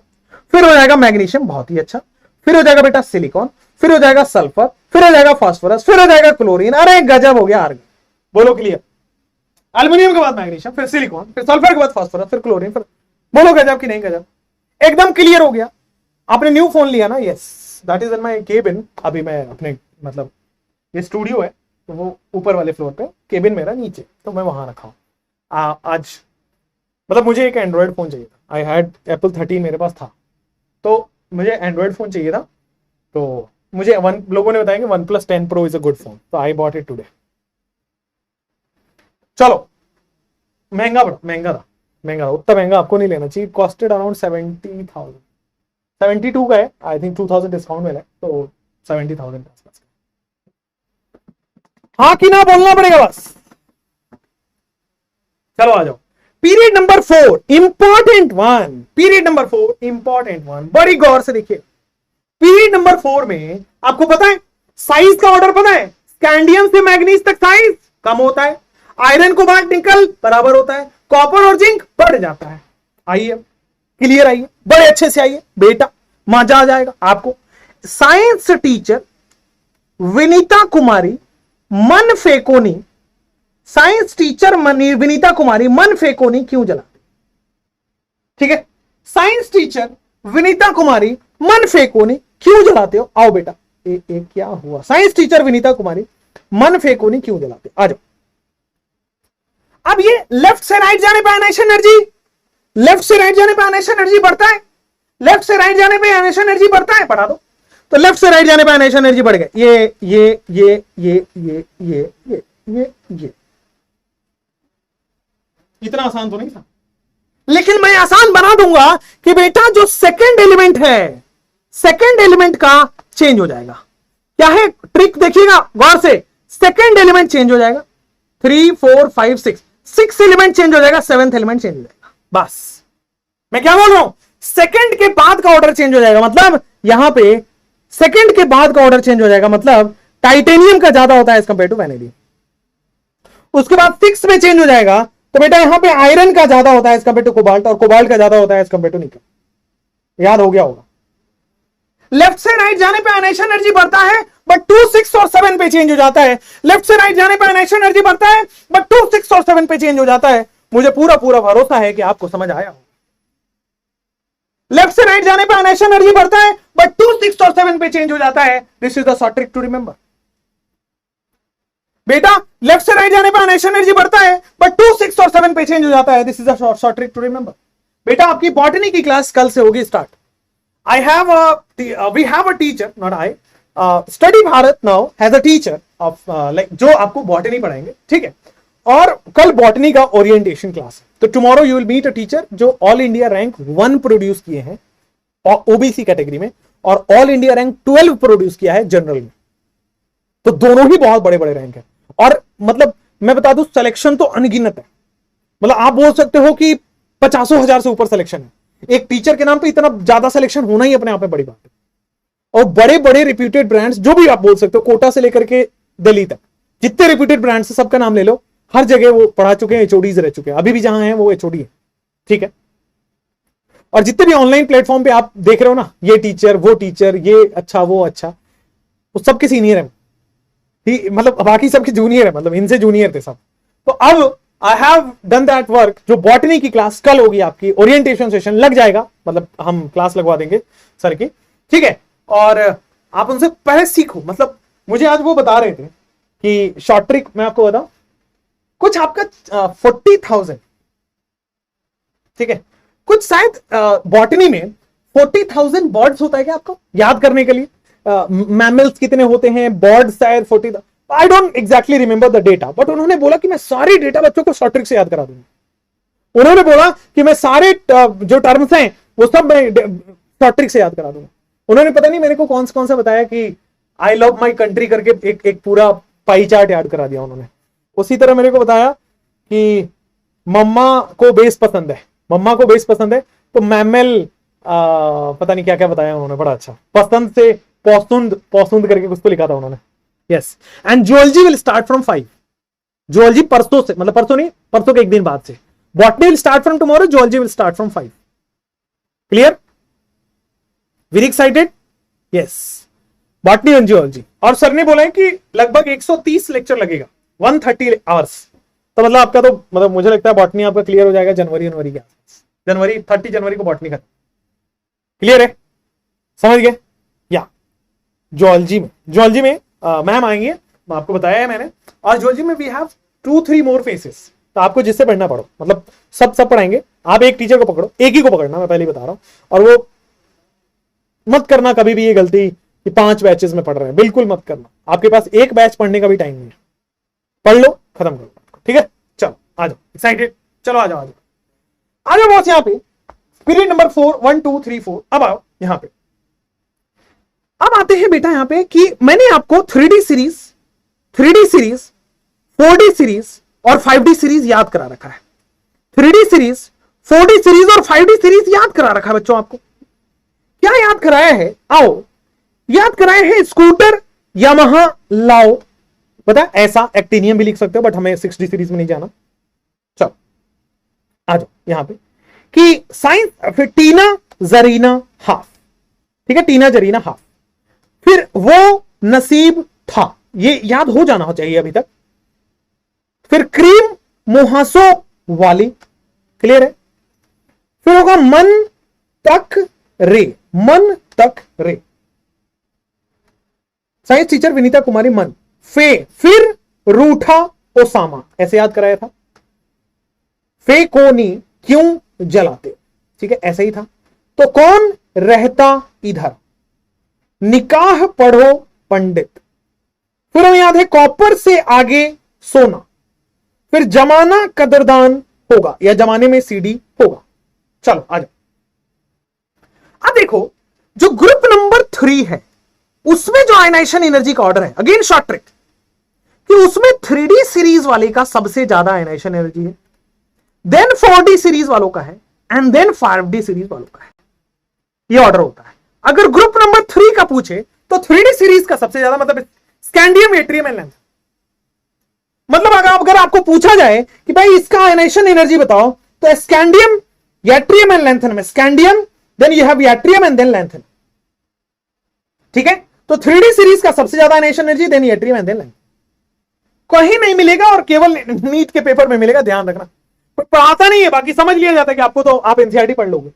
फिर हो जाएगा मैग्नीशियम, बहुत ही अच्छा। फिर हो जाएगा बेटा सिलिकॉन, फिर हो जाएगा सल्फर, फिर हो जाएगा फास्फोरस, फिर हो जाएगा क्लोरीन। अरे गजब हो गया आर्गन। बोलो क्लियर। एल्युमिनियम के बाद मैग्नीशियम, फिर सिलिकॉन, फिर सल्फर के बाद फास्फोरस, फिर क्लोरीन, फिर बोलो गजब कि नहीं गजब? एकदम क्लियर हो गया। आपने न्यू फोन लिया ना? Yes, that is in my cabin. अभी मैं अपने मतलब ये स्टूडियो है तो वो ऊपर वाले फ्लोर पे, केबिन मेरा नीचे, तो मैं वहां रखा हूं। आज मतलब मुझे एक एंड्रॉयड फोन चाहिए था। आई हैड एप्पल 13 मेरे पास था, तो मुझे एंड्रॉयड फोन चाहिए था। तो मुझे लोगों ने बताया कि OnePlus 10 Pro is a good phone, तो आई बॉट इट टुडे। चलो, महंगा था, उतना महंगा आपको नहीं लेना चाहिए। कॉस्टेड अराउंड 70,000, 72 का है आई थिंक, 2000 डिस्काउंट मिला है, तो 70,000 के आसपास। हाँ कि ना बोलना पड़ेगा बस। चलो आ जाओ, period number 4 important one. Period number 4 important one, बड़ी गौर से देखिए। पीरियड नंबर 4 में आपको पता है साइज का ऑर्डर पता है? स्कैंडियम से मैग्नीज तक साइज कम होता है, आयरन कोबाल्ट निकल बराबर होता है, कॉपर और जिंक बढ़ जाता है। आइए क्लियर, आइए बड़े अच्छे से आइए बेटा, मजा आ जाएगा आपको। साइंस टीचर विनीता कुमारी मन फेकोनी, साइंस टीचर विनीता कुमारी मन फेकोनी क्यों जलाते? ठीक है, साइंस टीचर विनीता कुमारी मन फेकोनी क्यों जलाते हो? आओ बेटा, क्या हुआ? साइंस टीचर विनीता कुमारी मन फेकोनी क्यों जलाते? आ जाओ। अब ये लेफ्ट से राइट जाने पर आयनाइजेशन एनर्जी, लेफ्ट से राइट जाने पर आयनाइजेशन एनर्जी बढ़ता है, लेफ्ट से राइट जाने पर आयनाइजेशन एनर्जी बढ़ता है। बढ़ा दो, तो लेफ्ट से राइट जाने पर आयनाइजेशन एनर्जी बढ़ गई। ये इतना आसान तो नहीं था, लेकिन मैं आसान बना दूंगा कि बेटा जो सेकंड एलिमेंट है, सेकंड एलिमेंट का चेंज हो जाएगा। क्या है ट्रिक? देखिएगा गौर से। सेकंड एलिमेंट चेंज हो जाएगा, 3 4 5 6, 6 एलिमेंट चेंज हो जाएगा, 7th एलिमेंट चेंज हो जाएगा। बस मैं क्या बोल रहा हूं? सेकंड के बाद का ऑर्डर चेंज हो जाएगा, मतलब यहां पे सेकंड के बाद का ऑर्डर चेंज हो जाएगा, मतलब टाइटेनियम का ज्यादा होता है एज कंपेयर टू वैनेडियम। उसके बाद 6 में चेंज हो जाएगा, तो बेटा यहां पे आयरन का ज्यादा होता है एज कंपेयर टू कोबाल्ट, और कोबाल्ट का ज्यादा होता है एज कंपेयर टू निकल। याद हो गया होगा। लेफ्ट से राइट जाने पे आयनाइजेशन एनर्जी बढ़ता है, बट 2 6 और 7 पे चेंज हो जाता है। लेफ्ट से राइट जाने पे आयनाइजेशन एनर्जी बढ़ता है, बट 2 6 और 7 पे चेंज हो जाता है। मुझे पूरा भरोसा है कि आपको समझ आया हो। लेफ्ट से राइट जाने पे आयनाइजेशन एनर्जी बढ़ता है, बट 2 6 और 7 पे चेंज हो जाता है। This is the short trick to remember. बेटा लेफ्ट से राइट जाने पे आयनाइजेशन एनर्जी बढ़ता है, बट 2 6 और 7 पे चेंज हो जाता है। This is the short trick to remember. बेटा आपकी बॉटनी की क्लास कल से होगी start. I have we have a teacher, not I. Study Bharat now has a teacher of like जो आपको बॉटनी पढ़ाएंगे, ठीक है? और कल बॉटनी का ओरिएंटेशन क्लास है, तो tomorrow you will meet a teacher जो ऑल इंडिया रैंक 1 प्रोड्यूस किए हैं ओबीसी कैटेगरी में, और ऑल इंडिया रैंक 12 प्रोड्यूस किया है जनरल में। तो दोनों ही बहुत बड़े बड़े रैंक है। मतलब मैं बता दूं, सिलेक्शन तो अनगिनत है। मतलब आप बोल सकते हो कि 50,000 से ऊपर सिलेक्शन है। एक टीचर के नाम पे इतना ज्यादा सिलेक्शन होना ही अपने आप में बड़ी बात है। और बड़े बड़े रिप्यूटेड ब्रांड्स, जो भी आप बोल सकते हो, कोटा से लेकर के दिल्ली तक जितने रिप्यूटेड ब्रांड्स है सबका नाम ले लो, हर जगह वो पढ़ा चुके हैं, एचओडीज रह चुके हैं, अभी भी जहां हैं वो एचओडी है। ठीक है। और जितने भी ऑनलाइन प्लेटफॉर्म पे आप देख रहे हो ना, ये टीचर वो टीचर, ये अच्छा वो अच्छा, वो सबके सीनियर है, मतलब बाकी सबके जूनियर है, मतलब इनसे जूनियर थे सब। तो अब I have done that work. जो बॉटनी की क्लास कल होगी आपकी, ओरिएंटेशन सेशन लग जाएगा, मतलब हम क्लास लगवा देंगे सर की, ठीक है। और आप उनसे पहले सीखो। मतलब मुझे आज वो बता रहे थे कि शॉर्ट ट्रिक मैं आपको बताऊं, कुछ आपका 40,000, ठीक है, कुछ शायद बॉटनी में 40,000 बर्ड्स होता है क्या आपको याद करने के लिए? मैमल्स कितने होते हैं, बर्ड शायद 40,000, I don't exactly remember the data, but उन्होंने बोला कि मैं सारी डेटा बच्चों को शॉर्ट ट्रिक से याद करा दूंगा। उन्होंने बोला कि मैं सारे जो टर्म्स हैं वो सब मैं शॉर्ट ट्रिक से याद करा दूंगा। उन्होंने पता नहीं मेरे को कौन सा बताया कि आई लव माई कंट्री करके एक पूरा पाई चार्ट याद करा दिया उन्होंने। उसी तरह मेरे को बताया कि मम्मा को बेस पसंद है, मम्मा को बेस पसंद है, तो मैमल पता नहीं क्या क्या बताया उन्होंने, बड़ा अच्छा। पसंद से पौसुंद करके कुछ तो लिखा था उन्होंने। Yes, and zoology will start from 5। Zoology परसों से, मतलब परसों नहीं, परसों के एक दिन बाद से। Botany will start from tomorrow, zoology will start from 5। Clear? Very excited? Yes, botany and zoology. और सर ने बोला है कि लगभग 130 लेक्चर लगेगा, 130 आवर्स। तो मतलब आपका तो, मतलब मुझे लगता है बॉटनी आपका क्लियर हो जाएगा जनवरी के आसपास। जनवरी 30 जनवरी को बॉटनी खत्म। क्लियर है? समझ गए? या जूलॉजी में मैम आएंगे, आपको बताया है मैंने। और जूलॉजी में वी हैव 2-3 मोर फेसेस। तो आपको जिससे पढ़ना पड़ो, मतलब सब पढ़ाएंगे। आप एक टीचर को पकड़ो, एक ही को पकड़ना, मैं पहले ही बता रहा हूं। और वो मत करना कभी भी ये गलती कि 5 बैचेस में पढ़ रहे हैं, बिल्कुल मत करना। आपके पास एक बैच पढ़ने का भी टाइम नहीं है। पढ़ लो, खत्म करो, ठीक है। चलो आ जाओ, एक्साइटेड? चलो आ जाओ बॉस। यहाँ पे पीरियड नंबर 4, 1 2 3 4। अब आओ यहां पे। अब आते हैं बेटा यहां पे कि मैंने आपको 3D सीरीज, 4D सीरीज और 5D सीरीज याद करा रखा है। 3D सीरीज, 4D सीरीज और 5D सीरीज याद करा रखा है बच्चों। आपको क्या याद कराया है? आओ, याद कराया है स्कूटर यामाहा लाओ। पता ऐसा एक्टिनियम भी लिख सकते हो, बट हमें 6D सीरीज में नहीं जाना। चलो आ जाओ यहां पे कि साइंस, फिर टीना जरीना हाफ, ठीक है, टीना जरीना हाफ। फिर वो नसीब था, ये याद हो जाना चाहिए अभी तक। फिर क्रीम मुहासो वाली, क्लियर है। फिर होगा मन तक रे, साइंस टीचर विनीता कुमारी मन। फिर रूठा ओसामा, ऐसे याद कराया था। फे कोनी क्यों जलाते, ठीक है, ऐसा ही था। तो कौन रहता इधर, निकाह पढ़ो पंडित। फिर हमें याद है कॉपर से आगे सोना। फिर जमाना कदरदान होगा, या जमाने में सीडी होगा। चलो आ जाओ। अब देखो, जो ग्रुप नंबर 3 है उसमें जो आयनाइजेशन एनर्जी का ऑर्डर है, अगेन शॉर्ट ट्रिक, कि उसमें 3D सीरीज वाले का सबसे ज्यादा आयनाइजेशन एनर्जी है, देन 4D सीरीज वालों का है, एंड देन 5D सीरीज वालों का है। ये ऑर्डर होता है। अगर ग्रुप नंबर 3 का पूछे तो 3D सीरीज का सबसे ज्यादा, मतलब स्कैंडियम, एट्रियम एंड लैंथन। मतलब अगर आपको पूछा जाए कि भाई इसका आयनाइजेशन एनर्जी बताओ, तो स्कैंडियम, एट्रियम एंड लैंथन में scandium, then you have yttrium and then lanthanum, ठीक है। तो 3D सीरीज का सबसे ज्यादा ionization energy, then yttrium and then lanthanum. कहीं नहीं मिलेगा, और केवल नीट के पेपर में मिलेगा, ध्यान रखना। पढ़ाता नहीं है, बाकी समझ लिया जाता है कि आपको, तो आप एनसीईआरटी पढ़ लोगे।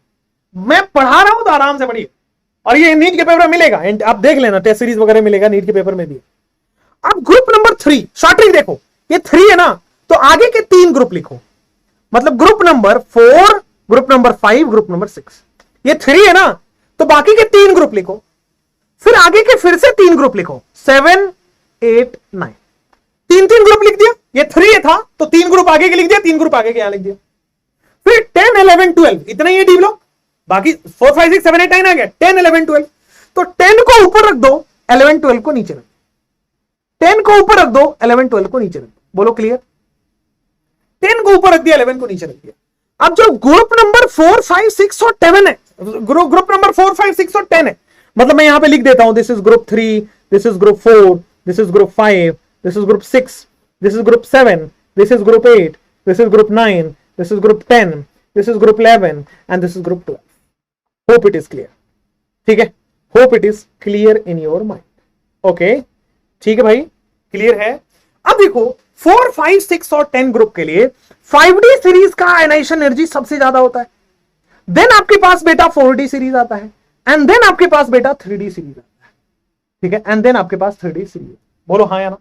मैं पढ़ा रहा हूं तो आराम से पढ़िए, और ये नीट के पेपर में मिलेगा, आप देख लेना, टेस्ट सीरीज वगैरह मिलेगा नीट के पेपर में भी। अब ग्रुप नंबर 3 शॉर्ट ट्रिक देखो, ये 3 है ना, तो आगे के 3 ग्रुप लिखो। मतलब group number 4, group number 5, group number 6। ये 3 है ना, तो बाकी के 3 ग्रुप लिखो। फिर आगे के फिर से 3 ग्रुप लिखो, 7 8 9। 3 ग्रुप लिख दिया। ये 3 था तो 3 ग्रुप आगे के लिख दिया, 3 ग्रुप आगे के यहां लिख दिया। फिर 10 11 12 इतना ही डी ब्लॉक, बाकी 4 5 6 7 8 9 आ गया। 10 11 12, तो 10 को ऊपर रख दो, 11 12 को नीचे रख दो। 10 को ऊपर रख दो, 11 12 को नीचे रख दो। बोलो क्लियर। 10 को ऊपर रख दिया, 11 को नीचे रख दिया। अब जो ग्रुप नंबर 4, 5, 6 और 7 है, ग्रुप नंबर 4, 5, 6 और 10 है, मतलब मैं यहां पे लिख देता हूं, this is group 3, this is group 4, this is group 5, this is group 6, this is group 7, this is group 8, this is group 9, this is group 10, this is group 11 and this is group 12। Hope it is clear. ठीक है, hope it is clear in your mind. Okay, ठीक है भाई, क्लियर है। अब देखो 4, 5, 6 और 10 ग्रुप के लिए 5D सीरीज का आयनाइजेशन एनर्जी सबसे ज्यादा होता है। देन आपके पास बेटा 4D सीरीज आता है, एंड देन आपके पास बेटा 3D सीरीज आता है। ठीक है, एंड देन आपके पास 3D सीरीज। बोलो हाँ या ना।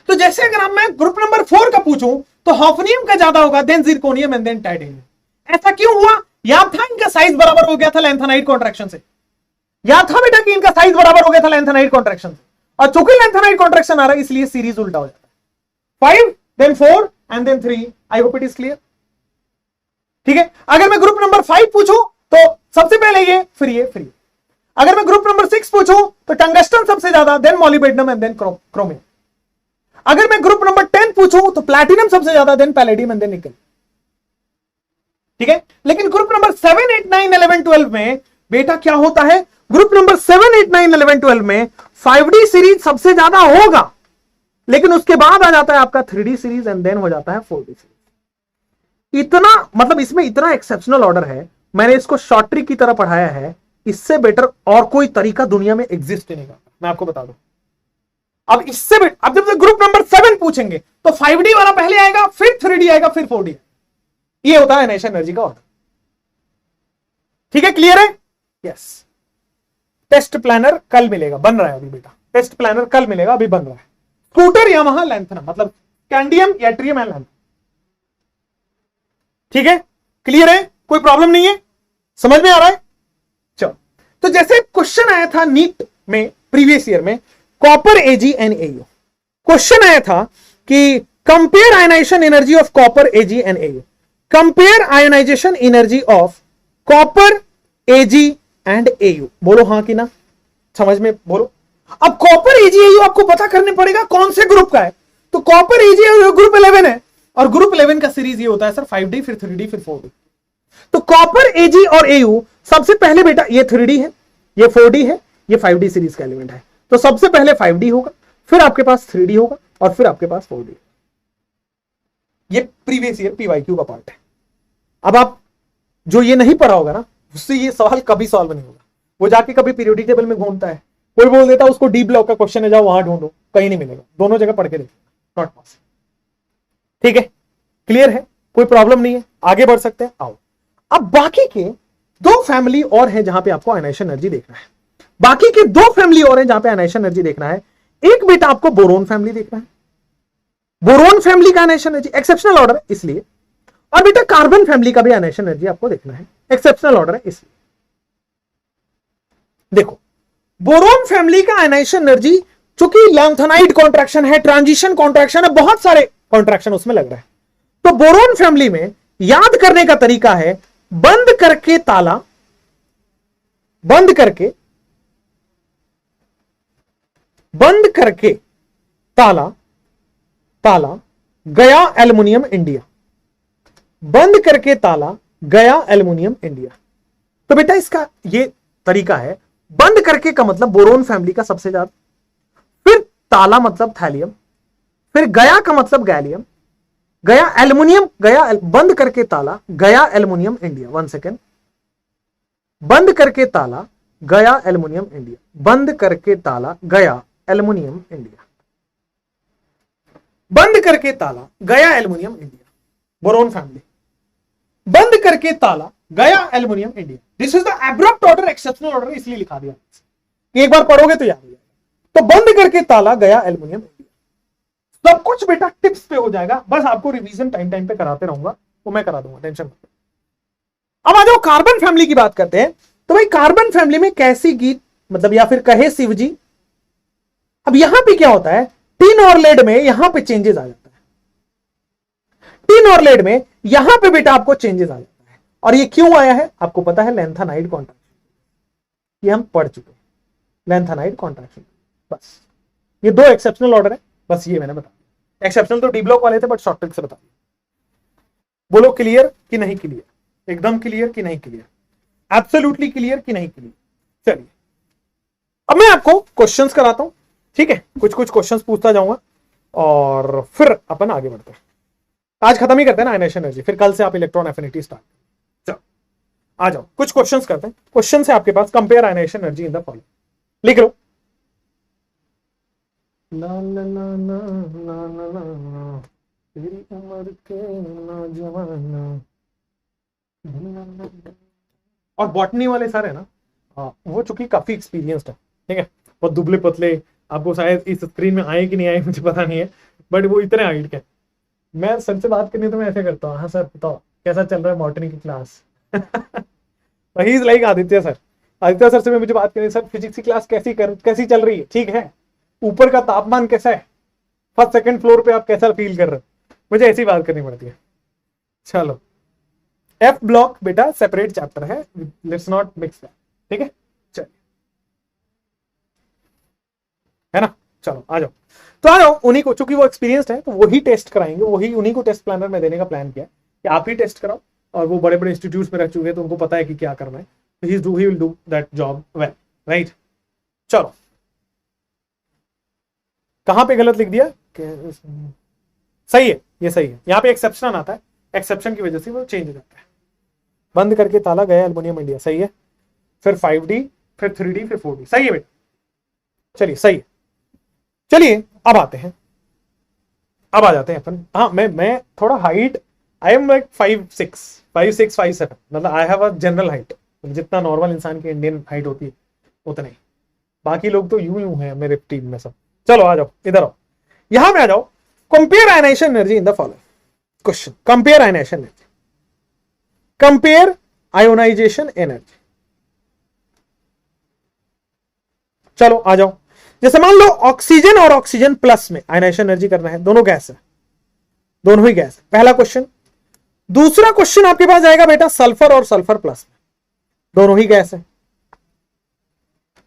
तो जैसे अगर मैं ग्रुप नंबर 4 का पूछूं तो हॉफनियम का ज्यादा होगा, then zirconium and then titanium. ऐसा क्यों हुआ? याद था इनका साइज बराबर हो गया था लैंथेनाइड कॉन्ट्रैक्शन से। याद था बेटा कि इनका साइज बराबर हो गया था लैंथेनाइड कॉन्ट्रैक्शन से, और चूंकि लैंथेनाइड कॉन्ट्रैक्शन आ रहा है इसलिए सीरीज उल्टा हो जाता है। 5 then 4 and then 3। I hope it is clear. ठीक है, अगर मैं ग्रुप नंबर 5 पूछूं तो सबसे पहले ये, फिर ये, फिर ये। अगर मैं ग्रुप नंबर 6 पूछूं तो टंगस्टन सबसे ज्यादा, then molybdenum and then chromium. अगर मैं ग्रुप नंबर 10 पूछूं तो प्लैटिनम सबसे ज्यादा, देन पैलेडियम एंड देन निकल। ठीक है, लेकिन ग्रुप नंबर 7, 8, 9, 11, 12 में बेटा क्या होता है? ग्रुप नंबर 7, 8, 9, 11, 12 में 5D सीरीज सबसे ज्यादा होगा, लेकिन उसके बाद आ जाता है आपका 3D सीरीज एंड देन हो जाता है 4D सीरीज। इतना मतलब इसमें इतना एक्सेप्शनल ऑर्डर है, मैंने इसको शॉर्ट ट्रिक की तरह पढ़ाया है, इससे बेटर और कोई तरीका दुनिया में एग्जिस्ट नहीं करता, मैं आपको बता दूं। अब इससे अब जब ग्रुप नंबर 7 पूछेंगे तो 5D वाला पहले आएगा, फिर 3D आएगा, फिर 4D। ये होता है आयनाइजेशन एनर्जी का ऑर्डर। ठीक है, क्लियर है? यस। टेस्ट प्लानर कल मिलेगा, बन रहा है अभी बेटा। टेस्ट प्लानर कल मिलेगा, अभी बन रहा है। स्कूटर यामाहा लैंथनम, मतलब कैंडियम यट्रियम एंड लैंथनम। ठीक है, क्लियर है? कोई प्रॉब्लम नहीं है? समझ में आ रहा है? चलो, तो जैसे क्वेश्चन आया था नीट में प्रीवियस ईयर में, copper AG and AU question आया था कि compare ionization energy of copper AG and AU. Compare ionization energy of copper AG and AU. बोलो हाँ कि ना, समझ में बोलो। अब कॉपर एजी एयू आपको पता करने पड़ेगा कौन से ग्रुप का है। तो कॉपर एजी एयू ग्रुप 11 है, और ग्रुप 11 का सीरीज ये होता है सर 5D, फिर 3D, फिर 4D। तो कॉपर एजी और एयू सबसे पहले बेटा, ये 3D है, ये 4D है, ये 5D सीरीज का एलिमेंट है। तो सबसे पहले 5D होगा, फिर आपके पास 3D होगा, और फिर आपके पास 4D। ये प्रीवियस ईयर PYQ का पार्ट है। अब आप जो ये नहीं पढ़ा होगा ना, उससे ये सवाल कभी सॉल्व नहीं होगा। वो जाके कभी पीरियोडिक टेबल में घूमता है, कोई बोल देता है उसको डी ब्लॉक का क्वेश्चन है, जाओ वहां ढूंढो, कहीं नहीं मिलेगा। दोनों जगह पढ़ के देखो, नॉट पॉसिबल। ठीक है, क्लियर है? कोई प्रॉब्लम नहीं है, आगे बढ़ सकते हैं। आओ, अब बाकी के 2 फैमिली और है जहां पे आपको आयनाइजेशन एनर्जी देखना है। बाकी के 2 फैमिली और है जहां पे आयनाइजेशन एनर्जी देखना है। एक बेटा आपको बोरोन फैमिली देखना है। बोरोन फैमिली का आयनाइजेशन एनर्जी एक्सेप्शनल ऑर्डर है इसलिए, और बेटा कार्बन फैमिली का भी आयनाइजेशन एनर्जी आपको देखना है, एक्सेप्शनल ऑर्डर है इसलिए। देखो, बोरोन फैमिली का आयनाइजेशन एनर्जी, चूंकि लैंथेनाइड कॉन्ट्रैक्शन है, ट्रांजिशन कॉन्ट्रैक्शन है, बहुत सारे कॉन्ट्रैक्शन उसमें लग रहा है। तो बोरोन फैमिली में याद करने का तरीका है, बंद करके ताला, बंद करके ताला, ताला गया एल्युमिनियम इंडिया, बंद करके ताला गया एल्युमिनियम इंडिया। तो बेटा इसका ये तरीका है, बंद करके का मतलब बोरोन फैमिली का सबसे ज्यादा, फिर ताला मतलब थैलियम, फिर गया का मतलब गैलियम, गया एल्युमिनियम, गया बंद करके ताला गया एल्युमिनियम इंडिया। 1 सेकेंड, बंद करके ताला गया एल्युमिनियम इंडिया, बंद करके ताला गया एल्युमिनियम इंडिया, बंद करके ताला गया एल्युमिनियम इंडिया। बोरोन फैमिली, बंद करके ताला गया aluminium India. This is the abrupt order, exceptional order, इसलिए लिखा दिया। एक बार पढ़ोगे तो याद हो जाएगा। तो बंद करके ताला गया एल्युमिनियम इंडिया। सब कुछ बेटा टिप्स पे हो जाएगा, बस आपको रिवीजन टाइम टाइम पे कराते रहूंगा, वो मैं करा दूंगा, टेंशन मत। अब आ जाओ कार्बन फैमिली की बात करते हैं। तो भाई कार्बन फैमिली में कैसी गीत, मतलब या फिर कहे शिव जी। अब यहां पे क्या होता है, टिन और लेड में यहां पे चेंजेस आ जाता है। टिन और लेड में यहां पे बेटा आपको चेंजेस आ जाता है, और ये क्यों आया है आपको पता है, लैंथेनाइड कॉन्ट्रैक्शन। ये हम पढ़ चुके हैं, लैंथेनाइड कॉन्ट्रैक्शन। बस ये 2 एक्सेप्शनल ऑर्डर है, बस ये मैंने बताया। एक्सेप्शनल तो डी ब्लॉक वाले थे, बट शॉर्ट ट्रिक से बता दिया। बोलो क्लियर कि नहीं क्लियर, एकदम क्लियर कि नहीं क्लियर, एब्सोल्युटली क्लियर कि नहीं क्लियर। चलिए अब मैं आपको क्वेश्चंस कराता हूं, ठीक है, कुछ कुछ क्वेश्चंस पूछता जाऊंगा और फिर अपन आगे बढ़ते हैं। आज खत्म ही करते हैं ना आयनाइजेशन एनर्जी, फिर कल से आप इलेक्ट्रॉन एफिनिटी स्टार्ट। चलो आ जाओ, कुछ क्वेश्चंस करते हैं। क्वेश्चन है आपके पास, compare ionization energy in the following, लिख लो। ला ला ला ला ला ला ला ला, तेरी उम्र के नौजवान। और बॉटनी वाले सर है ना, वो चूंकि काफी एक्सपीरियंस्ड है, ठीक है, बहुत दुबले पतले, आपको शायद इस स्क्रीन में आए कि नहीं आए मुझे पता नहीं है, बट वो इतने हाइट के। मैं सर से बात करनी तो मैं ऐसे करता हूँ, हाँ सर बताओ कैसा चल रहा है बॉटनी की class. He is like Aditya sir. Aditya sir से मैं मुझे बात करनी, सर फिजिक्स की क्लास कैसी चल रही है, ठीक है, ऊपर का तापमान कैसा है, फर्स्ट सेकंड फ्लोर पे आप कैसा फील कर रहे हो, मुझे ऐसी बात करनी पड़ती है। चलो एफ ब्लॉक बेटा सेपरेट चैप्टर है, लेट्स नॉट मिक्स दैट, ठीक है, चलिए, है ना। चलो आ जाओ, तो आ जाओ उन्हीं को, चूंकि वो एक्सपीरियंस्ड है तो वही टेस्ट कराएंगे, वही उन्हीं को टेस्ट प्लानर में देने का प्लान किया कि आप ही टेस्ट कराओ, और वो बड़े बड़े इंस्टीट्यूट्स में रह चुके हैं तो उनको पता है कि क्या करना है, तो he will do that job well, right. चलो कहां पे गलत लिख दिया, सही है, ये सही है, यहाँ पे एक्सेप्शन आता है, एक्सेप्शन की वजह से वो चेंज हो जाता है। बंद करके ताला गया एल्युमिनियम इंडिया, सही है, फिर 5D, फिर 3D, फिर 4D, सही है बेटा, चलिए सही है। चलिए अब आते हैं, अब आ जाते हैं अपन। हाँ मैं थोड़ा हाइट, आई एम लाइक 5'6", 5'7", मतलब I have a general height, जितना नॉर्मल इंसान की इंडियन हाइट होती है उतना ही, बाकी लोग तो यूं हैं मेरे टीम में सब। चलो आ जाओ, इधर आओ, यहां में आ जाओ। Compare ionization energy in the following question, compare ionization energy, compare ionisation energy. चलो आ जाओ, जैसे मान लो ऑक्सीजन और ऑक्सीजन प्लस में आयनाइजेशन एनर्जी करना है, दोनों गैस है, दोनों ही गैस है, पहला क्वेश्चन। दूसरा क्वेश्चन आपके पास आएगा बेटा सल्फर और सल्फर प्लस में, दोनों ही गैस है।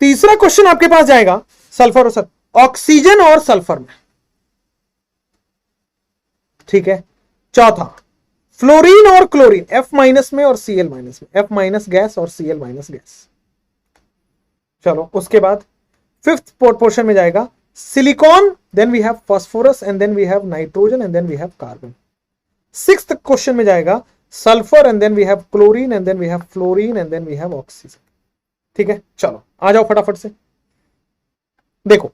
तीसरा क्वेश्चन आपके पास जाएगा सल्फर और सल्फर, ऑक्सीजन और सल्फर में, ठीक है। चौथा फ्लोरीन और क्लोरीन, F माइनस में और Cl माइनस में, F माइनस गैस और Cl माइनस गैस। चलो उसके बाद फिफ्थ पोर्शन में जाएगा silicon, then we have phosphorus and then we have nitrogen and then we have carbon. Sixth question में जाएगा sulphur and then we have chlorine and then we have fluorine and then we have oxygen, ठीक है। चलो आ जाओ फटाफट से, देखो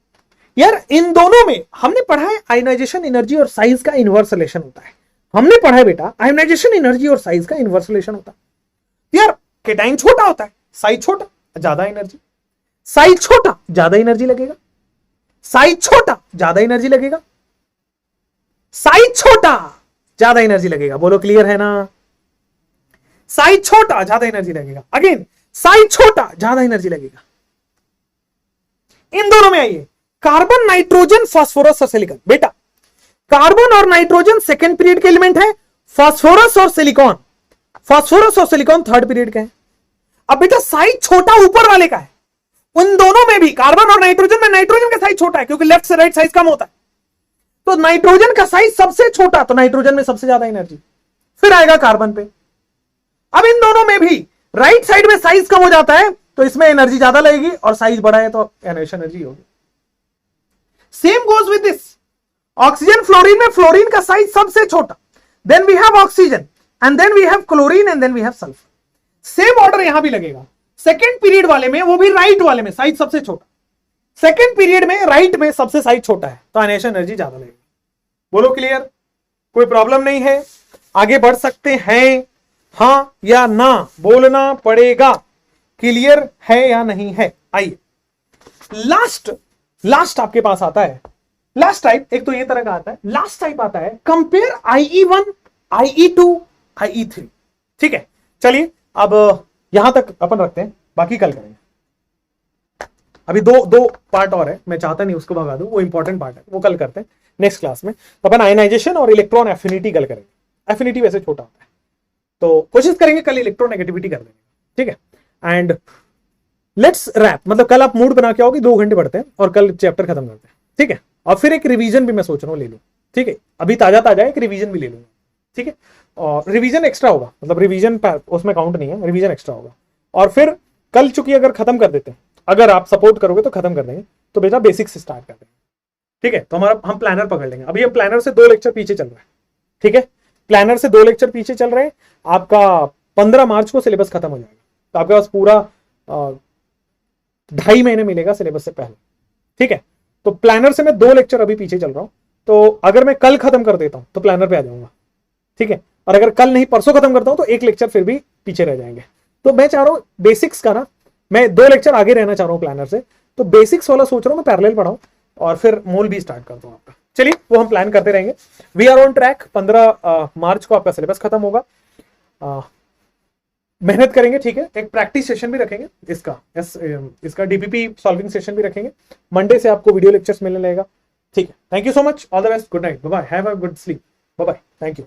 यार इन दोनों में हमने पढ़ा है आयनाइजेशन एनर्जी और साइज का इनवर्स रिलेशन होता है, हमने पढ़ा है बेटा आयनाइजेशन एनर्जी और साइज का इनवर्स रिलेशन होता है। यार केटाइन छोटा होता है, साइज छोटा ज्यादा एनर्जी, साइज छोटा ज्यादा एनर्जी लगेगा, साइज छोटा ज्यादा एनर्जी लगेगा, साइज छोटा ज्यादा एनर्जी लगेगा, बोलो क्लियर है ना। साइज छोटा ज्यादा एनर्जी लगेगा, अगेन साइज छोटा ज्यादा एनर्जी लगेगा। इन दोनों में आइए, कार्बन नाइट्रोजन फास्फोरस और सिलिकॉन, बेटा कार्बन और नाइट्रोजन सेकेंड पीरियड के एलिमेंट है, फास्फोरस और सिलिकॉन, फास्फोरस और सिलिकॉन थर्ड पीरियड के हैं। अब बेटा साइज छोटा ऊपर वाले का है, उन दोनों में भी कार्बन और नाइट्रोजन में नाइट्रोजन का साइज छोटा है क्योंकि लेफ्ट से राइट साइज कम होता है, तो नाइट्रोजन का साइज सबसे छोटा, तो नाइट्रोजन में सबसे ज्यादा एनर्जी, फिर आएगा कार्बन पे। अब इन दोनों में भी राइट साइड में साइज कम हो जाता है तो इसमें एनर्जी ज्यादा लगेगी, और साइज बड़ा है तो आयनाइजेशन एनर्जी होगी। Same goes with this, oxygen fluorine में फ्लोरीन का साइज सबसे छोटा, then we have oxygen and then we have chlorine and then we have sulphur. Same order यहां भी लगेगा, सेकेंड पीरियड वाले में, वो भी राइट वाले में साइज सबसे छोटा, सेकेंड पीरियड में राइट में सबसे साइज छोटा है तो आयनाइजेशन एनर्जी ज्यादा लगेगी। बोलो क्लियर, कोई प्रॉब्लम नहीं है, आगे बढ़ सकते हैं, हां या ना बोलना पड़ेगा, क्लियर है या नहीं है। आइए लास्ट आपके पास आता है, लास्ट टाइप, एक तो ये तरह का आता है, लास्ट टाइप आता है कंपेयर IE1, IE2, IE3, ठीक है। चलिए अब यहां तक अपन रखते हैं, बाकी कल करेंगे। अभी दो पार्ट और है, मैं चाहता नहीं उसको भगा दूं, वो इंपॉर्टेंट पार्ट है, वो कल करते हैं नेक्स्ट क्लास में। तो अपन आयनाइजेशन और इलेक्ट्रॉन एफिनिटी कल करेंगे, एफिनिटी वैसे छोटा होता है तो कोशिश करेंगे कल इलेक्ट्रोनेगेटिविटी कर देंगे, ठीक है। एंड लेट्स रैप, मतलब कल आप मूड बना के आओगे, 2 घंटे पढ़ते हैं और कल चैप्टर खत्म करते हैं, ठीक है। और फिर एक रिवीजन भी मैं सोच रहा हूं ले लूं, ठीक है, अभी ताजा ताजा एक रिवीजन भी ले लूंगा, ठीक है, और रिवीजन एक्स्ट्रा होगा, मतलब रिवीजन उसमें काउंट नहीं है, रिवीजन एक्स्ट्रा होगा। और फिर कल चूंकि अगर खत्म कर देते हैं, अगर आप सपोर्ट करोगे तो खत्म कर देंगे, तो बेटा बेसिक्स से स्टार्ट कर देंगे, ठीक है। तो हमारा हम प्लानर पकड़ लेंगे, अभी हम प्लानर से 2 लेक्चर पीछे चल रहा है, ठीक है, प्लानर से 2 लेक्चर पीछे चल रहे हैं। आपका 15 मार्च को सिलेबस खत्म हो जाएगा, तो आपके पास पूरा 2.5 महीने मिलेगा सिलेबस से पहले, ठीक है। तो प्लानर से मैं 2 लेक्चर अभी पीछे चल रहा हूं, तो अगर मैं कल खत्म कर देता हूं तो प्लानर पे आ जाऊंगा, ठीक है। और अगर कल नहीं परसों खत्म करता हूं तो 1 लेक्चर फिर भी पीछे रह जाएंगे। तो मैं चाह रहा हूं बेसिक्स का ना, मैं 2 लेक्चर आगे रहना चाह रहा हूं प्लानर से, तो बेसिक्स वाला सोच रहा हूं मैं पैरेलल पढ़ाऊं और फिर मोल भी स्टार्ट करता हूं आपका। चलिए वो हम प्लान करते रहेंगे। वी आर ऑन ट्रैक, 15 मार्च को आपका सिलेबस खत्म होगा। मेहनत करेंगे, ठीक है। एक प्रैक्टिस सेशन भी रखेंगे इसका डीपीपी सॉल्विंग सेशन भी रखेंगे। मंडे से आपको वीडियो लेक्चर्स मिलने लगेगा, ठीक है। Thank you so much, all the best, good night, bye bye, have a good sleep, bye bye, thank you.